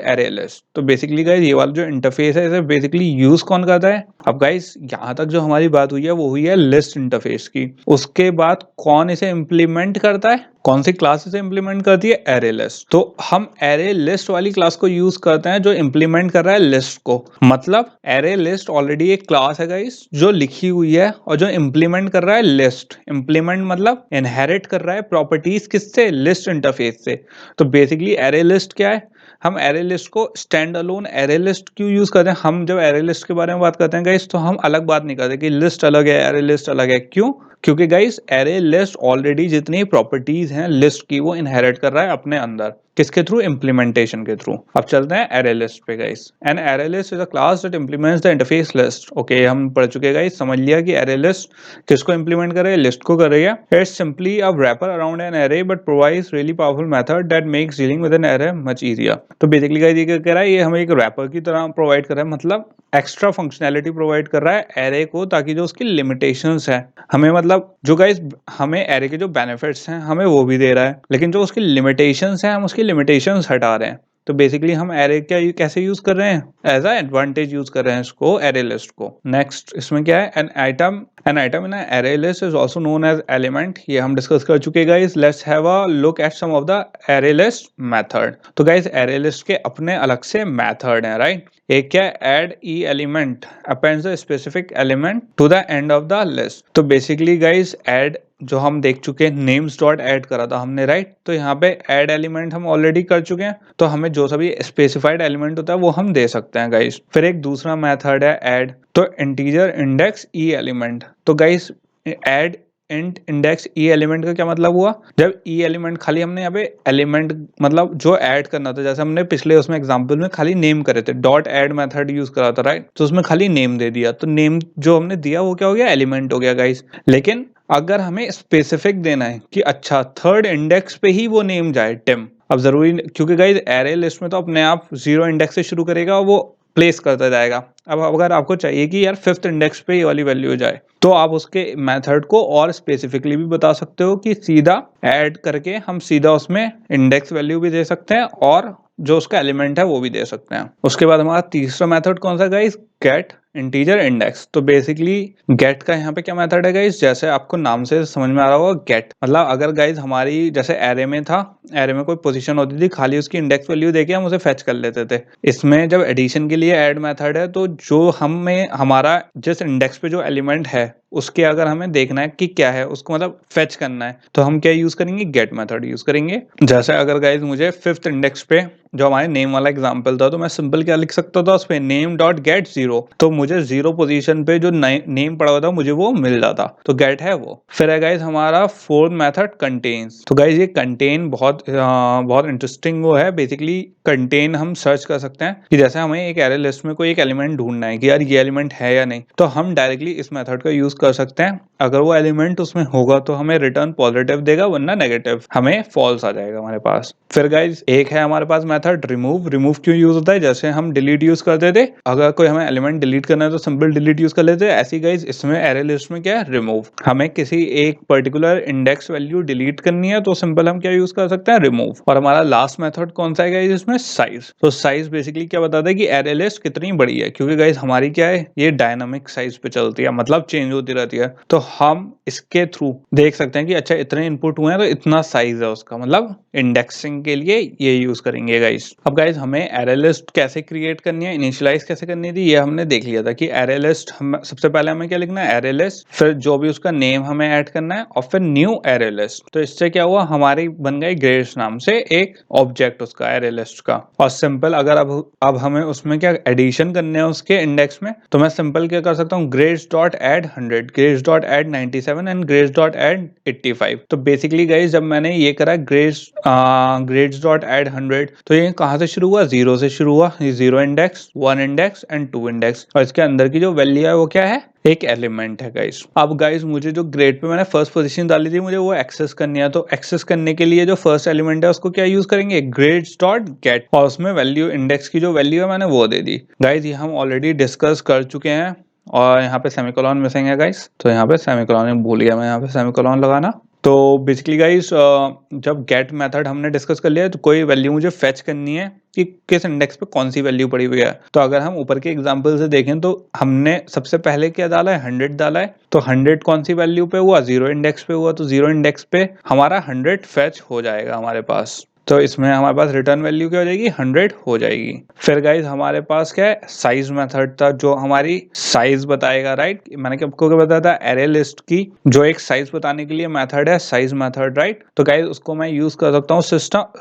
array list. तो basically guys ये वाला जो इंटरफेस है इसे basically यूज कौन करता है। अब guys यहाँ तक जो हमारी बात हुई है वो हुई है लिस्ट इंटरफेस की। उसके बाद कौन इसे इम्प्लीमेंट करता है, कौन सी क्लास इसे इम्प्लीमेंट करती है, एरे लिस्ट। तो हम एरे लिस्ट वाली क्लास को यूज करते हैं जो इम्प्लीमेंट कर रहा है लिस्ट को। मतलब एरे लिस्ट ऑलरेडी एक क्लास है गाइस जो लिखी हुई है और जो इम्प्लीमेंट कर रहा है लिस्ट। इम्प्लीमेंट मतलब इनहेरिट कर रहा है प्रॉपर्टीज किससे, लिस्ट इंटरफेस से। तो बेसिकली एरे लिस्ट क्या है, हम एरे लिस्ट को स्टैंड अलोन एरे लिस्ट क्यों यूज करते हैं। हम जब एरे लिस्ट के बारे में बात करते हैं गाइस तो हम अलग बात नहीं करते कि लिस्ट अलग है एरे लिस्ट अलग है। क्यों, क्योंकि गाइस एरे लिस्ट ऑलरेडी जितनी प्रॉपर्टीज हैं लिस्ट की वो इनहेरिट कर रहा है अपने अंदर, किसके थ्रू, इम्प्लीमेंटेशन के थ्रू। अब चलते हैं एरे लिस्ट पे guys. An array list is a class that implements the interface list. Okay हम पढ़ चुके गाइस, समझ लिया कि एरे लिस्ट किसको इंप्लीमेंट कर रही है, लिस्ट को कर रही है। It's simply a rapper around an array but provides really powerful method that makes dealing with an array much easier. तो बेसिकली गाइस ये क्या कह रहा है, ये हमें एक रैपर की तरह प्रोवाइड कर रहा है, मतलब एक्स्ट्रा फंक्शनैलिटी प्रोवाइड कर रहा है एरे को, ताकि जो उसकी लिमिटेशंस है हमें, मतलब जो गाइस हमें एरे के जो बेनिफिट्स हैं हमें वो भी दे रहा है, लेकिन जो उसकी लिमिटेशंस हैं हम उसकी लिमिटेशंस हटा रहे हैं। तो बेसिकली हम एरे क्या कैसे यूज कर रहे हैं, एज अ एडवांटेज यूज कर रहे हैं इसको, एरे लिस्ट को। नेक्स्ट इसमें क्या है, an item in array list is also known as element. ये हम डिस्कस कर चुके हैं guys. Let's have a look at some of the array list method. तो गाइस एरे लिस्ट के अपने अलग से मेथड हैं राइट। एक क्या, add E element appends the specific element to the end of the list. तो बेसिकली गाइस ऐड जो हम देख चुके हैं, नेम्स डॉट ऐड करा था हमने राइट, तो यहाँ पे ऐड एलिमेंट हम ऑलरेडी कर चुके हैं, तो हमें जो सभी स्पेसिफाइड एलिमेंट होता है वो हम दे सकते हैं गाइस। फिर एक दूसरा मेथड है ऐड, तो इंटीजर इंडेक्स ई एलिमेंट। तो गाइस ऐड इंट इंडेक्स ई एलिमेंट का क्या मतलब हुआ, जब ई एलिमेंट खाली हमने यहाँ पे एलिमेंट मतलब जो ऐड करना था, जैसे हमने पिछले उसमें एग्जांपल में खाली नेम करे थे, डॉट ऐड मेथड यूज करा था राइट, तो उसमें खाली नेम दे दिया, तो नेम जो हमने दिया वो क्या हो गया, एलिमेंट हो गया गाइस। लेकिन अगर हमें स्पेसिफिक देना है कि अच्छा थर्ड इंडेक्स पे ही वो नेम जाए टिम, अब जरूरी, क्योंकि गाइस एरे लिस्ट में तो अपने आप 0 इंडेक्स से शुरू करेगा, वो प्लेस करता जाएगा। अब अगर आपको चाहिए कि यार 5th इंडेक्स पे ये वाली वैल्यू जाए, तो आप उसके मेथड को और स्पेसिफिकली भी बता सकते हो कि सीधा ऐड करके हम सीधा उसमें इंडेक्स वैल्यू भी दे सकते हैं और जो उसका एलिमेंट है वो भी दे सकते हैं। उसके बाद हमारा तीसरा मेथड कौन सा गाइस, गेट इंटीजर इंडेक्स। तो बेसिकली गेट का यहाँ पे क्या मेथड है गाइस, जैसे आपको नाम से समझ में आ रहा होगा गेट, मतलब अगर गाइस हमारी जैसे एरे में था, एरे में कोई पोजीशन होती थी, खाली उसकी इंडेक्स वैल्यू देके हम उसे फेच कर लेते थे। इसमें जब एडिशन के लिए ऐड मेथड है, तो जो हमें हमारा जिस इंडेक्स पे जो एलिमेंट है उसके अगर हमें देखना है कि क्या है, उसको मतलब फेच करना है, तो हम क्या यूज करेंगे, गेट मेथड यूज करेंगे। जैसे अगर गाइस मुझे 5th इंडेक्स पे जो हमारे नेम वाला एग्जांपल था, तो मैं सिंपल क्या लिख सकता था उस पे, नेम डॉट गेट 0, तो मुझे 0 पोजीशन पे जो नेम पड़ा हुआ था मुझे वो मिल जाता, तो गेट है वो। फिर है गाइस हमारा 4th मेथड कंटेन्स। तो गाइस ये कंटेन बहुत इंटरेस्टिंग वो है। बेसिकली कंटेन हम सर्च कर सकते हैं कि जैसे हमें एक एरे लिस्ट में कोई एक एलिमेंट ढूंढना है कि यार ये एलिमेंट है या नहीं, तो हम डायरेक्टली इस मेथड का यूज कर सकते हैं। अगर वो एलिमेंट उसमें होगा तो हमें रिटर्न पॉजिटिव देगा, वरना नेगेटिव, हमें फॉल्स आ जाएगा हमारे पास। फिर गाइस एक है हमारे पास मेथड रिमूव। रिमूव क्यों यूज होता है, जैसे हम डिलीट यूज करते थे, अगर कोई हमें एलिमेंट डिलीट करना करना है तो सिंपल डिलीट यूज कर लेते हैं। ऐसी गाइज इसमें एरे लिस्ट में क्या है, रिमूव। हमें किसी एक पर्टिकुलर इंडेक्स वैल्यू डिलीट करनी है तो सिंपल हम क्या यूज कर सकते हैं, रिमूव। और हमारा लास्ट मेथड कौन सा है गाइज इसमें, साइज। तो साइज बेसिकली क्या बताता है कि एरे लिस्ट कितनी बड़ी है, क्योंकि गाइज हमारी क्या है, ये डायनामिक साइज पे चलती है, मतलब चेंज होती रहती है। तो हम इसके थ्रू देख सकते हैं कि अच्छा इतने इनपुट हुए हैं तो इतना साइज है उसका, मतलब इंडेक्सिंग के लिए ये यूज करेंगे गाइज। अब गाइज हमें एरे लिस्ट कैसे क्रिएट करनी है, इनिशियलाइज कैसे करनी थी, ये हमने देख लिया था कि एरे लिस्ट हम सबसे पहले हमें क्या लिखना है, एरे लिस्ट, फिर जो भी उसका नेम हमें ऐड करना है और फिर न्यू एरे लिस्ट। तो इससे क्या हुआ, हमारी बन गई ग्रेड्स नाम से एक ऑब्जेक्ट उसका एरे लिस्ट का। और सिंपल अगर अब हमें उसमें क्या एडिशन करने हैं उसके इंडेक्स में, तो मैं सिंपल क्या कर सकता हूँ, grades dot add 100, grades dot add 97 and grades dot add 85। तो बेसिकली गाइज जब मैंने ये करा ग्रेड्स डॉट एड 100, तो ये कहाँ से शुरू हुआ, 0 से शुरू हुआ। ये 0 इंडेक्स, 1 इंडेक्स एंड 2 इंडेक्स, और इसके अंदर की जो वैल्यू है वो क्या है, एक एलिमेंट है गाइस। अब गाइस मुझे जो ग्रेड पे मैंने फर्स्ट पोजीशन डाली थी, मुझे वो एक्सेस करनी है। तो एक्सेस करने के लिए जो फर्स्ट एलिमेंट है उसको क्या यूज करेंगे, ग्रेड्स डॉट गेट, और उसमें वैल्यू, इंडेक्स की जो वैल्यू है मैंने वो दे दी। गाइस ये हम ऑलरेडी डिस्कस कर चुके हैं, और यहाँ पे सेमीकोलॉन मिसिंग है गाइस, तो यहाँ पे सेमीकोलॉन भूल गया मैं यहाँ पे सेमीकोलॉन लगाना। तो बेसिकली गाइस जब गेट मेथड हमने डिस्कस कर लिया, तो कोई वैल्यू मुझे फेच करनी है कि किस इंडेक्स पे कौन सी वैल्यू पड़ी हुई है। तो अगर हम ऊपर के एग्जांपल से देखें तो हमने सबसे पहले क्या डाला है, 100 डाला है। तो 100 कौन सी वैल्यू पे हुआ, 0 इंडेक्स पे हुआ। तो 0 इंडेक्स पे हमारा 100 फेच हो जाएगा हमारे पास। तो इसमें हमारे पास रिटर्न वैल्यू क्या हो जाएगी, 100 हो जाएगी। फिर गाइज हमारे पास क्या है, साइज मेथड था जो हमारी साइज बताएगा, राइट। मैंने आपको क्या बताया था, एरे लिस्ट की जो एक साइज बताने के लिए मेथड है, साइज मेथड, राइट। तो गाइज उसको मैं यूज कर सकता हूँ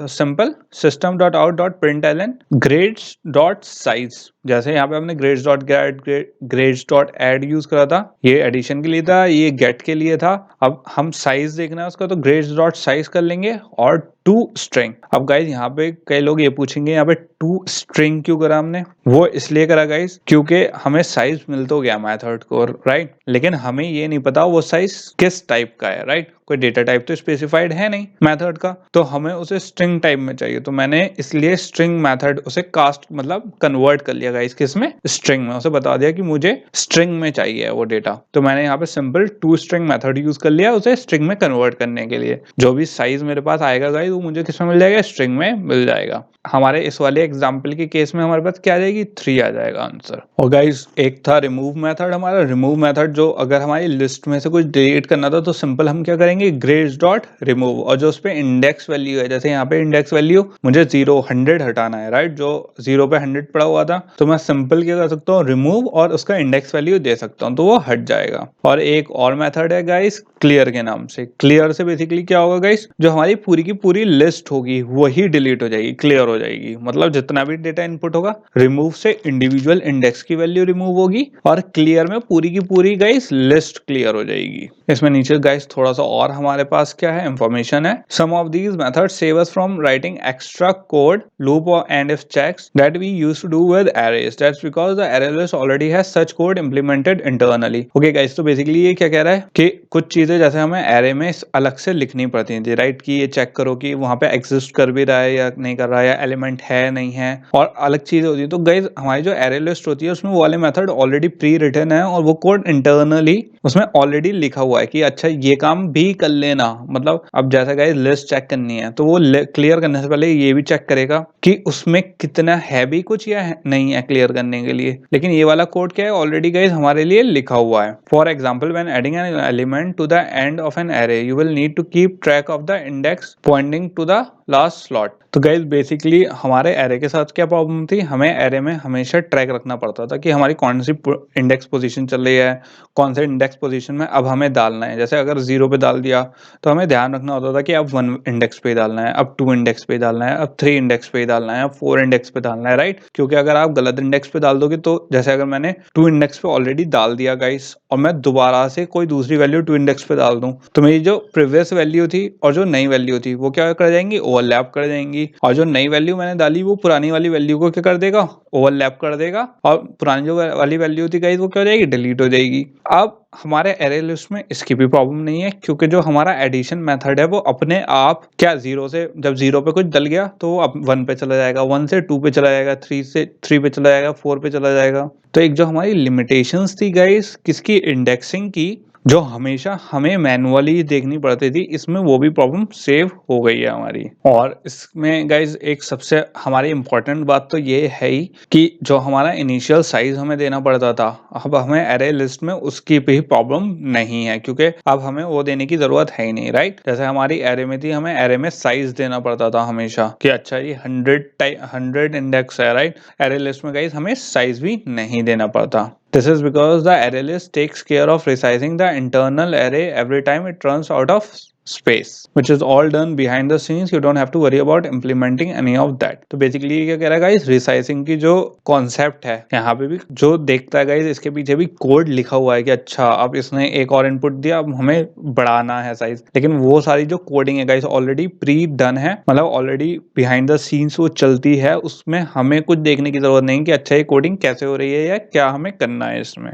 simple system dot out dot println grades dot size. जैसे यहाँ पे हमने grades dot get, grades dot add use करा था, ये एडिशन के लिए था, ये गेट के लिए था। अब हम साइज देखना है उसका, तो ग्रेड्स डॉट साइज कर लेंगे, और टू स्ट्रिंग। अब गाइज यहाँ पे कई लोग ये पूछेंगे यहाँ पे टू स्ट्रिंग क्यों करा हमने, वो इसलिए करा गाइज क्योंकि हमें साइज मिल तो गया मेथड को, राइट, लेकिन हमें ये नहीं पता वो साइज किस टाइप का है, राइट। कोई डेटा टाइप तो स्पेसिफाइड है नहीं मेथड का, तो हमें उसे स्ट्रिंग टाइप में चाहिए। तो मैंने इसलिए स्ट्रिंग मेथड उसे कास्ट मतलब कन्वर्ट कर लिया गाइस, किसमें, स्ट्रिंग में। उसे बता दिया कि मुझे स्ट्रिंग में चाहिए वो डेटा। तो मैंने यहाँ पे simple to string method use कर लिया उसे स्ट्रिंग में कन्वर्ट करने के लिए। जो भी साइज मेरे पास आएगा गाइस वो मुझे किसमें मिल जाएगा, स्ट्रिंग में मिल जाएगा। हमारे इस वाले एग्जाम्पल के केस में हमारे पास क्या आ जाएगी, 3 आ जाएगा आंसर। और गाइस एक था रिमूव मेथड, हमारा रिमूव मेथड जो अगर हमारी लिस्ट में से कुछ डिलीट करना था तो सिंपल हम क्या करेंगे, ग्रेड्स डॉट रिमूव, और जो उस पे इंडेक्स वैल्यू है, जैसे यहाँ पे इंडेक्स वैल्यू मुझे 0 100 हटाना है, राइट, जो 0 पे 100 पड़ा हुआ था, तो मैं सिंपल क्या कर सकता हूँ, रिमूव और उसका इंडेक्स वैल्यू दे सकता हूँ, तो वो हट जाएगा। और एक और मेथड है गाइस क्लियर के नाम से। क्लियर से बेसिकली क्या होगा गाइस, जो हमारी पूरी की पूरी लिस्ट होगी वही डिलीट हो जाएगी, क्लियर हो जाएगी। मतलब जितना भी डेटा इनपुट होगा, रिमूव से इंडिविजुअल इंडेक्स की वैल्यू रिमूव होगी, और क्लियर में पूरी की पूरी गाइस लिस्ट क्लियर हो जाएगी। इसमें नीचे गाइस थोड़ा सा और हमारे पास क्या है, इंफॉर्मेशन है। Some of these methods save us from writing extra code, loop और end if checks that we used to do with arrays. That's because the array list already has such code implemented internally. Okay guys, तो basically ये क्या कह रहा है कि कुछ चीजें जैसे हमें एरे में अलग से लिखनी पड़ती थी, राइट, कि ये चेक करो कि वहां पे एग्जिस्ट कर भी रहा है या नहीं कर रहा है, या एलिमेंट है नहीं है, और अलग चीजें होती है। तो गाइस हमारी जो एरे लिस्ट होती है उसमें वो वाले मेथड ऑलरेडी प्री रिटन है, और वो कोड इंटरनली उसमें ऑलरेडी लिखा हुआ है कि अच्छा ये काम भी कर लेना। मतलब अब जैसा गाइस लिस्ट चेक करनी है तो वो क्लियर करने से पहले ये भी चेक करेगा कि उसमें कितना है भी कुछ या नहीं है क्लियर करने के लिए। लेकिन ये वाला कोड क्या है, ऑलरेडी गाइस हमारे लिए लिखा हुआ है। For example, when adding an element to the end of an array you will need to keep track of the index pointing to the last slot. तो गाइस बेसिकली हमारे array के साथ क्या प्रॉब्लम थी, हमें एरे में हमेशा track रखना पड़ता था कि हमारी कौन सी इंडेक्स पोजीशन चल रही है, कौन से इंडेक्स पोजीशन में अब हमें डालना है। जैसे अगर 0 पे डाल दिया तो हमें ध्यान रखना होता था कि अब 1 इंडेक्स पे डालना है, अब 2 इंडेक्स पे डालना है, अब 3 इंडेक्स पे डालना है, अब 4 इंडेक्स पे डालना है, राइट। क्योंकि अगर आप गलत इंडेक्स पे डाल दोगे, तो जैसे अगर मैंने 2 इंडेक्स पे ऑलरेडी डाल दिया गाइस, और मैं दोबारा से कोई दूसरी वैल्यू 2 इंडेक्स पे डाल दूं, तो मेरी जो प्रीवियस वैल्यू थी और जो नई वैल्यू थी वो क्या कर जाएंगी, ओवरलैप कर देंगी और जो नई वैल्यू मैंने डाली वो पुरानी वाली वैल्यू को क्या कर देगा, ओवरलैप कर देगा और पुरानी जो वाली वैल्यू थी गाइस वो क्या हो जाएगी, डिलीट हो जाएगी। अब हमारे एरे लिस्ट में इसकी भी प्रॉब्लम नहीं है क्योंकि जो हमारा एडिशन मेथड है वो अपने आप क्या जीरो से, जब जीरो पे कुछ डल गया तो वो अब 1 पे चला जाएगा, 1 से 2 पे चला जाएगा, 3 से 3 पे चला जाएगा, 4 पे चला जाएगा। तो एक जो हमारी लिमिटेशंस थी गाइस किसकी, इंडेक्सिंग की, जो हमेशा हमें मैनुअली देखनी पड़ती थी, इसमें वो भी प्रॉब्लम सेव हो गई है हमारी। और इसमें गाइज एक सबसे हमारी इंपॉर्टेंट बात तो ये है ही कि जो हमारा इनिशियल साइज हमें देना पड़ता था, अब हमें एरे लिस्ट में उसकी भी प्रॉब्लम नहीं है क्योंकि अब हमें वो देने की जरूरत है ही नहीं, राइट। जैसे हमारी एरे में थी, हमें एरे में साइज देना पड़ता था हमेशा कि अच्छा ये 100 इंडेक्स है, राइट। एरे लिस्ट में गाइज हमें साइज भी नहीं देना पड़ता। This is because the array list takes care of resizing the internal array every time it runs out of space, which is all done behind the scenes. You don't have to worry about implementing any of that. तो basically ये क्या कह रहा है guys, resizing की जो concept है यहाँ पे भी जो देखता है गाइस, इसके पीछे भी कोड लिखा हुआ है कि अच्छा अब इसने एक और इनपुट दिया, अब हमें बढ़ाना है साइज, लेकिन वो सारी जो कोडिंग है गाइस ऑलरेडी प्री डन है, मतलब ऑलरेडी बिहाइंड द सीन्स वो चलती है, उसमें हमें कुछ देखने की जरूरत नहीं कि अच्छा ये कोडिंग कैसे हो रही है या क्या हमें करना है इसमें।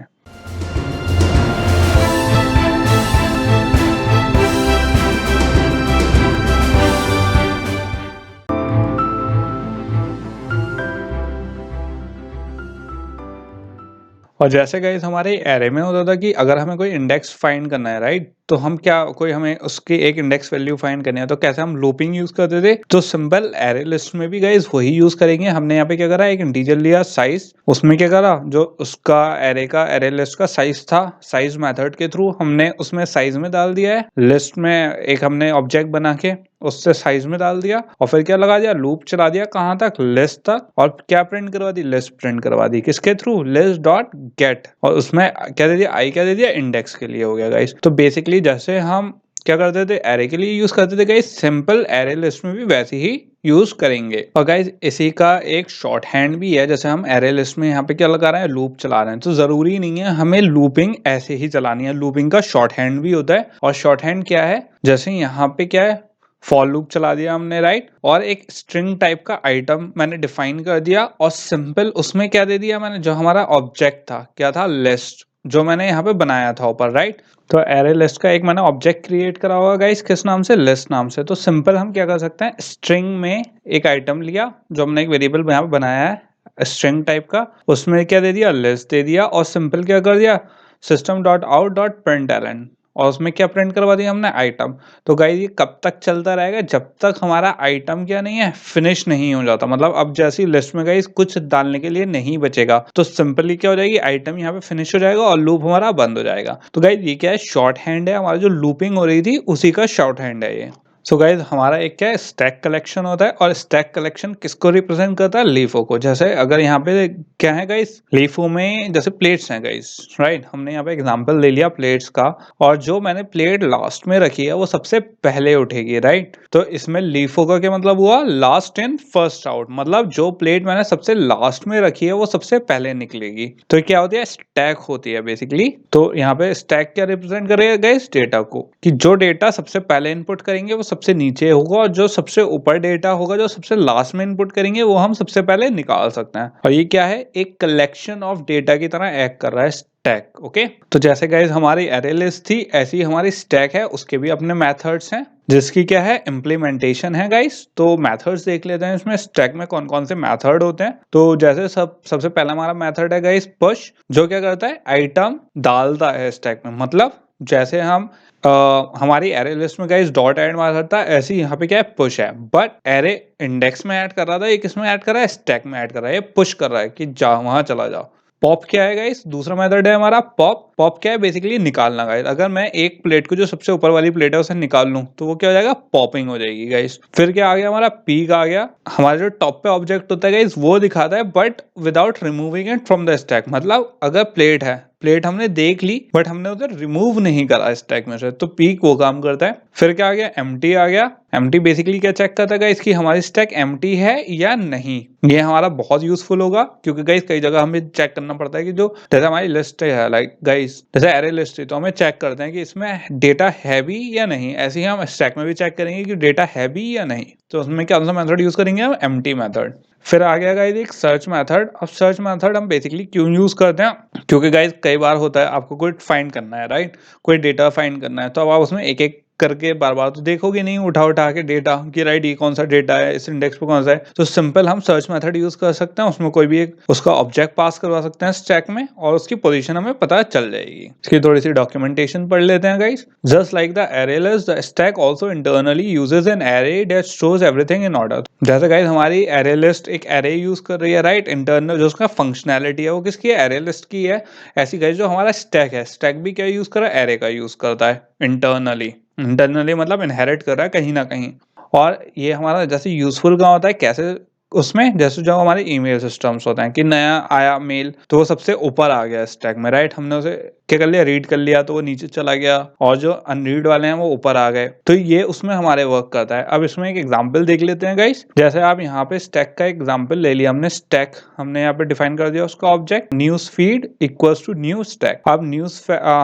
और जैसे गाइस हमारे एरे में होता था कि अगर हमें कोई इंडेक्स फाइंड करना है, राइट, तो हम क्या, कोई हमें उसकी एक इंडेक्स वैल्यू फाइंड करनी है तो कैसे हम लूपिंग यूज करते थे, तो सिंपल एरे लिस्ट में भी गाइस वही यूज करेंगे। हमने यहाँ पे क्या करा, एक इंटीजर लिया साइज, उसमें क्या करा, जो उसका एरे लिस्ट का साइज था, साइज मेथड के थ्रू हमने उसमें साइज में डाल दिया है, लिस्ट में एक हमने ऑब्जेक्ट बना के उससे साइज में डाल दिया और फिर क्या लगा दिया, लूप चला दिया, कहाँ तक, लिस्ट तक, और क्या प्रिंट करवा दी, लिस्ट प्रिंट करवा दी, किसके थ्रू, लिस्ट डॉट गेट, और उसमें क्या दे दिया, आई क्या दे दिया, इंडेक्स के लिए हो गया गाइस। तो बेसिकली जैसे हम क्या करते थे, एरे के लिए यूज करते थे गाइस, सिंपल एरे लिस्ट में भी वैसे ही यूज करेंगे। और गाइस इसी का एक शॉर्ट हैंड भी है, जैसे हम एरे लिस्ट में यहाँ पे क्या लगा रहे हैं, लूप चला रहे हैं, तो जरूरी नहीं है हमें लूपिंग ऐसे ही चलानी है, लूपिंग का शॉर्ट हैंड भी होता है। और शॉर्ट हैंड क्या है, जैसे यहाँ पे क्या है, फॉर लूप चला दिया हमने, राइट, और एक स्ट्रिंग टाइप का आइटम मैंने डिफाइन कर दिया और सिंपल उसमें क्या दे दिया मैंने, जो हमारा ऑब्जेक्ट था क्या था, लिस्ट, जो मैंने यहाँ पे बनाया था ऊपर, राइट। तो एरे लिस्ट का एक मैंने ऑब्जेक्ट क्रिएट करा हुआ गाइस, किस नाम से, लिस्ट नाम से। तो सिंपल हम क्या कर सकते हैं, स्ट्रिंग में एक आइटम लिया जो हमने एक वेरिएबल यहाँ पे बनाया है स्ट्रिंग टाइप का, उसमें क्या दे दिया, लिस्ट दे दिया, और सिंपल क्या कर दिया, system dot out dot println, और उसमें क्या प्रिंट करवा दिया हमने, आइटम। तो गाइस ये कब तक चलता रहेगा, जब तक हमारा आइटम क्या नहीं है, फिनिश नहीं हो जाता, मतलब अब जैसी लिस्ट में गाइस कुछ डालने के लिए नहीं बचेगा, तो सिंपली क्या हो जाएगी, आइटम यहाँ पे फिनिश हो जाएगा और लूप हमारा बंद हो जाएगा। तो गाइस ये क्या है, शॉर्ट हैंड है, हमारा जो लूपिंग हो रही थी उसी का शॉर्ट हैंड है ये। सो गाइज हमारा एक क्या है, स्टैक कलेक्शन होता है, और स्टैक कलेक्शन किसको रिप्रेजेंट करता है, लीफो को। जैसे अगर यहाँ पे क्या है गाइज, लीफो में जैसे प्लेट्स हैं गाइज, राइट, हमने यहाँ पे एग्जांपल ले लिया प्लेट्स का, और जो मैंने प्लेट लास्ट में रखी है वो सबसे पहले उठेगी, राइट। तो इसमें लीफो का क्या मतलब हुआ, लास्ट इन फर्स्ट आउट, मतलब जो प्लेट मैंने सबसे लास्ट में रखी है वो सबसे पहले निकलेगी। तो क्या होती है, स्टैक होती है बेसिकली। तो यहाँ पे स्टैक क्या रिप्रेजेंट करेगा गाइज, डेटा को, कि जो डेटा सबसे पहले इनपुट करेंगे वो सबसे नीचे होगा, और जो सबसे ऊपर डेटा होगा जो सबसे लास्ट में इनपुट करेंगे वो हम सबसे पहले निकाल सकते हैं। और ये क्या है, एक कलेक्शन ऑफ डेटा की तरह एक्ट कर रहा है स्टैक, ओके। तो जैसे गाइस हमारी एरे लिस्ट थी, ऐसी हमारी स्टैक है, उसके भी अपने मेथड्स हैं, जिसकी क्या है, इम्प्लीमेंटेशन है गाइस। तो मेथड्स देख लेते हैं इसमें, स्टैक में कौन कौन से मेथड होते हैं। तो जैसे सबसे पहला हमारा मेथड है गाइस पुश, जो क्या करता है, आइटम डालता है स्टैक में, मतलब जैसे हम हमारी एरे लिस्ट में गाइस डॉट ऐड मार सकता है, ऐसे यहाँ पे क्या है, पुश है, बट एरे इंडेक्स में ऐड कर रहा था, ये किस में ऐड कर रहा है, स्टैक में ऐड कर रहा है, ये पुश कर रहा है कि जा वहां चला जाओ। पॉप क्या है गाइस, दूसरा मेथड है हमारा पॉप। पॉप क्या है, बेसिकली निकालना गाइस। अगर मैं एक प्लेट को जो सबसे ऊपर वाली प्लेट है उसे निकाल लूं तो वो क्या हो जाएगा, पॉपिंग हो जाएगी गाइस। फिर क्या आ गया हमारा, पीक आ गया, हमारा जो टॉप पे ऑब्जेक्ट होता है गाइस वो दिखाता है but without removing it from the stack, मतलब अगर प्लेट है, प्लेट हमने देख ली बट हमने उधर रिमूव नहीं करा स्टैक में से, तो पीक वो काम करता है। फिर क्या आ गया, एम्प्टी आ गया। एम्प्टी बेसिकली क्या चेक करता है गाइस कि हमारी स्टैक एम्प्टी है या नहीं। ये हमारा बहुत यूजफुल होगा क्योंकि गाइस कई जगह हमें चेक करना पड़ता है कि जो जैसे हमारी लिस्ट है लाइक गाइस जैसे एरे लिस्ट है तो हमें चेक करते हैं कि इसमें डेटा है भी या नहीं। ऐसे ही हम स्टैक में भी चेक करेंगे कि डेटा है भी या नहीं। तो उसमें क्या सा मेथड यूज करेंगे हम, एम्प्टी मेथड। फिर आ गया गाइस एक सर्च मेथड। अब सर्च मेथड हम बेसिकली क्यों यूज करते हैं, क्योंकि गाइस कई बार होता है आपको कोई फाइंड करना है, राइट, कोई डेटा फाइंड करना है, तो अब आप उसमें एक एक करके बार बार तो देखोगे नहीं उठा उठा के डेटा कि राइट ये कौन सा डेटा है, इस इंडेक्स पे कौन सा है। तो सिंपल हम सर्च मेथड यूज कर सकते हैं, उसमें कोई भी एक उसका ऑब्जेक्ट पास करवा सकते हैं स्टैक में और उसकी पोजीशन हमें पता चल जाएगी। इसकी थोड़ी सी डॉक्यूमेंटेशन पढ़ लेते हैं guys. Just like the array list, the stack also internally uses an array that stores everything in order। जैसे गाइस हमारी array list एक array यूज कर रही है, राइट, इंटरनल जो उसका फंक्शनैलिटी है वो किसकी है, array list की है। ऐसी गाइस जो हमारा स्टैक है, स्टैक भी क्या यूज कर रहा है, array का यूज करता है इंटरनली। इंटरनली मतलब इनहेरिट कर रहा है कहीं ना कहीं। और ये हमारा जैसे यूजफुल कहाँ होता है, कैसे, उसमें जैसे जो हमारे ईमेल सिस्टम्स होते हैं कि नया आया मेल तो वो सबसे ऊपर आ गया स्टैक में, राइट, हमने उसे क्या कर लिया, रीड कर लिया तो वो नीचे चला गया और जो अनरीड वाले हैं वो ऊपर आ गए। तो ये उसमें हमारे वर्क करता है। अब इसमें एक एग्जांपल देख लेते हैं गाइस। जैसे आप यहाँ पे स्टैक का एग्जांपल ले लिया हमने, स्टैक हमने यहाँ पे डिफाइन कर दिया उसका object news feed equals to new stack. अब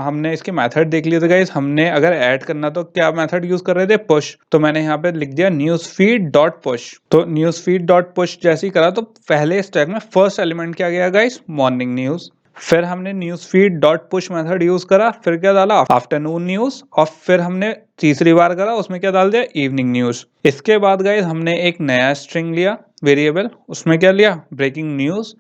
हमने इसके मेथड देख लिए थे गाइस। हमने अगर ऐड करना तो क्या मेथड यूज कर रहे थे, पुश। तो मैंने यहाँ पे लिख दिया न्यूज फीड डॉट पुश। तो न्यूज फीड डॉट पुश जैसे ही करा तो पहले स्टैक में फर्स्ट एलिमेंट क्या गया गाइस, मॉर्निंग न्यूज। फिर हमने news feed dot push method use करा, फिर क्या डाला, आफ्टरनून न्यूज। और फिर हमने तीसरी बार करा, उसमें क्या डाल दिया, इवनिंग न्यूज। इसके बाद गाइस हमने एक नया स्ट्रिंग लिया वेरिएबल, उसमें क्या लिया, ब्रेकिंग न्यूज।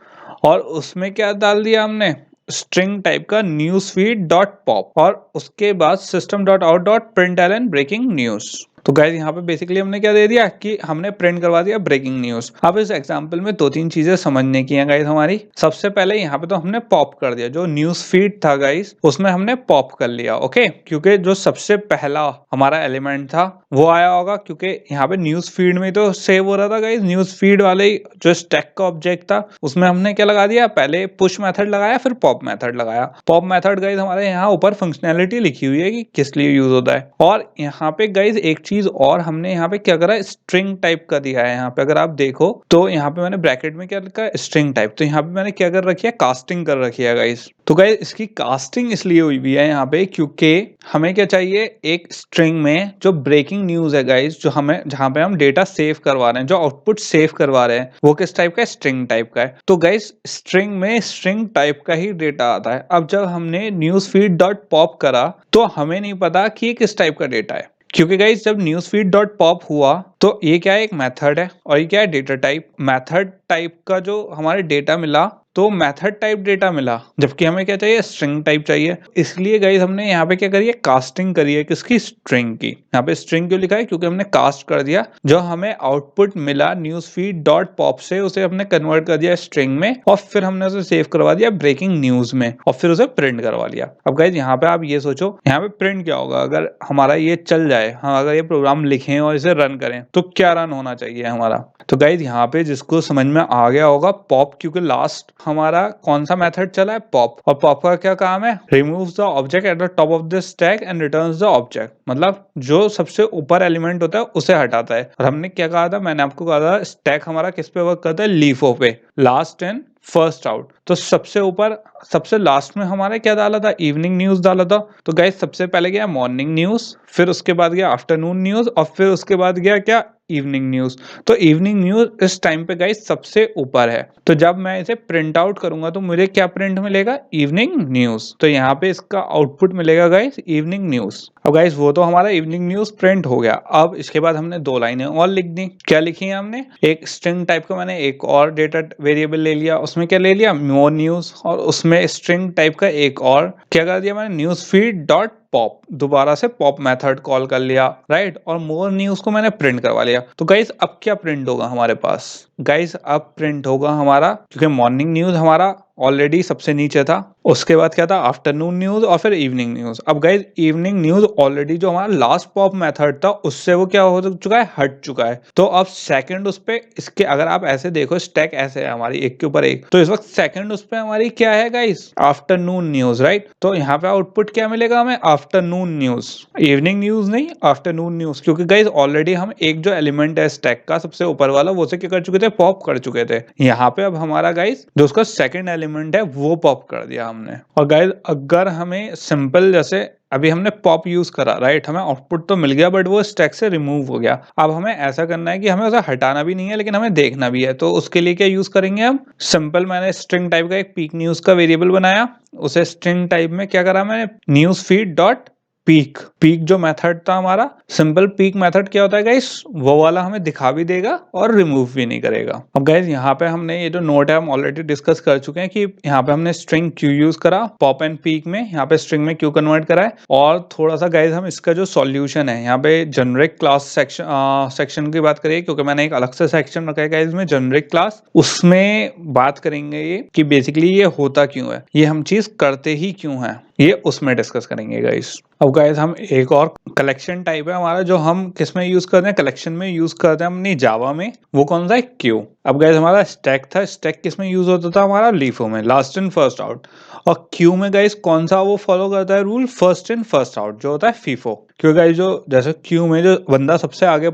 और उसमें क्या डाल दिया हमने, स्ट्रिंग टाइप का न्यूज फीड डॉट पॉप। और उसके बाद system dot out dot println breaking news. तो गाइस यहाँ पे बेसिकली हमने क्या दे दिया कि हमने प्रिंट करवा दिया ब्रेकिंग न्यूज। अब इस एग्जांपल में दो तीन चीजें समझने की हैं गाइस हमारी। सबसे पहले यहाँ पे तो हमने पॉप कर दिया, जो न्यूज फीड था गाइस उसमें हमने पॉप कर लिया, ओके, क्योंकि जो सबसे पहला हमारा एलिमेंट था वो आया होगा, क्योंकि यहाँ पे न्यूज फीड में तो सेव हो रहा था गाइस। न्यूज फीड वाले जो स्टैक का ऑब्जेक्ट था उसमें हमने क्या लगा दिया, पहले पुश मेथड लगाया फिर पॉप मेथड लगाया। पॉप मेथड गाइस हमारे यहाँ ऊपर फंक्शनैलिटी लिखी हुई है कि किस लिए यूज होता है। और यहाँ पे गाइस एक चीज और हमने यहाँ पे क्या करा, स्ट्रिंग टाइप का दिया है। यहाँ पे अगर आप देखो तो यहाँ पे मैंने ब्रैकेट में क्या लिखा है, स्ट्रिंग टाइप। तो यहाँ पे मैंने क्या कर रखी है, कास्टिंग कर रखी है गाइस। तो गाइस इसकी कास्टिंग इसलिए हुई भी है यहाँ पे क्योंकि हमें क्या चाहिए, एक स्ट्रिंग में जो ब्रेकिंग न्यूज है गाइस, जो हमें जहाँ पे हम डेटा सेव करवा रहे हैं, जो आउटपुट सेव करवा रहे हैं वो किस टाइप का है, स्ट्रिंग टाइप का है। तो गाइस स्ट्रिंग में स्ट्रिंग टाइप का ही डेटा आता है। अब जब हमने न्यूज फीड डॉट पॉप करा तो हमें नहीं पता कि ये किस टाइप का डेटा है, क्योंकि गाइस जब न्यूज फीड डॉट पॉप हुआ तो ये क्या है, एक मेथड है और ये क्या है, डेटा टाइप। मेथड टाइप का जो हमारे डेटा मिला तो मेथड टाइप डेटा मिला, जबकि हमें क्या चाहिए, स्ट्रिंग टाइप चाहिए। इसलिए गाइस हमने यहाँ पे क्या करी है, कास्टिंग करी है किसकी, स्ट्रिंग की। यहाँ पे स्ट्रिंग क्यों लिखा है, क्योंकि हमने कास्ट कर दिया, जो हमें आउटपुट मिला न्यूज फीड डॉट पॉप से उसे हमने कन्वर्ट कर दिया स्ट्रिंग में और फिर हमने उसे सेव करवा दिया ब्रेकिंग न्यूज में और फिर उसे प्रिंट करवा लिया। अब गाइस यहाँ पे आप ये सोचो, यहाँ पे प्रिंट क्या होगा अगर हमारा ये चल जाए, हम अगर ये प्रोग्राम लिखें और इसे रन करें तो क्या रन होना चाहिए हमारा। तो गाइस यहाँ पे जिसको समझ में आ गया होगा, पॉप, क्योंकि लास्ट हमारा कौन सा मेथड चला है, पॉप। और पॉप का क्या काम है, removes the object at the top of the stack and returns the object. मतलब जो सबसे ऊपर एलिमेंट होता है उसे हटाता है। और हमने क्या कहा था, मैंने आपको कहा था स्टैक हमारा किस पे वर्क करता है, लीफो पे, लास्ट इन फर्स्ट आउट। तो सबसे ऊपर सबसे लास्ट में हमारे क्या डाला था, इवनिंग न्यूज डाला था। तो गाइस सबसे पहले गया मॉर्निंग न्यूज, फिर उसके बाद गया आफ्टरनून न्यूज और फिर उसके बाद गया क्या, इवनिंग न्यूज। तो इवनिंग न्यूज इस टाइम पे गाइस सबसे ऊपर है। तो जब मैं इसे प्रिंट आउट करूंगा तो मुझे क्या प्रिंट मिलेगा, इवनिंग न्यूज। तो यहाँ पे इसका आउटपुट मिलेगा गाइस इवनिंग न्यूज। अब गाइस वो तो हमारा इवनिंग न्यूज प्रिंट हो गया। अब इसके बाद हमने दो लाइनें और लिख दी। क्या लिखी है हमने, एक स्ट्रिंग टाइप का मैंने एक और डेटा वेरिएबल ले लिया, उसमें क्या ले लिया, मोर न्यूज। और उसमें स्ट्रिंग टाइप का एक और क्या कर दिया मैंने, न्यूज फीड डॉट पॉप। दोबारा से पॉप मेथड कॉल कर लिया, राइट, और मोर न्यूज को मैंने प्रिंट करवा लिया। तो गाइस अब क्या प्रिंट होगा हमारे पास, गाइस अब प्रिंट होगा हमारा, क्योंकि मॉर्निंग न्यूज हमारा ऑलरेडी सबसे नीचे था, उसके बाद क्या था आफ्टरनून न्यूज और फिर इवनिंग न्यूज। अब गाइज इवनिंग न्यूज ऑलरेडी जो हमारा लास्ट पॉप मेथड था उससे वो क्या हो चुका है, हट चुका है। तो अब सेकंड उस पे इसके अगर आप ऐसे देखो स्टैक ऐसे है हमारी एक के ऊपर एक, तो इस वक्त सेकंड उस पे हमारी क्या है गाइज, आफ्टरनून न्यूज, राइट। तो यहाँ पे आउटपुट क्या मिलेगा हमें, आफ्टरनून न्यूज, इवनिंग न्यूज नहीं आफ्टरनून न्यूज, क्योंकि गाइज ऑलरेडी हम एक जो एलिमेंट है स्टैक का सबसे ऊपर वाला वो से क्या कर चुके थे, पॉप कर चुके थे। यहाँ पे अब हमारा गाइज जो उसका सेकंड एलिमेंट है वो पॉप कर दिया हमने। और गाइज अगर हमें सिंपल जैसे अभी हमने पॉप यूज करा, राइट, हमें आउटपुट तो मिल गया बट वो स्टैक से रिमूव हो गया। अब हमें ऐसा करना है कि हमें उसे हटाना भी नहीं है लेकिन हमें देखना भी है। तो उसके लिए क्या यूज करेंगे हम, सिंपल मैंने स्ट्रिंग टाइप का एक पीक न्यूज का वेरिएबल बनाया, उसे स्ट्रिंग टाइप में क्या करा मैंने, news feed dot peak. Peak जो मेथड था हमारा सिंपल पीक मेथड क्या होता है गाइस, वो वाला हमें दिखा भी देगा और रिमूव भी नहीं करेगा। अब गाइस यहाँ पे हमने ये जो नोट है हम ऑलरेडी डिस्कस कर चुके हैं कि यहाँ पे हमने स्ट्रिंग क्यू यूज करा पॉप एंड पीक में, यहाँ पे स्ट्रिंग में क्यू कन्वर्ट करा है। और थोड़ा सा गाइस हम इसका जो सॉल्यूशन है यहाँ पे जेनरिक क्लास सेक्शन की बात करिए, क्योंकि मैंने एक अलग से सेक्शन रखा है गाइस में जेनरिक क्लास, उसमें बात करेंगे ये कि बेसिकली ये होता क्यों है, ये हम चीज करते ही क्यों है, ये उसमें डिस्कस करेंगे गाइस। अब गाइस हम एक और कलेक्शन टाइप है हमारा जो हम किस में यूज करते हैं, कलेक्शन में यूज करते हैं अपनी जावा में, वो कौन सा है, क्यू। अब गाइस हमारा स्टैक था, स्टैक किस में यूज होता था हमारा, लीफो में, लास्ट इन फर्स्ट आउट। और क्यू में गाइस कौन सा वो फॉलो करता है rule, first in first out, जो होता है फीफो। क्योंकि गाइस जो जैसे क्यू में जो बंदा सबसे आगे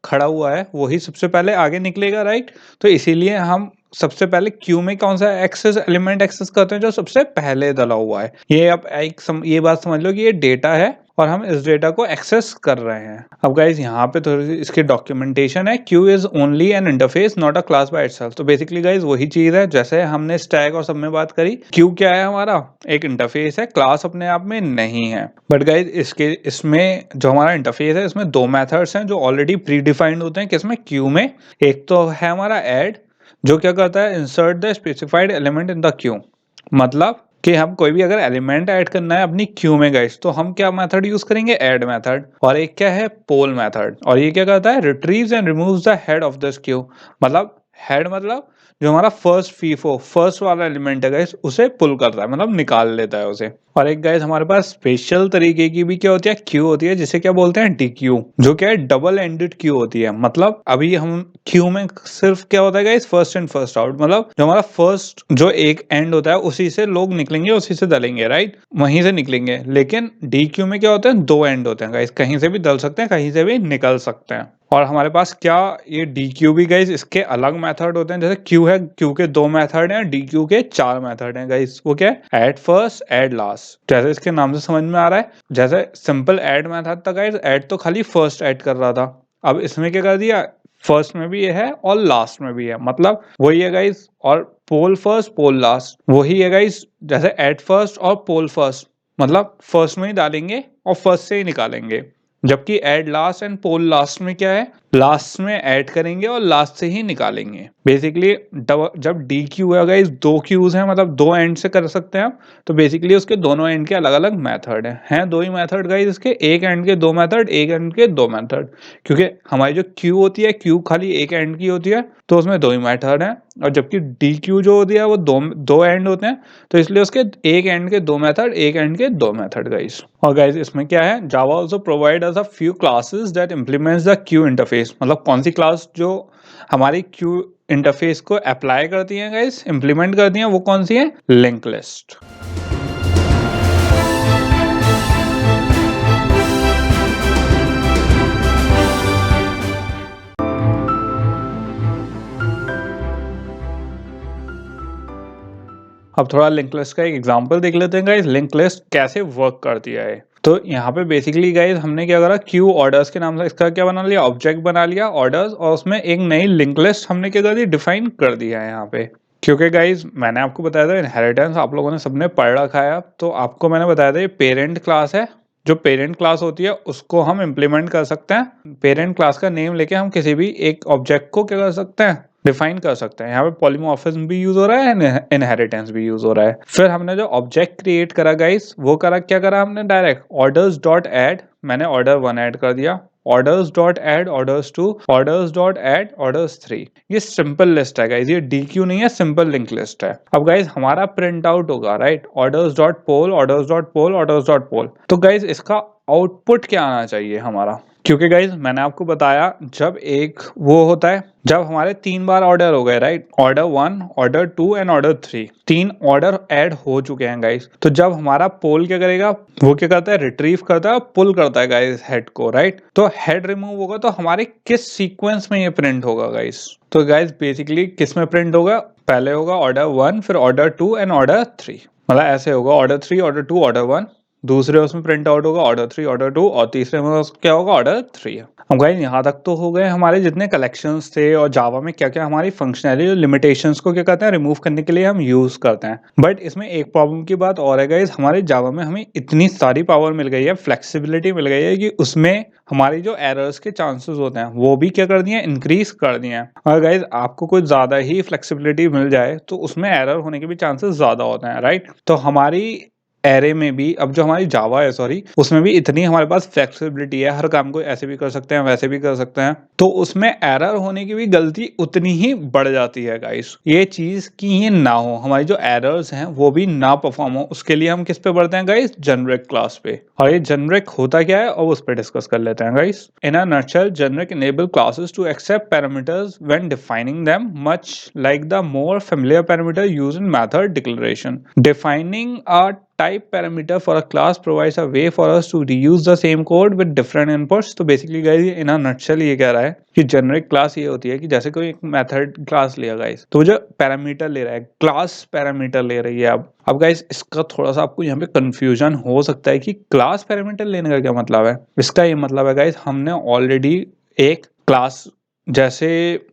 खड़ा हुआ है वही सबसे पहले आगे निकलेगा, राइट। तो इसीलिए हम सबसे पहले क्यू में कौन सा एक्सेस एलिमेंट एक्सेस करते हैं, जो सबसे पहले डला हुआ है। ये आप ये बात समझ लो कि ये डेटा है और हम इस डेटा को एक्सेस कर रहे हैं। अब गाइज यहाँ पे थोड़ी सी इसकी डॉक्यूमेंटेशन है, Q is only an interface not a class by itself. तो बेसिकली गाइज वही चीज है जैसे हमने स्टैक और सब में बात करी, क्यू क्या है हमारा, एक इंटरफेस है, क्लास अपने आप में नहीं है। बट गाइज इसमें जो हमारा इंटरफेस है इसमें दो मेथड्स हैं जो ऑलरेडी प्री डिफाइंड होते हैं, किसमें, क्यू में। एक तो है हमारा ऐड, जो क्या करता है, insert the specified element in the Q. मतलब कि हम कोई भी अगर एलिमेंट ऐड करना है अपनी क्यू में गाइस, तो हम क्या मेथड यूज करेंगे, ऐड मेथड। और एक क्या है, पोल मेथड, और ये क्या करता है, retrieves and removes the head of this Q. मतलब हेड मतलब जो हमारा फर्स्ट फीफो फर्स्ट वाला एलिमेंट है गाइस उसे पुल करता है, मतलब निकाल लेता है उसे। और एक गाइस हमारे पास स्पेशल तरीके की भी क्या होती है, क्यू होती है, जिसे क्या बोलते हैं, डी क्यू, जो क्या है डबल एंडेड क्यू होती है। मतलब अभी हम क्यू में सिर्फ क्या होता है guys, first and first out, मतलब जो हमारा फर्स्ट जो एक एंड होता है उसी से लोग निकलेंगे, उसी से दलेंगे, राइट, वहीं से निकलेंगे। लेकिन डी क्यू में क्या होता है, दो एंड होते हैं गाइस, कहीं से भी दल सकते हैं, कहीं से भी निकल सकते हैं। और हमारे पास क्या ये डी क्यू भी गाइस इसके अलग मेथड होते हैं, जैसे क्यू है, क्यू के दो मेथड हैं, डी क्यू के चार मेथड हैं गाइस। वो क्या है, ऐड फर्स्ट, ऐड लास्ट, जैसे इसके नाम से समझ में आ रहा है। जैसे सिंपल ऐड मेथड था गाइस, ऐड तो खाली फर्स्ट ऐड कर रहा था, अब इसमें क्या कर दिया, फर्स्ट में भी ये है और लास्ट में भी है, मतलब वही है गाइस। और पोल फर्स्ट पोल लास्ट वही है गाइस, जैसे ऐड फर्स्ट और पोल फर्स्ट, मतलब फर्स्ट में ही डालेंगे और फर्स्ट से ही निकालेंगे। जबकि add last and poll last में क्या है, लास्ट में ऐड करेंगे और लास्ट से ही निकालेंगे। बेसिकली जब डी क्यू है गाइस, दो क्यूज हैं, मतलब दो एंड से कर सकते हैं आप, तो बेसिकली उसके दोनों एंड के अलग अलग मेथड हैं दो ही मेथड गाइस इसके, एक एंड के दो मेथड, एक एंड के दो मेथड। क्योंकि हमारी जो क्यू होती है, क्यू खाली एक एंड की होती है, तो उसमें दो ही मेथड हैं। और जबकि डी क्यू जो होती है वो दो एंड होते हैं, तो इसलिए उसके एक एंड के दो मेथड, एक एंड के दो मेथड गाइस। और गाइस इसमें क्या है, Java also provide us a few classes that implements the queue interface. मतलब कौन सी क्लास जो हमारी क्यू इंटरफेस को अप्लाई करती है गाइस, इंप्लीमेंट करती है, वो कौन सी है, लिंक लिस्ट। अब थोड़ा लिंक लिस्ट का एक एग्जांपल देख लेते हैं गाइस, लिंक लिस्ट कैसे वर्क करती है। तो यहाँ पे बेसिकली गाइस हमने क्या करा, क्यू ऑर्डर्स के नाम से इसका क्या बना लिया, ऑब्जेक्ट बना लिया ऑर्डर्स, और उसमें एक नई लिंक लिस्ट हमने क्या कर दी, डिफाइन कर दिया है यहाँ पे। क्योंकि गाइस मैंने आपको बताया था इनहेरिटेंस आप लोगों ने सबने पढ़ रखा है, तो आपको मैंने बताया था ये पेरेंट क्लास है, जो पेरेंट क्लास होती है उसको हम इम्प्लीमेंट कर सकते हैं। पेरेंट क्लास का नेम लेके हम किसी भी एक ऑब्जेक्ट को क्या कर सकते हैं, डिफाइन कर सकते हैं। यहाँ पे पॉलीमॉर्फिज्म भी यूज हो रहा है, इनहेरिटेंस भी यूज हो रहा है। फिर हमने जो ऑब्जेक्ट क्रिएट करा गाइस, वो क्या करा हमने, डायरेक्ट ऑर्डर्स डॉट ऐड, मैंने ऑर्डर 1 ऐड कर दिया। Orders dot add orders two, orders dot add orders 3। ये सिंपल लिस्ट है गाइज, ये DQ नहीं है, सिंपल लिंक लिस्ट है। अब गाइज हमारा प्रिंट आउट होगा राइट, ऑर्डर्स डॉट पोल, ऑर्डर्स डॉट पोल, ऑर्डर्स डॉट पोल। तो गाइज इसका आउटपुट क्या आना चाहिए हमारा, क्योंकि गाइज मैंने आपको बताया जब एक वो होता है, जब हमारे 3 बार ऑर्डर हो गए right, order 1, order 2 and order 3, 3 order add हो चुके हैं गाइज। तो जब हमारा पोल क्या करेगा, वो क्या करता है, रिट्रीव करता है, पुल करता है गाइज हेड को राइट। तो हेड रिमूव होगा तो हमारे किस सीक्वेंस में ये प्रिंट होगा गाइज, तो गाइज बेसिकली किस में प्रिंट होगा, पहले होगा ऑर्डर 1, फिर ऑर्डर 2 एंड ऑर्डर 3, मतलब ऐसे होगा ऑर्डर 3, ऑर्डर 2, ऑर्डर 1, दूसरे उसमें प्रिंट आउट होगा ऑर्डर 3, ऑर्डर 2, और तीसरे में क्या होगा, ऑर्डर 3। अब गाइस यहाँ तक तो हो गए हमारे जितने कलेक्शंस थे और जावा में क्या क्या हमारी फंक्शनैलिटी लिमिटेशंस को क्या कहते हैं, रिमूव करने के लिए हम यूज करते हैं। बट इसमें एक प्रॉब्लम की बात और है गाइस, हमारे जावा में हमें इतनी सारी पावर मिल गई है, फ्लेक्सिबिलिटी मिल गई है कि उसमें हमारी जो एरर्स के चांसेस होते हैं वो भी क्या कर दिए, इंक्रीज कर दिए हैं। और गाइज आपको कुछ ज्यादा ही फ्लेक्सिबिलिटी मिल जाए तो उसमें एरर होने के भी चांसेस ज्यादा होते हैं राइट। तो हमारी एरे में भी, अब जो हमारी जावा है सॉरी, उसमें भी इतनी हमारे पास फ्लेक्सिबिलिटी है, हर काम को ऐसे भी कर सकते हैं वैसे भी कर सकते हैं, तो उसमें एरर होने की भी गलती उतनी ही बढ़ जाती है गाइस। ये चीज कि ये ना हो, हमारी जो एरर्स हैं वो भी ना परफॉर्म हो, उसके लिए हम किस पे बढ़ते हैं गाइस, जेनरिक क्लास पे। और ये जेनरिक होता क्या है और उस पर डिस्कस कर लेते हैं guys. In a nutshell, generic enable classes to accept parameters when defining them, much like the more familiar parameter used in method declaration. Defining a type parameter for a class provides a way for us to reuse the same code with different inputs। तो basically guys in a nutshell ये कह रहा है कि generic class ये होती है कि जैसे कोई एक मेथड क्लास लिया गाइस, तो जो पैरामीटर ले रहा है, क्लास पैरामीटर ले रही है। अब गाइस इसका थोड़ा सा आपको यहाँ पे कंफ्यूजन हो सकता है कि क्लास पैरामीटर लेने का क्या मतलब है। इसका ये मतलब है गाइस, हमने ऑलरेडी एक क्लास, जैसे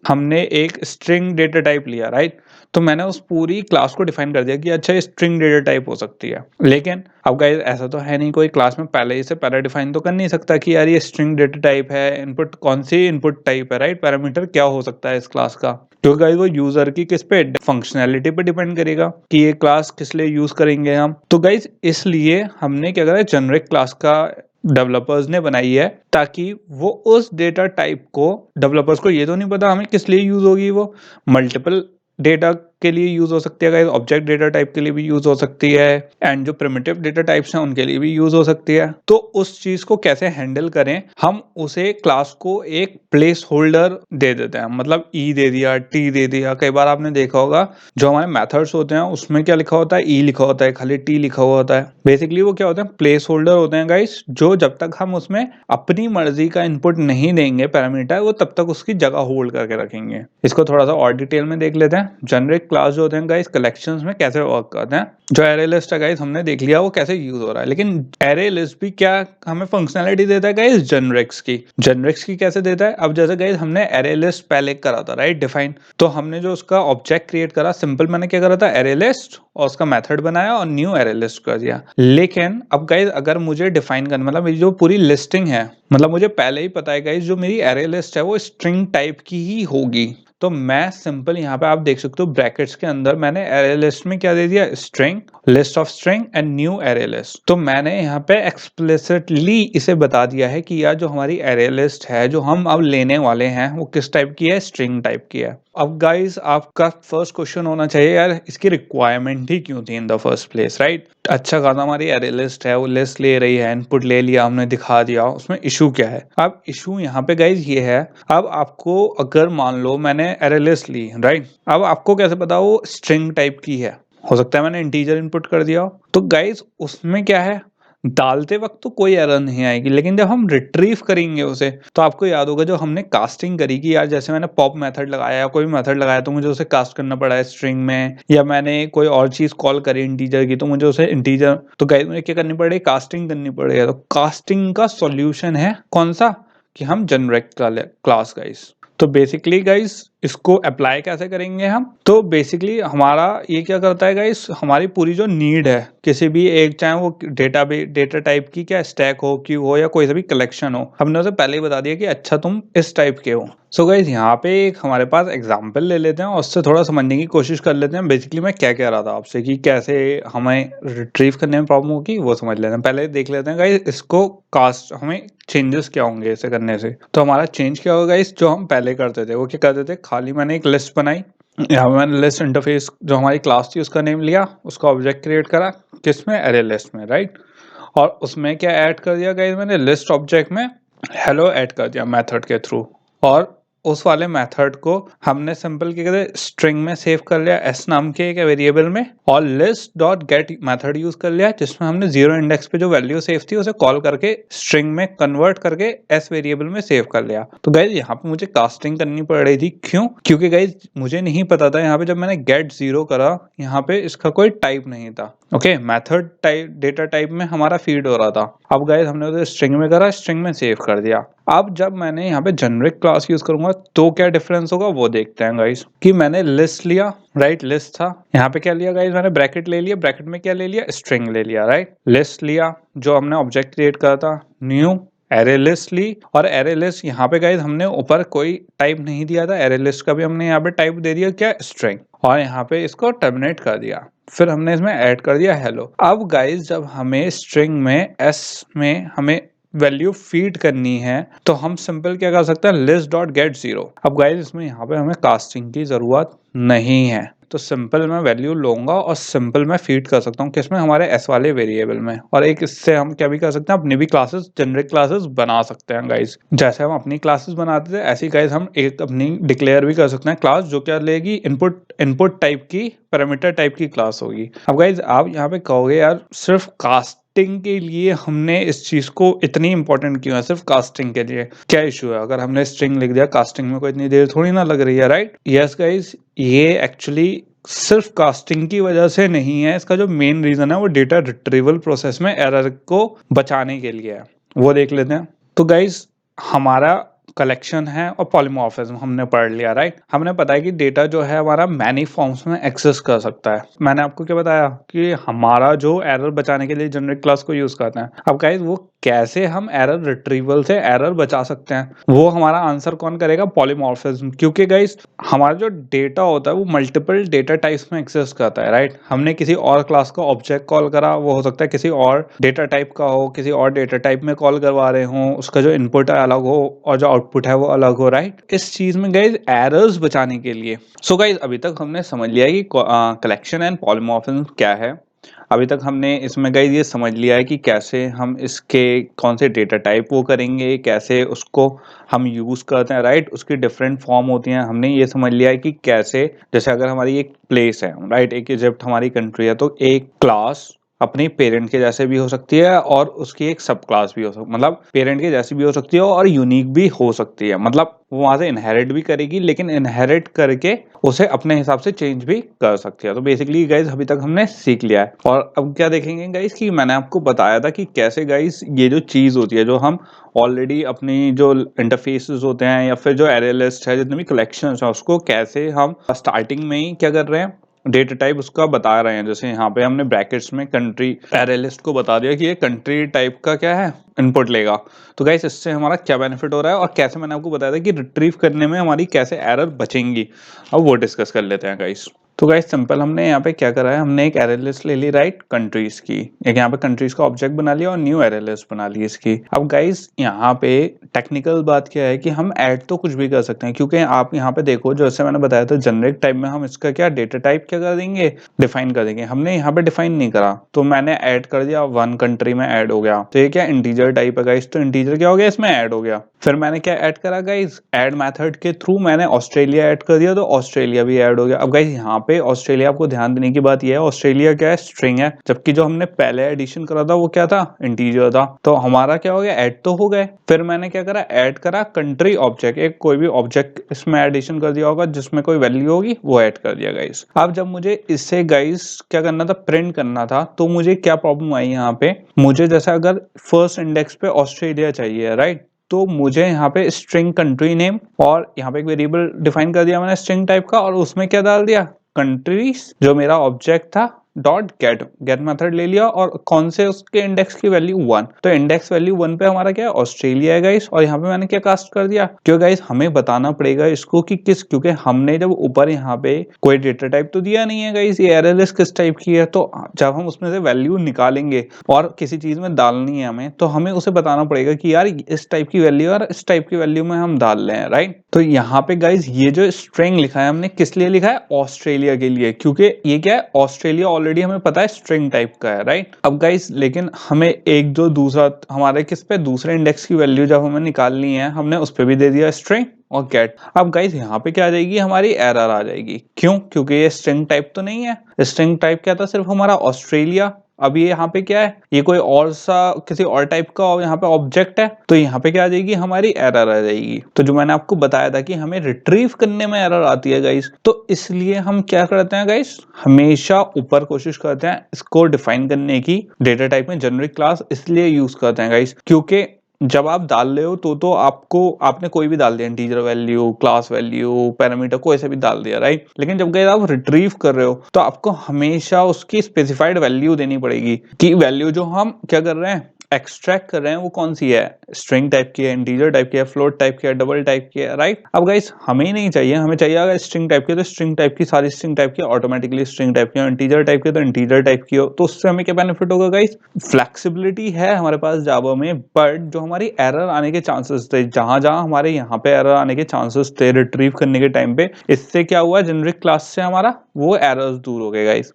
हमने एक स्ट्रिंग डेटा टाइप लिया राइट, तो मैंने उस पूरी क्लास को डिफाइन कर दिया कि अच्छा स्ट्रिंग डेटा टाइप हो सकती है। लेकिन अब गाइस ऐसा तो है नहीं, कोई क्लास में पहले ही से पहले डिफाइन तो कर नहीं सकता कि यार ये स्ट्रिंग डेटा टाइप है, इनपुट कौन सी इनपुट टाइप है राइट, पैरामीटर क्या हो सकता है इस क्लास का। क्योंकि गाइस वो यूजर की किस पे, फंक्शनैलिटी पे डिपेंड करेगा कि ये क्लास किस लिए यूज करेंगे हम। तो गाइस इसलिए हमने क्या करा, जेनरिक क्लास का डेवलपर्स ने बनाई है ताकि वो उस डेटा टाइप को, डेवलपर्स को ये तो नहीं पता हमें किस लिए यूज होगी, वो मल्टीपल डेटा के लिए यूज हो सकती है गाइस, ऑब्जेक्ट डेटा टाइप के लिए भी यूज हो सकती है, एंड जो प्रिमिटिव डेटा टाइप्स हैं उनके लिए भी यूज हो सकती है। तो उस चीज को कैसे हैंडल करें, हम उसे क्लास को एक प्लेस होल्डर दे देते हैं, मतलब ई दे दिया, टी दे दिया। कई बार आपने देखा होगा जो हमारे मेथड्स होते हैं उसमें क्या लिखा होता है, ई लिखा होता है, खाली टी लिखा हुआ होता है। बेसिकली वो क्या होते हैं, प्लेस होल्डर होते हैं गाइस, जो जब तक हम उसमें अपनी मर्जी का इनपुट नहीं देंगे पैरामीटर, वो तब तक उसकी जगह होल्ड करके रखेंगे। इसको थोड़ा सा और डिटेल में देख लेते हैं। जेनरिक क्लास जो होते हैं गाइस कलेक्शंस में कैसे वर्क करते हैं। जो एरे लिस्ट है गाइस हमने देख लिया वो कैसे यूज हो रहा है, लेकिन एरे लिस्ट भी क्या हमें फंक्शनैलिटी देता है गाइस, जेनरिक्स की कैसे देता है। अब जैसे गाइस हमने एरे लिस्ट पहले करा था राइट डिफाइन, तो हमने जो उसका ऑब्जेक्ट क्रिएट करा, सिंपल मैंने क्या करा था, एरे लिस्ट, और उसका मेथड बनाया और न्यू एरे लिस्ट कर दिया। लेकिन अब गाइस अगर मुझे डिफाइन करना, मतलब मेरी जो पूरी लिस्टिंग है, मतलब मुझे पहले ही पता है गाइस जो मेरी एरे लिस्ट है वो स्ट्रिंग टाइप की ही होगी, तो मैं सिंपल यहाँ पे आप देख सकते हो ब्रैकेट्स के अंदर मैंने एरे लिस्ट में क्या दे दिया, string, list of string and new array list. तो मैंने यहाँ पे एक्सप्लिसिटली इसे बता दिया है कि यार जो हमारी एरे लिस्ट है जो हम अब लेने वाले हैं वो किस टाइप की है, स्ट्रिंग टाइप की है। अब गाइस आपका फर्स्ट क्वेश्चन होना चाहिए यार इसकी रिक्वायरमेंट ही क्यों थी in the first place right. अच्छा खासा हमारी एरे लिस्ट है, वो लिस्ट ले रही है, इनपुट ले लिया हमने, दिखा दिया, उसमें इशू क्या है। अब इशू यहाँ पे गाइस ये है, अब आपको अगर मान लो मैंने एरे लिस्ट ली राइट, अब आपको कैसे पता वो स्ट्रिंग टाइप की है, हो सकता है मैंने इंटीजर इनपुट कर दिया हो। तो गाइस उसमें क्या है, डालते वक्त तो कोई एरर नहीं आएगी, लेकिन जब हम रिट्रीव करेंगे उसे, तो आपको याद होगा जो हमने कास्टिंग करी कि यार जैसे मैंने पॉप मेथड लगाया या कोई मेथड लगाया तो मुझे उसे कास्ट करना पड़ा है स्ट्रिंग में, या मैंने कोई और चीज कॉल करी इंटीजर की तो मुझे उसे इंटीजर, तो गाइस मुझे क्या करनी पड़ेगी, कास्टिंग करनी पड़ेगी। तो कास्टिंग का सॉल्यूशन है कौन सा, कि हम जेनरिक क्लास गाइस। तो बेसिकली गाइस इसको अप्लाई कैसे करेंगे हम? तो बेसिकली हमारा ये क्या करता है गाइस, हमारी पूरी जो नीड है किसी भी एक, चाहे वो डेटा टाइप की क्या स्टैक हो, क्यू हो या कोई सा भी कलेक्शन हो, हमने उसे पहले ही बता दिया कि अच्छा तुम इस टाइप के हो। सो गाइस यहाँ पे एक हमारे पास एग्जांपल ले लेते हैं और उससे थोड़ा समझने की कोशिश कर लेते हैं बेसिकली मैं क्या कह रहा था आपसे कि कैसे हमें रिट्रीव करने में प्रॉब्लम होगी वो समझ लेते हैं। पहले देख लेते हैं गाइस इसको कास्ट, हमें चेंजेस क्या होंगे इसे करने से। तो हमारा चेंज क्या होगा गाइस, जो हम पहले करते थे वो क्या करते थे, खाली मैंने एक लिस्ट बनाई, यहाँ पे मैंने लिस्ट इंटरफेस जो हमारी क्लास थी उसका नेम लिया, उसका ऑब्जेक्ट क्रिएट करा किसमें, अरे लिस्ट में, राइट। और उसमें क्या ऐड कर दिया गाइस, मैंने लिस्ट ऑब्जेक्ट में हेलो ऐड कर दिया मेथड के थ्रू। और उस वाले मेथड को हमने सिंपल क्या कहते स्ट्रिंग में सेव कर लिया एस नाम के एक वेरिएबल में, और list dot get method use कर लिया जिसमें हमने जीरो इंडेक्स पे जो वैल्यू सेव थी उसे कॉल करके स्ट्रिंग में कन्वर्ट करके एस वेरिएबल में सेव कर लिया। तो गाइज यहाँ पे मुझे कास्टिंग करनी पड़ रही थी, क्यों? क्योंकि गाइज मुझे नहीं पता था यहाँ पे जब मैंने गेट जीरो करा यहाँ पे इसका कोई टाइप नहीं था। Okay, method type data type में हमारा फीड हो रहा था। अब गाइज हमने उसे स्ट्रिंग में करा, स्ट्रिंग में सेव कर दिया। अब जब मैंने यहाँ पे जेनरिक क्लास यूज करूंगा तो क्या डिफरेंस होगा वो देखते हैं गाइस। कि मैंने लिस्ट लिया, राइट, लिस्ट था, यहाँ पे क्या लिया गाइस, मैंने ब्रैकेट ले लिया, ब्रैकेट में क्या ले लिया, स्ट्रिंग ले लिया, राइट। लिस्ट लिया जो हमने ऑब्जेक्ट क्रिएट करा था, न्यू एरे लिस्ट ली, और एरे लिस्ट यहाँ पे गाइस हमने ऊपर कोई टाइप नहीं दिया था, एरे लिस्ट का भी हमने यहाँ पे टाइप दे दिया क्या, स्ट्रिंग, और यहाँ पे इसको टर्मिनेट कर दिया। फिर हमने इसमें ऐड कर दिया हेलो। अब गाइस जब हमें स्ट्रिंग में एस में हमें वैल्यू फीड करनी है तो हम सिंपल क्या कर सकते हैं, लिस्ट डॉट गेट जीरो। अब गाइस इसमें यहाँ पे हमें कास्टिंग की जरूरत नहीं है, तो सिंपल मैं वैल्यू लूंगा और सिंपल मैं फीड कर सकता हूँ किसमें, हमारे एस वाले वेरिएबल में। और एक इससे हम क्या भी कर सकते हैं, अपनी भी क्लासेस, जेनरिक क्लासेस बना सकते हैं गाइस। जैसे हम अपनी क्लासेस बनाते थे ऐसी गाइस हम एक अपनी डिक्लेयर भी कर सकते हैं क्लास, जो क्या लेगी, इनपुट टाइप की, पैरामीटर टाइप की क्लास होगी। अब गाइस आप यहाँ पे कहोगे यार सिर्फ कास्टिंग के लिए हमने इस चीज को इतनी इंपॉर्टेंट क्यों है, सिर्फ कास्टिंग के लिए क्या इशू है? अगर हमने स्ट्रिंग लिख दिया, कास्टिंग में कोई इतनी देर थोड़ी ना लग रही है, राइट। यस गाइस, ये एक्चुअली सिर्फ कास्टिंग की वजह से नहीं है, इसका जो मेन रीजन है वो डेटा रिट्रीवल प्रोसेस में एरर को बचाने के लिए है, वो देख लेते हैं। तो गाइस हमारा कलेक्शन है और पॉलीमॉर्फिज्म हमने पढ़ लिया, राइट। हमने पता है कि डेटा जो है हमारा मैनी फॉर्म्स में एक्सेस कर सकता है। मैंने आपको क्या बताया कि हमारा जो एरर बचाने के लिए जेनरिक क्लास को यूज करते हैं। अब गाइस वो कैसे हम एरर रिट्रीवल से एरर बचा सकते हैं, वो हमारा आंसर कौन करेगा, पॉलीमॉर्फिज्म। क्योंकि गाइस हमारा जो डेटा होता है वो मल्टीपल डेटा टाइप्स में एक्सेस करता है, राइट। हमने किसी और क्लास का ऑब्जेक्ट कॉल करा, वो हो सकता है किसी और डेटा टाइप का हो, किसी और डेटा टाइप में कॉल करवा रहे हो, उसका जो इनपुट है अलग हो और जो आउटपुट है वो अलग हो, राइट। इस चीज में गाइस एरर्स बचाने के लिए, सो गाइस अभी तक हमने समझ लिया कि कलेक्शन एंड पॉलीमॉर्फिज्म क्या है। अभी तक हमने इसमें गाइस ये समझ लिया है कि कैसे हम इसके कौन से डेटा टाइप वो करेंगे, कैसे उसको हम यूज करते हैं, राइट। उसकी डिफरेंट फॉर्म होती हैं। हमने ये समझ लिया है कि कैसे, जैसे अगर हमारी एक प्लेस है, राइट, एक इजिप्ट हमारी कंट्री है, तो एक क्लास अपनी पेरेंट के जैसे भी हो सकती है और उसकी एक सब क्लास भी हो सकती, मतलब पेरेंट के जैसी भी हो सकती है और यूनिक भी हो सकती है। मतलब वो वहां से इनहेरिट भी करेगी, लेकिन इनहेरिट करके उसे अपने हिसाब से चेंज भी कर सकती है। तो बेसिकली गाइज अभी तक हमने सीख लिया है। और अब क्या देखेंगे गाइज कि मैंने आपको बताया था कि कैसे गाइज ये जो चीज होती है, जो हम ऑलरेडी अपनी जो इंटरफेसेस होते हैं या फिर जो एरे लिस्ट है, जितने भी कलेक्शन है, उसको कैसे हम स्टार्टिंग में ही क्या कर रहे हैं, डेटा टाइप उसका बता रहे हैं। जैसे यहाँ पे हमने ब्रैकेट्स में कंट्री एरे लिस्ट को बता दिया कि ये कंट्री टाइप का क्या है, इनपुट लेगा। तो गाइस इससे हमारा क्या बेनिफिट हो रहा है और कैसे, मैंने आपको बताया था कि रिट्रीव करने में हमारी कैसे एरर बचेंगी, अब वो डिस्कस कर लेते हैं गाइस। तो गाइस सिंपल हमने यहाँ पे क्या करा है, हमने एक एरे लिस्ट ले ली, राइट, कंट्रीज की। एक यहाँ पे कंट्रीज का ऑब्जेक्ट बना लिया और न्यू एरे लिस्ट बना ली इसकी। अब गाइस यहाँ पे टेक्निकल बात क्या है कि हम ऐड तो कुछ भी कर सकते हैं, क्योंकि आप यहाँ पे देखो जैसे मैंने बताया था जेनरिक टाइप में हम इसका क्या डेटा टाइप क्या कर देंगे, डिफाइन कर देंगे। हमने यहाँ पे डिफाइन नहीं करा, तो मैंने ऐड कर दिया, वन कंट्री में ऐड हो गया। तो ये क्या इंटीजर टाइप है गाइस, तो इंटीजर क्या हो गया, इसमें ऐड हो गया। फिर मैंने क्या ऐड करा गाइस, ऐड मेथड के थ्रू मैंने ऑस्ट्रेलिया ऐड कर दिया, तो ऑस्ट्रेलिया भी ऐड हो गया। अब गाइस यहाँ पे ऑस्ट्रेलिया, आपको ध्यान देने की बात यह है, ऑस्ट्रेलिया क्या है, स्ट्रिंग है, जबकि जो हमने पहले एडिशन करा था वो क्या था, इंटीजर था। तो हमारा क्या हो गया, ऐड तो हो गए। फिर मैंने क्या करा, ऐड करा कंट्री ऑब्जेक्ट, एक कोई भी ऑब्जेक्ट इसमें एडिशन कर दिया होगा जिसमें कोई वैल्यू होगी, वो ऐड कर दिया गाइस। अब जब मुझे इससे गाइस क्या करना था, प्रिंट करना था, तो मुझे क्या प्रॉब्लम आई यहाँ पे, मुझे जैसा अगर फर्स्ट इंडेक्स पे ऑस्ट्रेलिया चाहिए, राइट, तो मुझे यहाँ पे स्ट्रिंग कंट्री नेम और यहाँ पे एक वेरिएबल डिफाइन कर दिया मैंने स्ट्रिंग टाइप का, और उसमें क्या डाल दिया, कंट्रीज जो मेरा ऑब्जेक्ट था डॉट गेट मेथड ले लिया, और कौन से उसके इंडेक्स की वैल्यू 1, तो इंडेक्स वैल्यू 1 पे हमारा क्या है, ऑस्ट्रेलिया है गाइस। और यहाँ पे मैंने क्या कास्ट कर दिया, क्यों गाइस हमें बताना पड़ेगा इसको कि किस, क्योंकि हमने जब ऊपर यहाँ पे कोई डेटा टाइप तो दिया नहीं है गाइस, ये एरर लिस्ट किस टाइप की है, तो जब हम उसमें से वैल्यू निकालेंगे और किसी चीज में डालनी है हमें, तो हमें उसे बताना पड़ेगा कि यार इस टाइप की वैल्यू और इस टाइप की वैल्यू में हम डाल रहे हैं, राइट। तो यहाँ पे गाइस ये जो स्ट्रिंग लिखा है हमने किस लिए लिखा है, ऑस्ट्रेलिया के लिए, क्योंकि ये क्या है, ऑस्ट्रेलिया ऑलरेडी हमें पता है स्ट्रिंग टाइप का है, राइट। अब गाइस लेकिन हमें एक जो दूसरा हमारे किस पे दूसरे इंडेक्स की वैल्यू जब हमें निकालनी है, हमने उस पर भी दे दिया स्ट्रिंग और गेट। अब गाइस यहाँ पे क्या आ जाएगी, हमारी एरर आ जाएगी, क्यों, क्योंकि ये स्ट्रिंग टाइप तो नहीं है। स्ट्रिंग टाइप क्या था, सिर्फ हमारा ऑस्ट्रेलिया। अब ये यहाँ पे क्या है, ये कोई और सा किसी और टाइप का यहाँ पे ऑब्जेक्ट है, तो यहाँ पे क्या आ जाएगी, हमारी एरर आ जाएगी। तो जो मैंने आपको बताया था कि हमें रिट्रीव करने में एरर आती है गाइस, तो इसलिए हम क्या करते हैं गाइस, हमेशा ऊपर कोशिश करते हैं इसको डिफाइन करने की डेटा टाइप में जेनेरिक क्लास इसलिए यूज करते हैं गाइस, क्योंकि जब आप डाल रहे हो तो आपको आपने कोई भी डाल दिया, integer value, class value, parameter, कोई से भी डाल दिया, राइट। लेकिन जब आप रिट्रीव कर रहे हो तो आपको हमेशा उसकी स्पेसिफाइड वैल्यू देनी पड़ेगी, कि वैल्यू जो हम क्या कर रहे हैं, एक्सट्रैक्ट कर रहे हैं, वो कौन सी है, स्ट्रिंग टाइप की है, इंटीजर टाइप की है, फ्लोट टाइप की है, डबल टाइप की है, राइट। अब गाइस हमें नहीं चाहिए, हमें चाहिए अगर स्ट्रिंग टाइप की, तो स्ट्रिंग टाइप की सारी स्ट्रिंग टाइप की ऑटोमेटिकली स्ट्रिंग टाइप की, इंटीजर टाइप की तो इंटीजर टाइप की हो, तो उससे हमें क्या बेनिफिट होगा गाइस, फ्लेक्सिबिलिटी है हमारे पास जावा में, बट जो हमारी एरर आने के चांसेस थे, जहां जहां हमारे यहाँ पे एरर आने के चांसेस थे रिट्रीव करने के टाइम पे, इससे क्या हुआ, जेनेरिक क्लास से हमारा वो एरर्स दूर हो गए गाइस।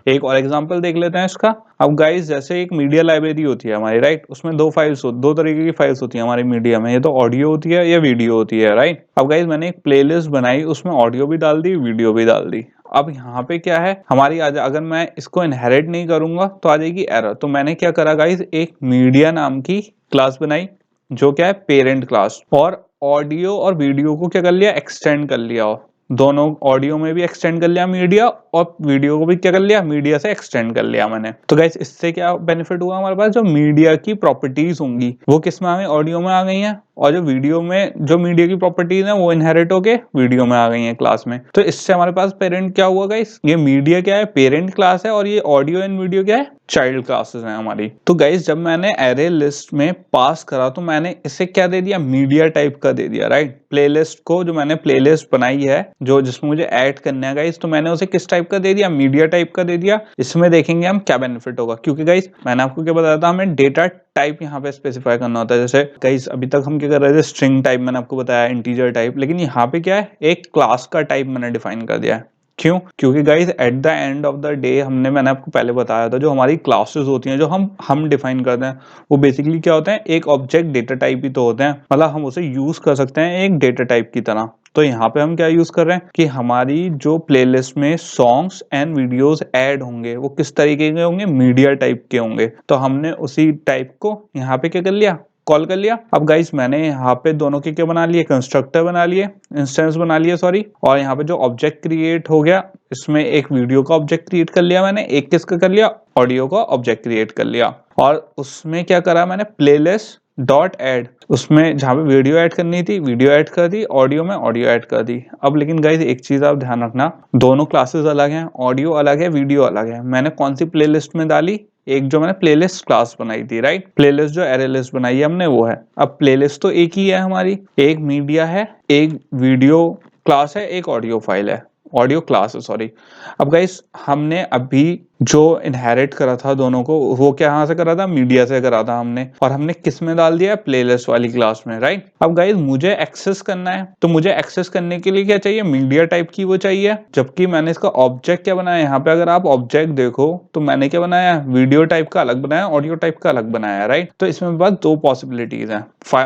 एक और एग्जांपल देख लेते हैं इसका। अब गाइस जैसे एक मीडिया लाइब्रेरी होती है हमारी, राइट, उसमें दो तरीके की फाइल्स होती है हमारी मीडिया में, ये तो ऑडियो होती है या वीडियो होती है, राइट। अब गाइस मैंने एक प्लेलिस्ट बनाई, उसमें ऑडियो भी डाल दी, वीडियो भी डाल दी। अब यहाँ पे क्या है हमारी, अगर मैं इसको इनहेरिट नहीं करूंगा तो आ जाएगी एरर। तो मैंने क्या करा गाइस, एक मीडिया नाम की क्लास बनाई जो क्या है पेरेंट क्लास, और ऑडियो और वीडियो को क्या कर लिया, एक्सटेंड कर लिया, दोनों ऑडियो में भी एक्सटेंड कर लिया मीडिया, और वीडियो को भी क्या कर लिया, मीडिया से एक्सटेंड कर लिया मैंने। तो गाइस इससे क्या बेनिफिट हुआ, हमारे पास जो मीडिया की प्रॉपर्टीज होंगी वो किस में आ गई, ऑडियो में आ गई हैं, और जो वीडियो में जो मीडिया की प्रॉपर्टीज हैं वो इनहेरिट होके वीडियो में आ गई हैं क्लास में। तो इससे हमारे पास पेरेंट क्या हुआ गाइस, ये मीडिया क्या है, पेरेंट क्लास है, और ये ऑडियो एंड वीडियो क्या है, चाइल्ड क्लासेस हैं हमारी। तो गाइस जब मैंने एरे लिस्ट में पास करा तो मैंने इसे क्या दे दिया, मीडिया टाइप का दे दिया, राइट। प्लेलिस्ट को, जो मैंने प्लेलिस्ट बनाई है जो जिसमें मुझे ऐड करना है गाइस, तो मैंने उसे किस टाइप का दे दिया, मीडिया टाइप का दे दिया। इसमें देखेंगे हम क्या बेनिफिट होगा, क्योंकि गाइस मैंने आपको क्या बताया था, हमें डेटा टाइप यहाँ पे स्पेसिफाई करना होता है। जैसे गाइस अभी तक हम क्या कर रहे थे, स्ट्रिंग टाइप मैंने आपको बताया, इंटीजर टाइप, लेकिन यहाँ पे क्या है, एक क्लास का टाइप मैंने डिफाइन कर दिया है। क्यों, क्योंकि guys at the end of the day मैंने आपको पहले बताया था, जो हमारी क्लासेस होती हैं जो हम डिफाइन करते हैं, वो बेसिकली क्या होते हैं, एक ऑब्जेक्ट डेटा टाइप ही तो होते हैं, मतलब हम उसे यूज कर सकते हैं एक डेटा टाइप की तरह। तो यहाँ पे हम क्या यूज कर रहे हैं कि हमारी जो प्लेलिस्ट में सॉन्ग्स एंड वीडियोस ऐड होंगे वो किस तरीके के होंगे, मीडिया टाइप के होंगे। तो हमने उसी टाइप को यहाँ पे क्या कर लिया, कॉल कर लिया। अब गाइस मैंने यहाँ पे दोनों के क्या बना लिए, कंस्ट्रक्टर बना लिए, इंस्टेंस बना लिए सॉरी, और यहाँ पे जो ऑब्जेक्ट क्रिएट हो गया, इसमें एक वीडियो का ऑब्जेक्ट क्रिएट कर लिया मैंने, एक किसका कर लिया, ऑडियो का ऑब्जेक्ट क्रिएट कर लिया, और उसमें क्या करा मैंने, प्लेलिस्ट डॉट ऐड, उसमें जहाँ पे वीडियो ऐड करनी थी वीडियो ऐड कर दी, ऑडियो में ऑडियो ऐड कर दी। अब लेकिन गाइस एक चीज आप ध्यान रखना, दोनों क्लासेस अलग हैं, ऑडियो अलग है, वीडियो अलग है। मैंने कौन सी प्लेलिस्ट में डाली, एक जो मैंने प्लेलिस्ट क्लास बनाई थी, राइट, प्लेलिस्ट जो एरे लिस्ट बनाई है हमने वो है। अब प्लेलिस्ट तो एक ही है हमारी, एक मीडिया है, एक वीडियो क्लास है, एक ऑडियो फाइल है, ऑडियो क्लास है सॉरी। अब गाइस हमने अभी जो इनहेरिट करा था दोनों को, वो क्या यहाँ से करा था, मीडिया से करा था हमने, और हमने किस में डाल दिया, प्लेलिस्ट वाली क्लास में, राइट। अब गाइस मुझे एक्सेस करना है, तो मुझे एक्सेस करने के लिए क्या चाहिए, मीडिया टाइप की वो चाहिए, जबकि मैंने इसका ऑब्जेक्ट क्या बनाया, यहाँ पे अगर आप ऑब्जेक्ट देखो तो मैंने क्या बनाया, वीडियो टाइप का अलग बनाया, ऑडियो टाइप का अलग बनाया, राइट। तो इसमें बस दो पॉसिबिलिटीज है।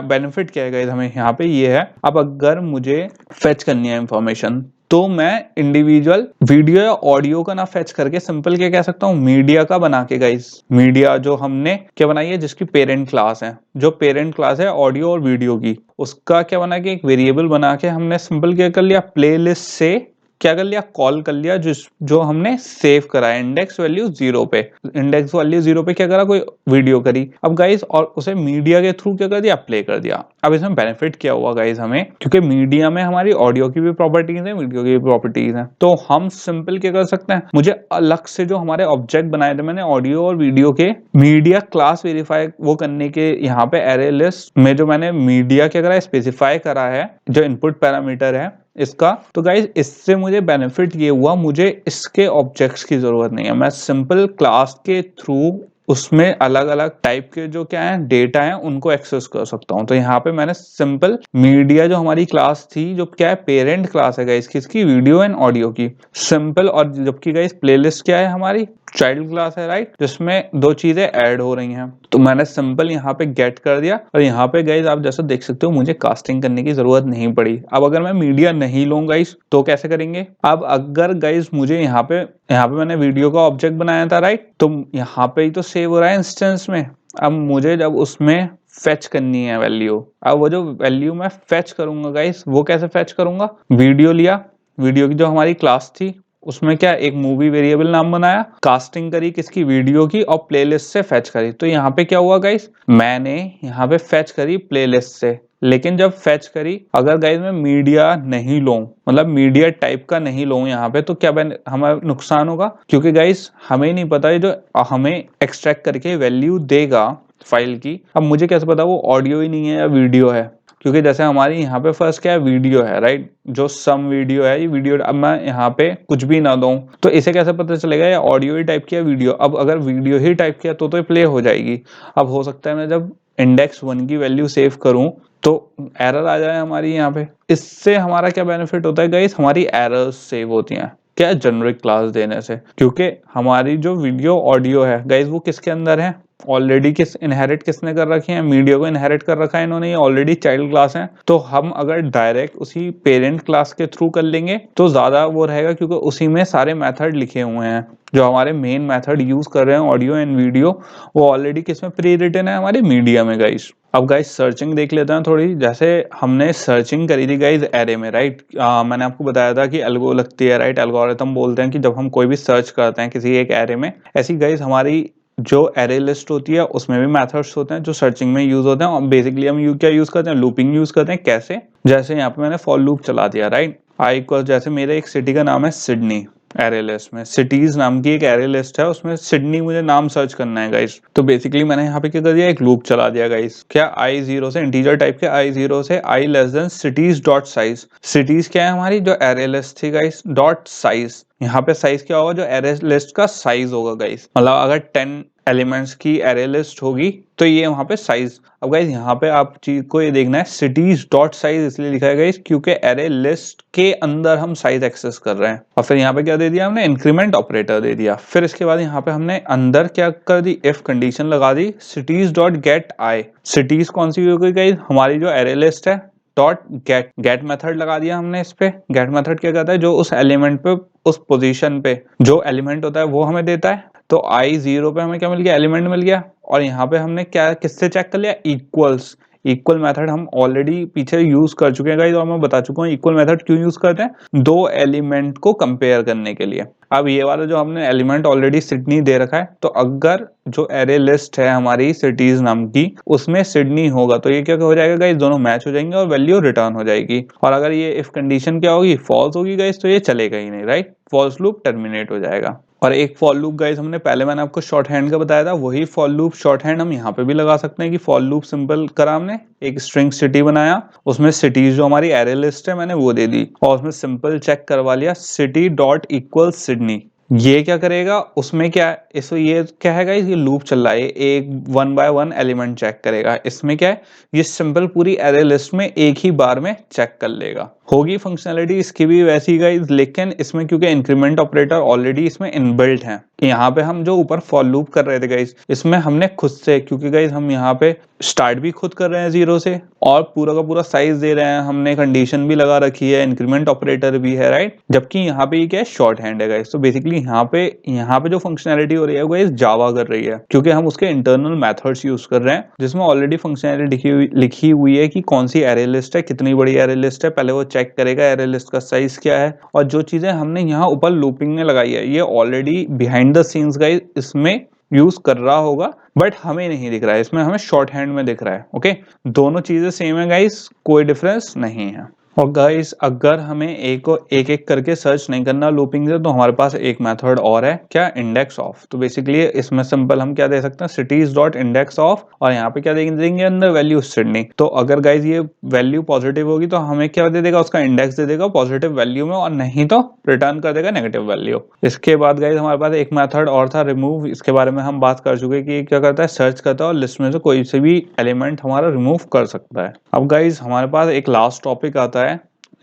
बेनिफिट क्या है गाइस हमें यहाँ पे ये है, अब अगर मुझे फेच करनी है इंफॉर्मेशन, तो मैं इंडिविजुअल वीडियो या ऑडियो का ना फेच करके सिंपल क्या कह सकता हूँ, मीडिया का बना के गाइस, मीडिया जो हमने क्या बनाई है जिसकी पेरेंट क्लास है, जो पेरेंट क्लास है ऑडियो और वीडियो की, उसका क्या बना के एक वेरिएबल बना के हमने सिंपल क्या कर लिया, प्लेलिस्ट से क्या कर लिया, कॉल कर लिया, जो हमने सेव करा है इंडेक्स वैल्यू 0 पे, इंडेक्स वैल्यू 0 पे क्या करा, कोई वीडियो करी अब गाइस, और उसे मीडिया के थ्रू क्या कर दिया, प्ले कर दिया। अब इसमें बेनिफिट क्या हुआ गाइस हमें, क्योंकि मीडिया में हमारी ऑडियो की भी प्रॉपर्टीज है, वीडियो की भी प्रॉपर्टीज है, तो हम सिंपल क्या कर सकते हैं, मुझे अलग से जो हमारे ऑब्जेक्ट बनाए थे मैंने ऑडियो और वीडियो के, मीडिया क्लास वेरीफाई वो करने के, यहाँ पे एरे लिस्ट में जो मैंने मीडिया क्या करा, स्पेसिफाई करा है जो इनपुट पैरामीटर है इसका, तो गाइज इससे मुझे बेनिफिट ये हुआ, मुझे इसके ऑब्जेक्ट्स की जरूरत नहीं है, मैं सिंपल क्लास के थ्रू उसमें अलग अलग टाइप के जो क्या है डेटा है उनको एक्सेस कर सकता हूं। तो यहाँ पे मैंने सिंपल मीडिया जो हमारी क्लास थी, जो क्या है पेरेंट क्लास है गाइस किसकी, वीडियो एंड ऑडियो की, सिंपल, और जबकि गाइस प्लेलिस्ट क्या है हमारी, चाइल्ड क्लास है राइट, जिसमें दो चीजें ऐड हो रही हैं, तो मैंने सिंपल यहाँ पे गेट कर दिया, और यहाँ पे गाइस आप जैसा देख सकते हो मुझे कास्टिंग करने की जरूरत नहीं पड़ी। अब अगर मैं मीडिया नहीं लूँ गाइस तो कैसे करेंगे, अब अगर गाइस मुझे यहाँ पे मैंने वीडियो का ऑब्जेक्ट बनाया था राइट, तो यहाँ पे ही तो सेव हो रहा है इंस्टेंस में, अब मुझे जब उसमें फेच करनी है वैल्यू, अब वो जो वैल्यू मैं फेच करूंगा गाइस, वो कैसे फेच करूंगा, वीडियो लिया, वीडियो की जो हमारी क्लास थी उसमें क्या एक मूवी वेरिएबल नाम बनाया, कास्टिंग करी किसकी, वीडियो की, और प्लेलिस्ट से फेच करी। तो यहाँ पे क्या हुआ गाइस, मैंने यहाँ पे फेच करी प्लेलिस्ट से, लेकिन जब फेच करी, अगर गाइस मैं मीडिया नहीं लूं, मतलब मीडिया टाइप का नहीं लूं यहाँ पे, तो क्या हमें नुकसान होगा, क्योंकि गाइस हमें नहीं पता है जो हमें एक्सट्रैक्ट करके वैल्यू देगा फाइल की, अब मुझे कैसे पता वो ऑडियो ही नहीं है या वीडियो है, क्योंकि जैसे हमारी यहाँ पे फर्स्ट क्या है, वीडियो है राइट, जो सम वीडियो है ये वीडियो, अब मैं यहाँ पे कुछ भी ना दूं तो इसे कैसे पता चलेगा ये ऑडियो ही टाइप किया वीडियो, अब अगर वीडियो ही टाइप किया तो प्ले हो जाएगी। अब हो सकता है मैं जब इंडेक्स 1 की वैल्यू सेव करूं तो एरर आ जाए हमारी यहाँ पे, इससे हमारा क्या बेनिफिट होता है गाइस, हमारी एरर्स सेव होती हैं क्या, जेनरिक क्लास देने से, क्योंकि हमारी जो वीडियो ऑडियो है गाइस वो किसके अंदर है, ऑलरेडी इनहेरिट किसने कर रखी है, मीडिया को इनहेरिट कर रखा है इन्होंने, ये ऑलरेडी चाइल्ड क्लास है, तो हम अगर डायरेक्ट उसी पेरेंट क्लास के थ्रू कर लेंगे तो ज्यादा वो रहेगा, क्योंकि उसी में सारे मेथड लिखे हुए हैं, जो हमारे मेन मेथड यूज कर रहे हैं ऑडियो एंड वीडियो, वो ऑलरेडी किसमें प्री रिटन है, हमारे मीडिया में गाइस। अब गाइस सर्चिंग देख लेते हैं थोड़ी, जैसे हमने सर्चिंग करी थी गाइस एरे में राइट, मैंने आपको बताया था कि एल्गो लगती है राइट, एल्गोरिथम बोलते हैं कि जब हम कोई भी सर्च करते हैं किसी एक एरे में, ऐसी गाइस हमारी जो एरे लिस्ट होती है उसमें भी मेथड्स होते हैं जो सर्चिंग में यूज होते हैं, और बेसिकली हम क्या यूज करते हैं, लूपिंग यूज करते हैं। कैसे, जैसे यहाँ पे मैंने फॉर लूप चला दिया राइट, आई इक्वल, जैसे मेरे एक सिटी का नाम है सिडनी, एरे लिस्ट में सिटीज नाम की एक एरे लिस्ट है, उसमें सिडनी मुझे नाम सर्च करना है गाइस, तो बेसिकली मैंने यहाँ पे क्या कर दिया, एक लूप चला दिया गाइस, क्या i0 से, इंटीजर टाइप के i0 से i less than cities dot size, cities क्या है हमारी जो एरे लिस्ट थी गाइस, डॉट साइज, यहाँ पे साइज क्या होगा, जो एरे लिस्ट का साइज होगा गाइस, मतलब अगर 10 एलिमेंट्स की एरे लिस्ट होगी तो ये वहां पे साइज। अब गाइस यहाँ पे आप चीज को ये देखना है, सिटीज डॉट साइज इसलिए लिखा है गाइस क्योंकि एरे लिस्ट के अंदर हम साइज एक्सेस कर रहे हैं, और फिर यहाँ पे क्या दे दिया हमने, इंक्रीमेंट ऑपरेटर दे दिया, फिर इसके बाद यहाँ पे हमने अंदर क्या कर दी, इफ कंडीशन लगा दी, सिटीज डॉट गेट आई, सिटीज कौन सी हो गई गाइस, हमारी जो एरे लिस्ट है, डॉट गेट मेथड लगा दिया हमने इस पे, गेट मेथड क्या करता है, जो उस एलिमेंट पे, उस पोजीशन पे जो एलिमेंट होता है वो हमें देता है, तो i0 पे हमें क्या मिल गया, एलिमेंट मिल गया, और यहाँ पे हमने क्या किससे चेक कर लिया, इक्वल्स, इक्वल मेथड हम ऑलरेडी पीछे यूज कर चुके हैं गाइस, और मैं बता चुका हूँ इक्वल मेथड क्यों यूज करते हैं, दो एलिमेंट को कंपेयर करने के लिए। अब ये वाला जो हमने एलिमेंट ऑलरेडी सिडनी दे रखा है, तो अगर जो एरे लिस्ट है हमारी सिटीज नाम की उसमें सिडनी होगा तो ये क्या हो जाएगा गाइस, दोनों मैच हो जाएंगे और वैल्यू रिटर्न हो जाएगी, और अगर ये इफ कंडीशन क्या होगी, फॉल्स होगी गाइस, तो ये चलेगा ही नहीं राइट, फॉल्स लूप टर्मिनेट हो जाएगा। और एक फॉर लूप गाइस हमने पहले मैंने आपको शॉर्ट हैंड का बताया था, वही फॉर लूप शॉर्ट हैंड हम यहाँ पे भी लगा सकते हैं कि फॉर लूप सिंपल करा हमने, एक स्ट्रिंग सिटी बनाया, उसमें सिटीज जो हमारी एरे लिस्ट है मैंने वो दे दी, और उसमें सिंपल चेक करवा लिया सिटी डॉट इक्वल सिडनी, ये क्या करेगा उसमें क्या है, इस ये क्या है गाइस, ये लूप चल रहा है, एक 1 बाय 1 एलिमेंट चेक करेगा, इसमें क्या है, ये सिंपल पूरी एरे लिस्ट में एक ही बार में चेक कर लेगा, होगी फंक्शनैलिटी इसकी भी वैसी गाइस, लेकिन इसमें क्योंकि इंक्रीमेंट ऑपरेटर ऑलरेडी इसमें इनबिल्ट है, यहाँ पे हम जो ऊपर फॉर लूप कर रहे थे गाइस, इसमें हमने खुद से, क्योंकि गाइस हम यहाँ पे स्टार्ट भी खुद कर रहे हैं 0 से और पूरा का पूरा साइज दे रहे हैं, हमने कंडीशन भी लगा रखी है, इंक्रीमेंट ऑपरेटर भी है, राइट। जबकि यहाँ पे ये क्या है, शॉर्ट हैंड है गाइस। तो बेसिकली यहाँ पे जो फंक्शनैलिटी हो रही है गाइस जावा कर रही है, क्योंकि हम उसके इंटरनल मेथड्स यूज कर रहे हैं जिसमें ऑलरेडी फंक्शनैलिटी लिखी हुई है कि कौन सी एरे लिस्ट है, कितनी बड़ी एरे लिस्ट है, पहले वो चेक करेगा एरे लिस्ट का साइज क्या है, और जो चीजें हमने यहाँ ऊपर लूपिंग में लगाई है ये already behind the scenes guys इसमें यूज कर रहा होगा, बट हमें नहीं दिख रहा है, इसमें हमें शॉर्ट हैंड में दिख रहा है। ओके, दोनों चीजें सेम है गाइस, कोई डिफरेंस नहीं है। और गाइस अगर हमें एक एक करके सर्च नहीं करना लूपिंग से, तो हमारे पास एक मेथड और है, क्या, इंडेक्स ऑफ। तो बेसिकली इसमें सिंपल हम क्या दे सकते हैं, सिटीज डॉट इंडेक्स ऑफ, और यहाँ पे क्या देंगे अंदर, वैल्यू सिडनी। तो अगर गाइस ये वैल्यू पॉजिटिव होगी तो हमें क्या दे देगा, उसका इंडेक्स दे देगा पॉजिटिव वैल्यू में, और नहीं तो रिटर्न कर देगा नेगेटिव वैल्यू। इसके बाद गाइस हमारे पास एक मेथड और था, रिमूव। इसके बारे में हम बात कर चुके कि क्या करता है, सर्च करता है और लिस्ट में से कोई से भी एलिमेंट हमारा रिमूव कर सकता है। अब गाइस हमारे पास एक लास्ट टॉपिक आता है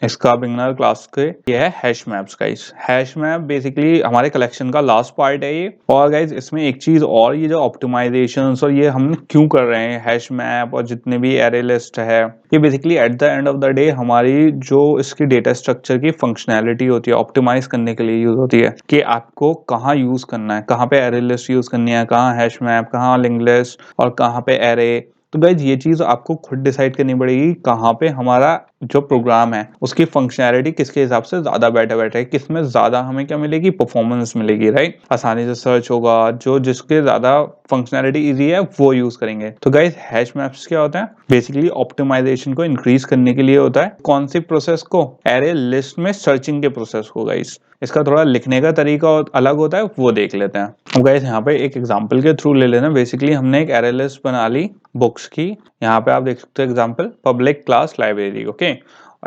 इसका बिगनर क्लास के, ये है hash maps guys. Hash map basically हमारे कलेक्शन का लास्ट पार्ट है ये। और गाइस इसमें एक चीज और, ये जो ऑप्टिमाइजेशंस और ये हम क्यों कर रहे हैं हैश मैप और जितने भी एरे लिस्ट है, ये basically at the end of the day हमारी जो इसकी डेटा स्ट्रक्चर की फंक्शनैलिटी होती है ऑप्टिमाइज करने के लिए यूज होती है, कि आपको कहाँ यूज करना है, कहाँ पे एरे लिस्ट यूज करनी है, कहाँ हैश मैप, कहाँ लिंक लिस्ट और कहाँ पे एरे। तो गाइज ये चीज आपको खुद डिसाइड करनी पड़ेगी, कहाँ पे हमारा जो प्रोग्राम है उसकी फंक्शनैलिटी किसके हिसाब से ज्यादा बेटर है, किसमें ज्यादा हमें क्या मिलेगी, परफॉर्मेंस मिलेगी, राइट। आसानी से सर्च होगा, जो जिसके ज्यादा फंक्शनैलिटी इजी है वो यूज करेंगे। तो गाइज हैश मैप्स क्या होता है, बेसिकली ऑप्टिमाइजेशन को इंक्रीज करने के लिए होता है। कौन सी प्रोसेस को, एरे लिस्ट में सर्चिंग के प्रोसेस को गाइज। इसका थोड़ा लिखने का तरीका अलग होता है, वो देख लेते हैं। अब गाइस यहाँ पे एक एग्जांपल के थ्रू ले लेना। बेसिकली हमने एक एरे लिस्ट बना ली बुक्स की, यहाँ पे आप देख सकते हो example public class library. Okay,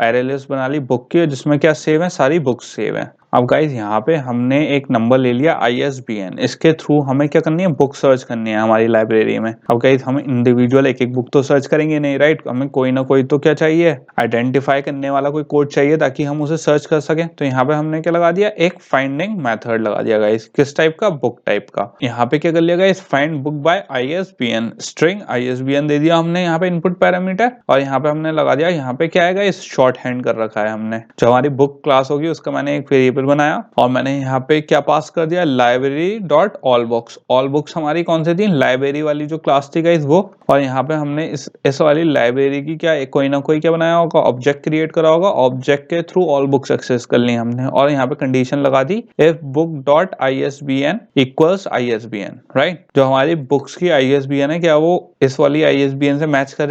array list बना ली बुक की, जिसमें क्या सेव है, सारी बुक्स सेव है। अब गाइज यहाँ पे हमने एक नंबर ले लिया ISBN, इसके थ्रू हमें क्या करनी है, बुक सर्च करनी है हमारी लाइब्रेरी में। अब गाइज हम इंडिविजुअल एक एक बुक तो सर्च करेंगे नहीं, राइट। हमें कोई ना कोई तो क्या चाहिए, आइडेंटिफाई करने वाला कोई कोड चाहिए ताकि हम उसे सर्च कर सके। तो यहाँ पे हमने क्या लगा दिया, एक फाइंडिंग मेथड लगा दिया गाइज। किस टाइप का, बुक टाइप का। यहाँ पे क्या कर लिया guys, find book by ISBN, string ISBN दे दिया हमने यहाँ पे इनपुट पैरामीटर, और यहाँ पे हमने लगा दिया, यहाँ पे क्या है गाइज, शॉर्ट हैंड कर रखा है हमने। जो हमारी बुक क्लास होगी उसका मैंने एक वेरिएबल बनाया, और मैंने यहाँ पे क्या पास कर दिया, library dot all books. All books हमारी कौन सी थी, लाइब्रेरी वाली जो क्लास थी गाइस वो। और यहाँ पे हमने इस वाली लाइब्रेरी की क्या कोई ना कोई क्या बनाया होगा, ऑब्जेक्ट क्रिएट करा होगा, ऑब्जेक्ट के थ्रू ऑल बुक्स एक्सेस कर ली हमने। और यहाँ पे कंडीशन लगा दी, if book dot ISBN equals ISBN, right. जो हमारी बुक्स की ISBN है, क्या वो इस वाली ISBN से मैच कर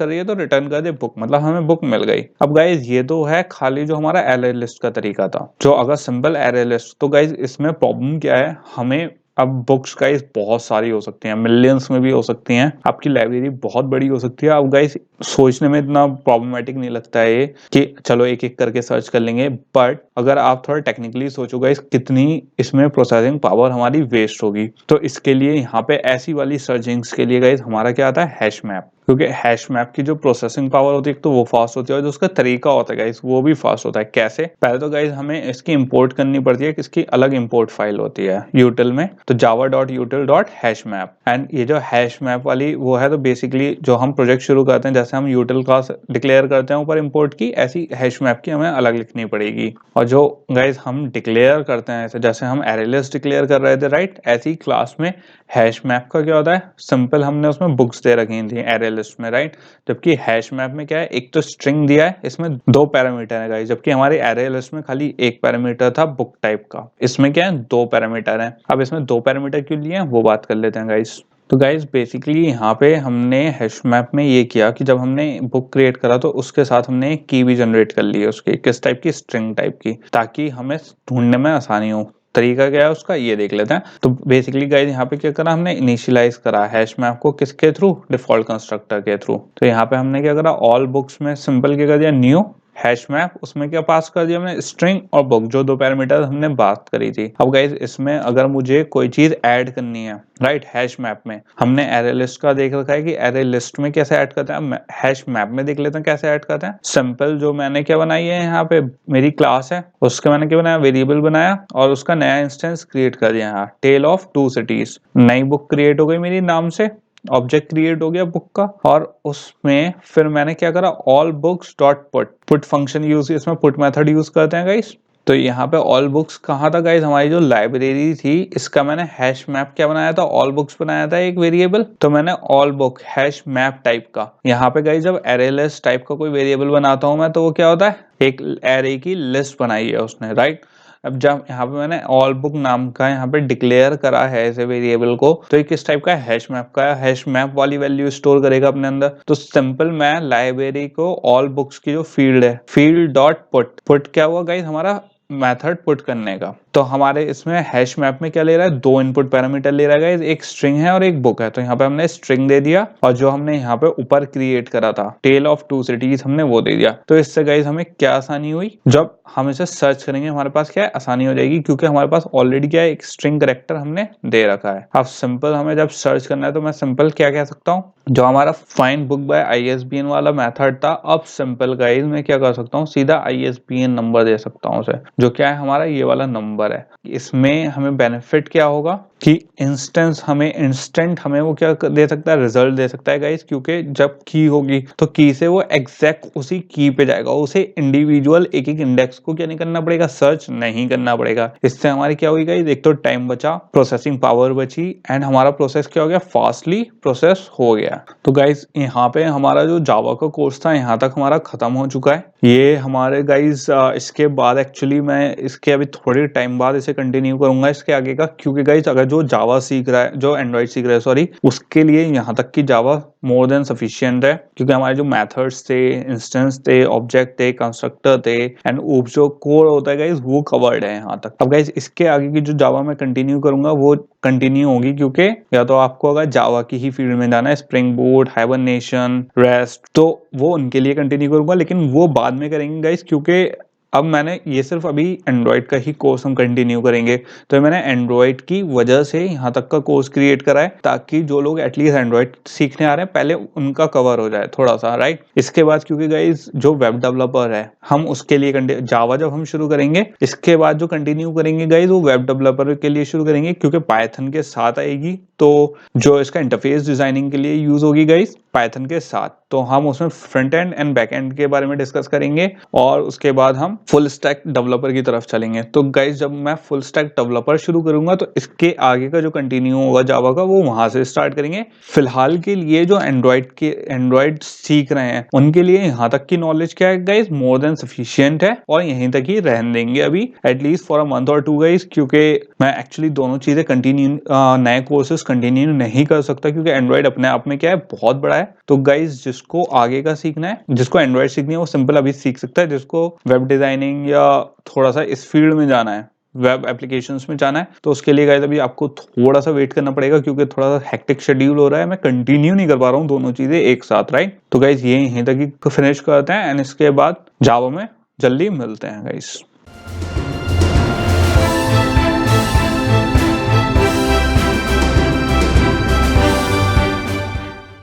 रही है तो रिटर्न कर दे बुक, मतलब हमें बुक मिल गई। अब गाइज ये तो है खाली जो हमारा एरे लिस्ट का तरीका था, जो अगर सिंपल एरे लिस्ट। तो गाइज इसमें प्रॉब्लम क्या है, हमें अब बुक्स गाइस बहुत सारी हो सकती हैं, मिलियंस में भी हो सकती हैं, आपकी लाइब्रेरी बहुत बड़ी हो सकती है। अब गाइस सोचने में इतना प्रॉब्लमेटिक नहीं लगता है ये कि चलो एक एक करके सर्च कर लेंगे, बट अगर आप थोड़ा टेक्निकली सोचो गाइस, कितनी इसमें प्रोसेसिंग पावर हमारी वेस्ट होगी। तो इसके लिए यहाँ पे ऐसी वाली सर्चिंग्स के लिए गाइस हमारा क्या आता है, हैश मैप। क्योंकि हैश मैप की जो प्रोसेसिंग पावर होती है तो वो फास्ट होती है, और जो उसका तरीका होता है गाइस वो भी फास्ट होता है। कैसे, पहले तो गाइस हमें इसकी इंपोर्ट करनी पड़ती है, इसकी अलग इंपोर्ट फाइल होती है यूटिल में, तो java.util.hashmap। एंड ये जो हैश मैप वाली वो है, तो बेसिकली जो हम प्रोजेक्ट शुरू करते हैं, जैसे हम यूटिल क्लास डिक्लेयर करते हैं ऊपर इंपोर्ट की, ऐसी हैश मैप की हमें अलग लिखनी पड़ेगी। और जो गाइस हम डिक्लेयर करते हैं, जैसे हम एरे लिस्ट डिक्लेयर कर रहे थे, राइट, ऐसी क्लास में हैश मैप का क्या होता है, सिंपल हमने उसमें बुक्स दे रखी थी एरे लिस्ट में, राइट। जबकि हैश मैप में क्या है, एक तो स्ट्रिंग दिया है, इसमें 2 पैरामीटर है गाइस, जबकि हमारे एरे लिस्ट में खाली एक पैरामीटर था बुक टाइप का। इसमें क्या है, 2 पैरामीटर हैं। अब इसमें 2 पैरामीटर क्यों लिए हैं वो बात कर लेते हैं गाइस। तो गाइस बेसिकली यहाँ पे हमने हैश मैप में ये किया कि जब हमने बुक क्रिएट करा तो उसके साथ हमने एक की भी जनरेट कर ली है उसकी, किस टाइप की, स्ट्रिंग टाइप की, ताकि हमें ढूंढने में आसानी हो। तरीका क्या है उसका ये देख लेते हैं। तो बेसिकली गाइस यहाँ पे क्या करा, हमने इनिशियलाइज करा हैश मैप को, किसके थ्रू, डिफॉल्ट कंस्ट्रक्टर के थ्रू। तो यहाँ पे हमने क्या करा, ऑल बुक्स में सिंपल क्या कर दिया, न्यू हैश मैप, उसमें क्या पास कर दिया हमने, स्ट्रिंग और बुक, जो दो पैरामीटर हमने बात करी थी। अब गाइज इसमें अगर मुझे कोई चीज ऐड करनी है, राइट, हैश मैप में हमने एरे लिस्ट का देख रखा है कि एरे लिस्ट में कैसे ऐड करते हैं, हैश मैप में देख लेते हैं कैसे ऐड करते हैं। सिंपल जो मैंने क्या बनाई है, यहाँ पे मेरी क्लास है, उसका मैंने क्या बनाया, वेरिएबल बनाया और उसका नया इंस्टेंस क्रिएट कर दिया। यहाँ टेल ऑफ 2 सिटीज, नई बुक क्रिएट हो गई मेरी नाम से, ऑब्जेक्ट क्रिएट हो गया बुक का, और उसमें फिर मैंने क्या करा, all books dot put function use, इसमें पुट मेथड यूज करते हैं गाइस। तो यहाँ पे ऑल बुक्स कहाँ था गाइस, हमारी जो लाइब्रेरी थी, इसका मैंने हैश मैप क्या बनाया था, ऑल बुक्स बनाया था एक वेरिएबल। तो मैंने all book hash map type का, यहाँ पे गाइस जब एरे लिस्ट टाइप का कोई वेरिएबल बनाता हूँ मैं, तो वो क्या होता है, एक एरे की लिस्ट बनाई है उसने, राइट। अब जब यहाँ पे मैंने ऑल बुक नाम का यहाँ पे डिक्लेयर करा है ऐसे वेरिएबल को, तो ये किस टाइप का है, हैश मैप का है, हैश मैप वाली वैल्यू स्टोर करेगा अपने अंदर। तो सिंपल मैं लाइब्रेरी को ऑल बुक्स की जो फील्ड है, फील्ड डॉट पुट क्या हुआ गाइस, हमारा मेथड पुट करने का। तो हमारे इसमें हैश मैप में क्या ले रहा है, दो इनपुट पैरामीटर ले रहा है, एक स्ट्रिंग है और एक बुक है। तो यहाँ पे हमने स्ट्रिंग दे दिया और जो हमने यहाँ पे ऊपर क्रिएट करा था टेल ऑफ 2 सिटीज, हमने वो दे दिया। तो इससे गाइस हमें क्या आसानी हुई, जब हम इसे सर्च करेंगे हमारे पास क्या है, आसानी हो जाएगी, क्योंकि हमारे पास ऑलरेडी क्या है, एक स्ट्रिंग कैरेक्टर हमने दे रखा है। अब सिंपल हमें जब सर्च करना है तो मैं सिंपल क्या कह सकता हूँ, जो हमारा फाइंड बुक बाय ISBN वाला मेथड था, अब सिंपल गाइस मैं क्या कर सकता हूँ, सीधा ISBN नंबर दे सकता हूँ उसे, जो क्या है हमारा ये वाला नंबर है। इसमें हमें बेनिफिट क्या होगा कि इंस्टेंट हमें वो क्या दे सकता है, रिजल्ट दे सकता है गाइस, क्योंकि जब की होगी तो की से वो एग्जैक्ट उसी की पे जाएगा, उसे इंडिविजुअल एक एक इंडेक्स को क्या नहीं करना पड़ेगा, सर्च नहीं करना पड़ेगा। इससे हमारी क्या होगी गाइस, एक तो टाइम बचा, प्रोसेसिंग पावर बची, एंड हमारा प्रोसेस क्या हो गया, फास्टली प्रोसेस हो गया। तो गाइस यहाँ पे हमारा जो जावा का कोर्स था यहाँ तक हमारा खत्म हो चुका है। ये हमारे गाइस इसके बाद एक्चुअली मैं इसके अभी थोड़े टाइम बाद इसे कंटिन्यू करूंगा इसके आगे का, क्योंकि गाइस अगर जो जावा सीख रहा है, जो एंड्रॉइड सीख रहा है सॉरी, उसके लिए यहाँ तक की जावा मोर देन सफिशिएंट है, क्योंकि हमारे जो मेथड्स थे, इंस्टेंस थे, ऑब्जेक्ट थे, कंस्ट्रक्टर थे, एंड ऊप जो कोड होता है गाइस वो कवर्ड है यहाँ तक। अब गाइस इसके आगे की जो जावा मैं कंटिन्यू करूंगा वो कंटिन्यू होगी, क्योंकि या तो आपको अगर जावा की ही फील्ड में जाना है, स्प्रिंग बूट, हाइबरनेशन, रेस्ट, तो वो उनके लिए कंटिन्यू करूंगा, लेकिन वो बाद में करेंगे गाइस, क्योंकि अब मैंने ये सिर्फ अभी एंड्रॉइड का ही कोर्स हम कंटिन्यू करेंगे। तो मैंने एंड्रॉइड की वजह से यहाँ तक का कोर्स क्रिएट करा है, ताकि जो लोग एटलीस्ट एंड्रॉइड सीखने आ रहे हैं पहले उनका कवर हो जाए थोड़ा सा, राइट। इसके बाद क्योंकि गाइस जो वेब डेवलपर है, हम उसके लिए जावा जब हम शुरू करेंगे, इसके बाद जो कंटिन्यू करेंगे गाइस वो वेब डेवलपर के लिए शुरू करेंगे, क्योंकि पाइथन के साथ आएगी। तो जो इसका इंटरफेस डिजाइनिंग के लिए यूज होगी गाइस पाइथन के साथ, तो हम उसमें front end and back and के बारे में डिस्कस करेंगे, और उसके बाद हम फुल स्टैक डेवलपर की तरफ चलेंगे। तो गाइस जब मैं फुल स्टैक डेवलपर शुरू करूंगा तो इसके आगे का जो कंटिन्यू होगा जावा का, वो वहां से स्टार्ट करेंगे। फिलहाल के लिए जो एंड्रॉइड सीख रहे हैं उनके लिए यहाँ तक की नॉलेज क्या है गाइस, मोर देन सफिशिएंट है, और यहीं तक ही रहने देंगे अभी एटलीस्ट फॉर अ मंथ और 2 गाइस, क्योंकि मैं एक्चुअली दोनों चीजें कंटिन्यू नए कोर्सेज कंटिन्यू नहीं कर सकता, क्योंकि एंड्रॉइड अपने आप में क्या है, बहुत बड़ा है। तो गाइस जिसको आगे का सीखना है, जिसको एंड्रॉइड सीखनी है, वो सिंपल अभी सीख सकता है। जिसको वेब डिजाइनिंग या थोड़ा सा इस फील्ड में जाना है, वेब एप्लीकेशंस में जाना है, तो उसके लिए गाइस अभी आपको थोड़ा सा वेट करना पड़ेगा, क्योंकि थोड़ा सा हेक्टिक शेड्यूल हो रहा है, मैं कंटिन्यू नहीं कर पा रहा हूँ दोनों चीजें एक साथ, राइट। तो गाइस ये यहीं तक ही फिनिश करते हैं, एंड इसके बाद जावा में जल्दी मिलते हैं गाइस।